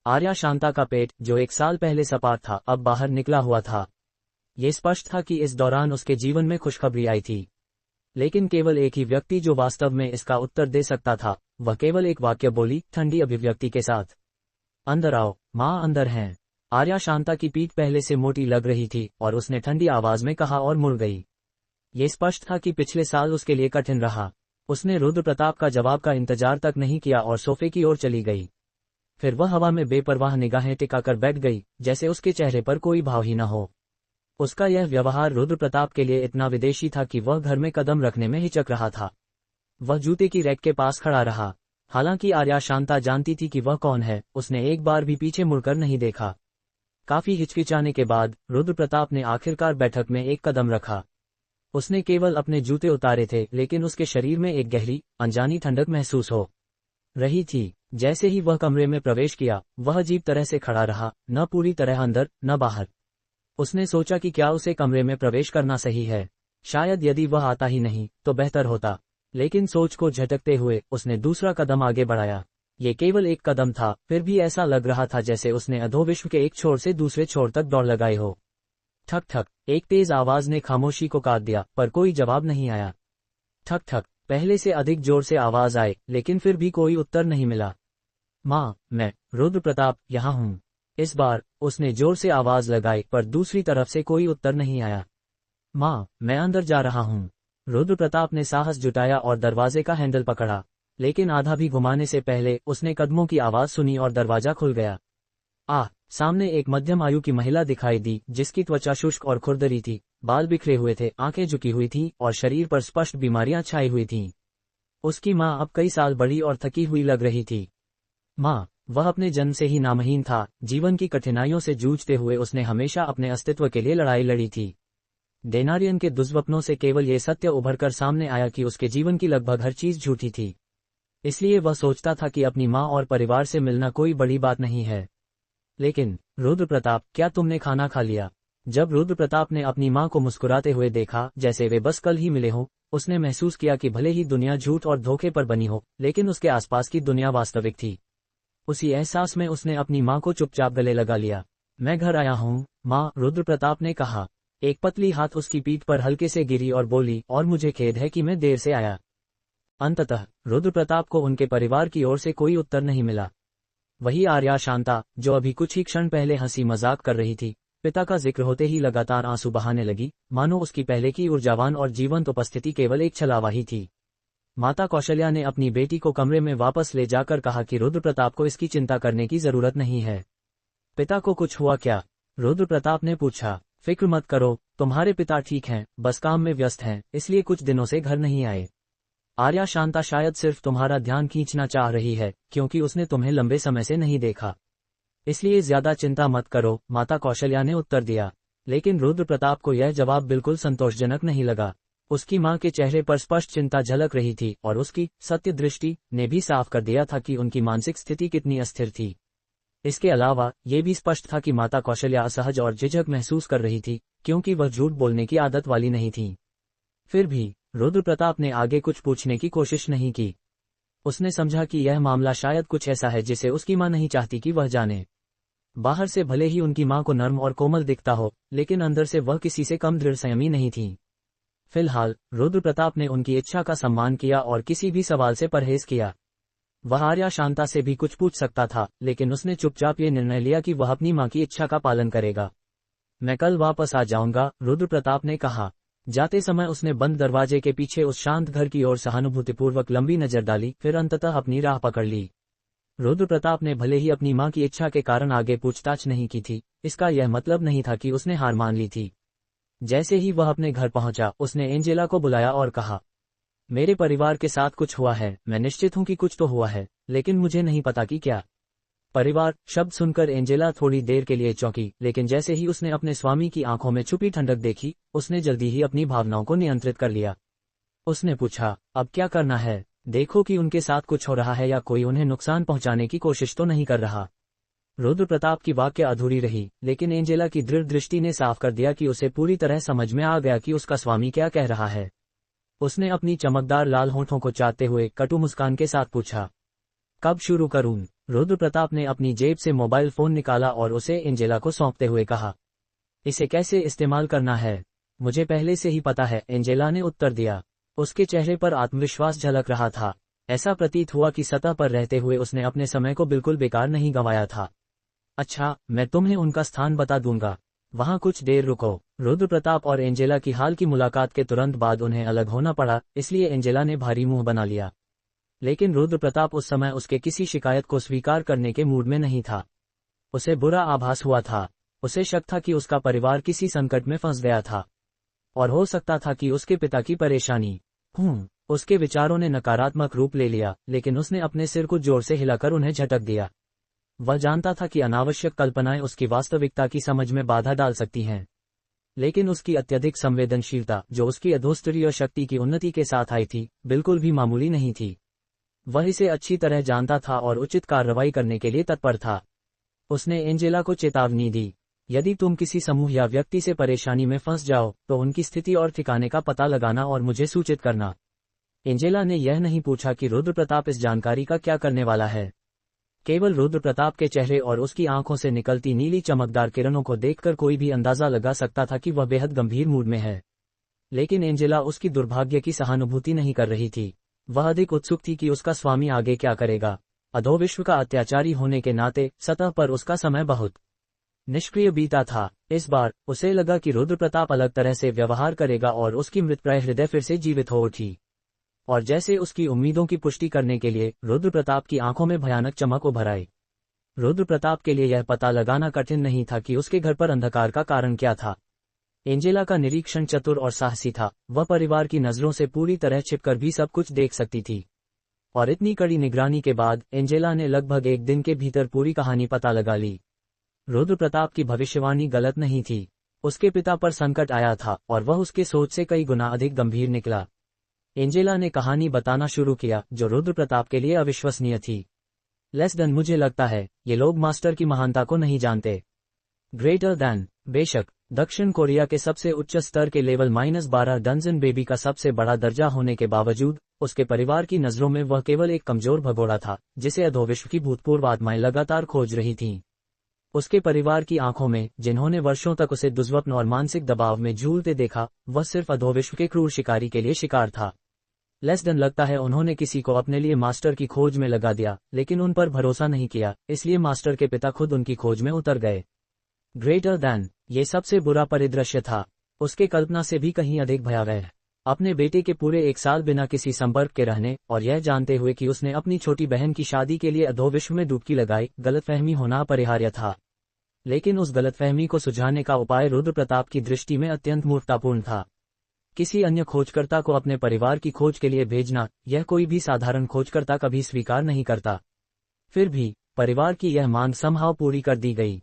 आर्या शांता का पेट, जो 1 साल पहले सपाट था, अब बाहर निकला हुआ था। ये स्पष्ट था कि इस दौरान उसके जीवन में खुशखबरी आई थी। लेकिन केवल एक ही व्यक्ति जो वास्तव में इसका उत्तर दे सकता था, वह केवल एक वाक्य बोली, ठंडी अभिव्यक्ति के साथ। अंदर आओ, माँ अंदर हैं। आर्या शांता की पीठ पहले से मोटी लग रही थी और उसने ठंडी आवाज में कहा और मुड़ गई। ये स्पष्ट था कि पिछले साल उसके लिए कठिन रहा। उसने रुद्र प्रताप का जवाब का इंतजार तक नहीं किया और सोफे की ओर चली गई। फिर वह हवा में बेपरवाह निगाहें टिकाकर बैठ गई, जैसे उसके चेहरे पर कोई भाव ही न हो। उसका यह व्यवहार रुद्र प्रताप के लिए इतना विदेशी था कि वह घर में कदम रखने में हिचक रहा था। वह जूते की रैक के पास खड़ा रहा। हालांकि आर्या शांता जानती थी कि वह कौन है, उसने एक बार भी पीछे मुड़कर नहीं देखा। काफी हिचकिचाने के बाद रुद्र प्रताप ने आखिरकार बैठक में एक कदम रखा। उसने केवल अपने जूते उतारे थे, लेकिन उसके शरीर में एक गहरी, अनजानी ठंडक महसूस हो रही थी। जैसे ही वह कमरे में प्रवेश किया, वह अजीब तरह से खड़ा रहा, न पूरी तरह अंदर, न बाहर। उसने सोचा कि क्या उसे कमरे में प्रवेश करना सही है। शायद यदि वह आता ही नहीं, तो बेहतर होता। लेकिन सोच को झटकते हुए उसने दूसरा कदम आगे बढ़ाया। ये केवल एक कदम था, फिर भी ऐसा लग रहा था जैसे उसने अधोविश्व के एक छोर से दूसरे छोर तक दौड़ लगाई हो। ठक ठक, एक तेज आवाज ने खामोशी को काट दिया, पर कोई जवाब नहीं आया। ठक ठक, पहले से अधिक जोर से आवाज आई, लेकिन फिर भी कोई उत्तर नहीं मिला। माँ, मैं रुद्र प्रताप यहाँ हूँ। इस बार उसने जोर से आवाज लगाई, पर दूसरी तरफ से कोई उत्तर नहीं आया। माँ, मैं अंदर जा रहा हूँ। रुद्र प्रताप ने साहस जुटाया और दरवाजे का हैंडल पकड़ा, लेकिन आधा भी घुमाने से पहले उसने कदमों की आवाज सुनी और दरवाजा खुल गया। सामने एक मध्यम आयु की महिला दिखाई दी, जिसकी त्वचा शुष्क और खुरदरी थी, बाल बिखरे हुए थे, आंखें झुकी हुई थीं और शरीर पर स्पष्ट बीमारियां छाई हुई थीं। उसकी माँ अब कई साल बड़ी और थकी हुई लग रही थी। माँ, वह अपने जन्म से ही नामहीन था। जीवन की कठिनाइयों से जूझते हुए उसने हमेशा अपने अस्तित्व के लिए लड़ाई लड़ी थी। डेनारियन के दुष्स्वप्नों से केवल ये सत्य उभर कर सामने आया कि उसके जीवन की लगभग हर चीज झूठी थी। इसलिए वह सोचता था कि अपनी माँ और परिवार से मिलना कोई बड़ी बात नहीं है। लेकिन रुद्र प्रताप, क्या तुमने खाना खा लिया? जब रुद्र प्रताप ने अपनी माँ को मुस्कुराते हुए देखा, जैसे वे बस कल ही मिले हों, उसने महसूस किया कि भले ही दुनिया झूठ और धोखे पर बनी हो, लेकिन उसके आसपास की दुनिया वास्तविक थी। उसी एहसास में उसने अपनी माँ को चुपचाप गले लगा लिया। मैं घर आया हूँ, माँ, रुद्र प्रताप ने कहा। एक पतली हाथ उसकी पीठ पर हल्के से गिरी और बोली, और मुझे खेद है कि मैं देर से आया। अंततः रुद्र प्रताप को उनके परिवार की ओर से कोई उत्तर नहीं मिला। वही आर्या शांता, जो अभी कुछ ही क्षण पहले हंसी मजाक कर रही थी, पिता का जिक्र होते ही लगातार आंसू बहाने लगी, मानो उसकी पहले की ऊर्जावान और जीवंत उपस्थिति केवल एक छलावा ही थी। माता कौशल्या ने अपनी बेटी को कमरे में वापस ले जाकर कहा कि रुद्र प्रताप को इसकी चिंता करने की जरूरत नहीं है। पिता को कुछ हुआ क्या? रुद्र प्रताप ने पूछा। फिक्र मत करो, तुम्हारे पिता ठीक हैं, बस काम में व्यस्त हैं, इसलिए कुछ दिनों से घर नहीं आए। आर्या शांता शायद सिर्फ तुम्हारा ध्यान खींचना चाह रही है, क्योंकि उसने तुम्हें लंबे समय से नहीं देखा। इसलिए ज्यादा चिंता मत करो, माता कौशल्या ने उत्तर दिया। लेकिन रुद्र प्रताप को यह जवाब बिल्कुल संतोषजनक नहीं लगा। उसकी मां के चेहरे पर स्पष्ट चिंता झलक रही थी और उसकी सत्य दृष्टि ने भी साफ कर दिया था कि उनकी मानसिक स्थिति कितनी अस्थिर थी। इसके अलावा ये भी स्पष्ट था कि माता कौशल्या असहज और झिझक महसूस कर रही थी, क्योंकि वह झूठ बोलने की आदत वाली नहीं थी। फिर भी रुद्र प्रताप ने आगे कुछ पूछने की कोशिश नहीं की। उसने समझा कि यह मामला शायद कुछ ऐसा है जिसे उसकी मां नहीं चाहती कि वह जाने। बाहर से भले ही उनकी मां को नर्म और कोमल दिखता हो, लेकिन अंदर से वह किसी से कम दृढ़ संयमी नहीं थी। फिलहाल रुद्र प्रताप ने उनकी इच्छा का सम्मान किया और किसी भी सवाल से परहेज किया। वह आर्या शांता से भी कुछ पूछ सकता था, लेकिन उसने चुपचाप ये निर्णय लिया कि वह अपनी मां की इच्छा का पालन करेगा। मैं कल वापस आ जाऊंगा, रुद्र प्रताप ने कहा। जाते समय उसने बंद दरवाजे के पीछे उस शांत घर की ओर सहानुभूतिपूर्वक लंबी नजर डाली, फिर अंततः अपनी राह पकड़ ली। रुद्र प्रताप ने भले ही अपनी मां की इच्छा के कारण आगे पूछताछ नहीं की थी, इसका यह मतलब नहीं था कि उसने हार मान ली थी। जैसे ही वह अपने घर पहुंचा, उसने एंजेला को बुलाया और कहा, मेरे परिवार के साथ कुछ हुआ है। मैं निश्चित हूं कि कुछ तो हुआ है, लेकिन मुझे नहीं पता कि क्या। परिवार शब्द सुनकर एंजेला थोड़ी देर के लिए चौंकी, लेकिन जैसे ही उसने अपने स्वामी की आंखों में छुपी ठंडक देखी, उसने जल्दी ही अपनी भावनाओं को नियंत्रित कर लिया। उसने पूछा, अब क्या करना है? देखो कि उनके साथ कुछ हो रहा है या कोई उन्हें नुकसान पहुंचाने की कोशिश तो नहीं कर रहा। रुद्र प्रताप की वाक्य अधूरी रही, लेकिन एंजेला की दृढ़ दृष्टि ने साफ कर दिया कि उसे पूरी तरह समझ में आ गया कि उसका स्वामी क्या कह रहा है। उसने अपनी चमकदार लाल होंठों को चाटते हुए कटु मुस्कान के साथ पूछा, कब शुरू करूं? रुद्र प्रताप ने अपनी जेब से मोबाइल फोन निकाला और उसे एंजेला को सौंपते हुए कहा, इसे कैसे इस्तेमाल करना है मुझे पहले से ही पता है, एंजेला ने उत्तर दिया। उसके चेहरे पर आत्मविश्वास झलक रहा था। ऐसा प्रतीत हुआ कि सतह पर रहते हुए उसने अपने समय को बिल्कुल बेकार नहीं गंवाया था। अच्छा, मैं तुम्हें उनका स्थान बता दूंगा। वहां कुछ देर रुको। रुद्र प्रताप और एंजेला की हाल की मुलाकात के तुरंत बाद उन्हें अलग होना पड़ा, इसलिए एंजेला ने भारी मुंह बना लिया। लेकिन रुद्र प्रताप उस समय उसके किसी शिकायत को स्वीकार करने के मूड में नहीं था। उसे बुरा आभास हुआ था। उसे शक था कि उसका परिवार किसी संकट में फंस गया था, और हो सकता था कि उसके पिता की परेशानी। उसके विचारों ने नकारात्मक रूप ले लिया, लेकिन उसने अपने सिर को जोर से हिलाकर उन्हें झटक दिया। वह जानता था कि अनावश्यक कल्पनाएं उसकी वास्तविकता की समझ में बाधा डाल सकती हैं, लेकिन उसकी अत्यधिक संवेदनशीलता, जो उसकी अधोस्तरीय शक्ति की उन्नति के साथ आई थी, बिल्कुल भी मामूली नहीं थी। वह इसे अच्छी तरह जानता था और उचित कार्रवाई करने के लिए तत्पर था। उसने एंजेला को चेतावनी दी, यदि तुम किसी समूह या व्यक्ति से परेशानी में फंस जाओ, तो उनकी स्थिति और ठिकाने का पता लगाना और मुझे सूचित करना। एंजेला ने यह नहीं पूछा कि रुद्र प्रताप इस जानकारी का क्या करने वाला है। केवल रुद्र प्रताप के चेहरे और उसकी आंखों से निकलती नीली चमकदार किरणों को देखकर कोई भी अंदाजा लगा सकता था कि वह बेहद गंभीर मूड में है। लेकिन एंजेला उसकी दुर्भाग्य की सहानुभूति नहीं कर रही थी। वह अधिक उत्सुक थी कि उसका स्वामी आगे क्या करेगा। अधोविश्व का अत्याचारी होने के नाते सतह पर उसका समय बहुत निष्क्रिय बीता था। इस बार उसे लगा कि रुद्र प्रताप अलग तरह से व्यवहार करेगा और उसकी मृतप्राय हृदय फिर से जीवित हो उठी। और जैसे उसकी उम्मीदों की पुष्टि करने के लिए रुद्र प्रताप की आंखों में भयानक चमक उभर आई। रुद्र प्रताप के लिए यह पता लगाना कठिन नहीं था कि उसके घर पर अंधकार का कारण क्या था। एंजेला का निरीक्षण चतुर और साहसी था। वह परिवार की नजरों से पूरी तरह छिपकर भी सब कुछ देख सकती थी। और इतनी कड़ी निगरानी के बाद एंजेला ने लगभग एक दिन के भीतर पूरी कहानी पता लगा ली। रुद्र प्रताप की भविष्यवाणी गलत नहीं थी। उसके पिता पर संकट आया था और वह उसके सोच से कई गुना अधिक गंभीर निकला। एंजेला ने कहानी बताना शुरू किया, जो रुद्र प्रताप के लिए अविश्वसनीय थी। लेस देन, मुझे लगता है ये लोग मास्टर की महानता को नहीं जानते। ग्रेटर देन, बेशक दक्षिण कोरिया के सबसे उच्च स्तर के लेवल -12 डंजन बेबी का सबसे बड़ा दर्जा होने के बावजूद उसके परिवार की नजरों में वह केवल एक कमजोर भगोड़ा था, जिसे अधोविश्व की भूतपूर्व आत्माएं लगातार खोज रही थीं। उसके परिवार की आंखों में, जिन्होंने वर्षों तक उसे दुर्स्वप्न और मानसिक दबाव में झूलते देखा, वह सिर्फ अधोविश्व के क्रूर शिकारी के लिए शिकार था। लेस देन, लगता है उन्होंने किसी को अपने लिए मास्टर की खोज में लगा दिया, लेकिन उन पर भरोसा नहीं किया, इसलिए मास्टर के पिता खुद उनकी खोज में उतर गए। ग्रेटर देन, ये सबसे बुरा परिदृश्य था। उसके कल्पना से भी कहीं अधिक भयावह। अपने बेटे के पूरे एक साल बिना किसी संपर्क के रहने और यह जानते हुए कि उसने अपनी छोटी बहन की शादी के लिए अधोविश्व में डुबकी लगाई, गलतफहमी होना अपरिहार्य था। लेकिन उस गलतफहमी को सुझाने का उपाय रुद्र प्रताप की दृष्टि में अत्यंत मूर्खतापूर्ण था। किसी अन्य खोजकर्ता को अपने परिवार की खोज के लिए भेजना, यह कोई भी साधारण खोजकर्ता कभी स्वीकार नहीं करता। फिर भी परिवार की यह मांग समहाव पूरी कर दी गई।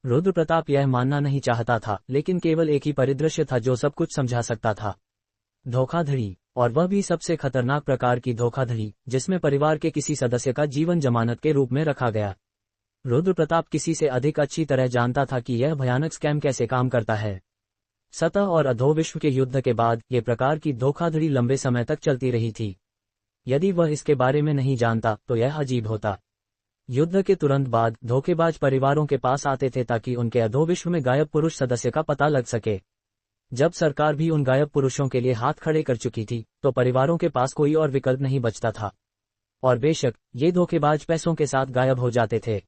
रुद्र प्रताप यह मानना नहीं चाहता था, लेकिन केवल एक ही परिदृश्य था जो सब कुछ समझा सकता था। धोखाधड़ी, और वह भी सबसे खतरनाक प्रकार की धोखाधड़ी, जिसमें परिवार के किसी सदस्य का जीवन जमानत के रूप में रखा गया। रुद्र प्रताप किसी से अधिक अच्छी तरह जानता था कि यह भयानक स्कैम कैसे काम करता है। सतह और अधोविश्व के युद्ध के बाद ये प्रकार की धोखाधड़ी लंबे समय तक चलती रही थी। यदि वह इसके बारे में नहीं जानता तो यह अजीब होता। युद्ध के तुरंत बाद धोखेबाज परिवारों के पास आते थे ताकि उनके अधोविश्व में गायब पुरुष सदस्य का पता लग सके। जब सरकार भी उन गायब पुरुषों के लिए हाथ खड़े कर चुकी थी, तो परिवारों के पास कोई और विकल्प नहीं बचता था। और बेशक ये धोखेबाज पैसों के साथ गायब हो जाते थे।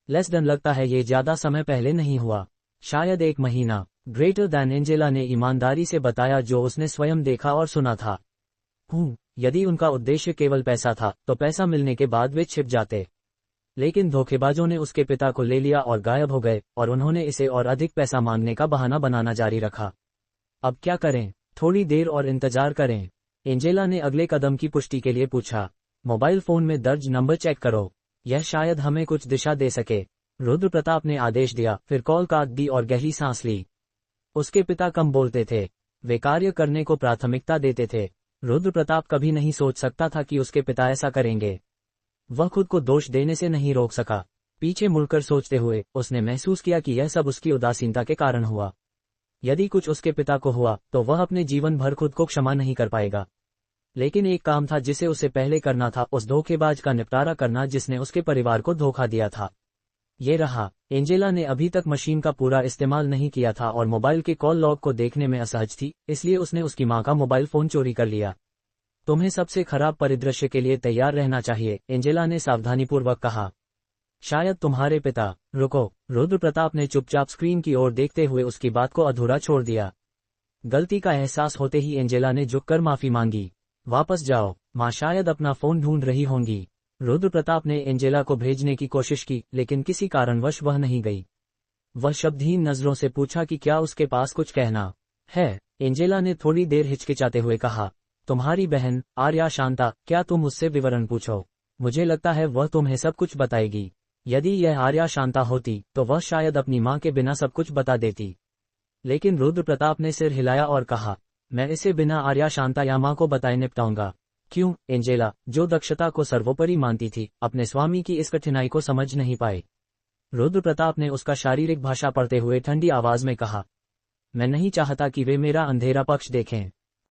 लेस देन लगता है ये ज्यादा समय पहले नहीं हुआ, शायद 1 महीना। ग्रेटर दैन एंजेला ने ईमानदारी से बताया जो उसने स्वयं देखा और सुना था। यदि उनका उद्देश्य केवल पैसा था तो पैसा मिलने के बाद वे छिप जाते, लेकिन धोखेबाजों ने उसके पिता को ले लिया और गायब हो गए, और उन्होंने इसे और अधिक पैसा मांगने का बहाना बनाना जारी रखा। अब क्या करें? थोड़ी देर और इंतजार करें। एंजेला ने अगले कदम की पुष्टि के लिए पूछा। मोबाइल फोन में दर्ज नंबर चेक करो, यह शायद हमें कुछ दिशा दे सके। रुद्र प्रताप ने आदेश दिया, फिर कॉल काट दी और गहरी सांस ली। उसके पिता कम बोलते थे, वे कार्य करने को प्राथमिकता देते थे। रुद्र प्रताप कभी नहीं सोच सकता था कि उसके पिता ऐसा करेंगे। वह खुद को दोष देने से नहीं रोक सका। पीछे मुड़कर सोचते हुए उसने महसूस किया कि यह सब उसकी उदासीनता के कारण हुआ। यदि कुछ उसके पिता को हुआ तो वह अपने जीवन भर खुद को क्षमा नहीं कर पाएगा। लेकिन एक काम था जिसे उसे पहले करना था, उस धोखेबाज का निपटारा करना जिसने उसके परिवार को धोखा दिया था। ये रहा। एंजेला ने अभी तक मशीन का पूरा इस्तेमाल नहीं किया था और मोबाइल के कॉल लॉग को देखने में असहज थी, इसलिए उसने उसकी मां का मोबाइल फोन चोरी कर लिया। तुम्हें सबसे खराब परिदृश्य के लिए तैयार रहना चाहिए, एंजेला ने सावधानीपूर्वक कहा। शायद तुम्हारे पिता। रुको, रुद्र प्रताप ने चुपचाप स्क्रीन की ओर देखते हुए उसकी बात को अधूरा छोड़ दिया। गलती का एहसास होते ही एंजेला ने झुककर माफी मांगी। वापस जाओ, मां शायद अपना फोन ढूंढ रही होंगी। रुद्र प्रताप ने एंजेला को भेजने की कोशिश की, लेकिन किसी कारणवश वह नहीं गई। वह शब्दहीन नजरों से पूछा कि क्या उसके पास कुछ कहना है। एंजेला ने थोड़ी देर हिचकिचाते हुए कहा, तुम्हारी बहन आर्या शांता, क्या तुम उससे विवरण पूछो? मुझे लगता है वह तुम्हें सब कुछ बताएगी। यदि यह आर्या शांता होती तो वह शायद अपनी मां के बिना सब कुछ बता देती। लेकिन रुद्र प्रताप ने सिर हिलाया और कहा, मैं इसे बिना आर्या शांता या मां को बताए निपटाऊंगा। क्यों? एंजेला, जो दक्षता को सर्वोपरि मानती थी, अपने स्वामी की इस कठिनाई को समझ नहीं पाई। रुद्र प्रताप ने उसका शारीरिक भाषा पढ़ते हुए ठंडी आवाज में कहा, मैं नहीं चाहता कि वे मेरा अंधेरा पक्ष देखें।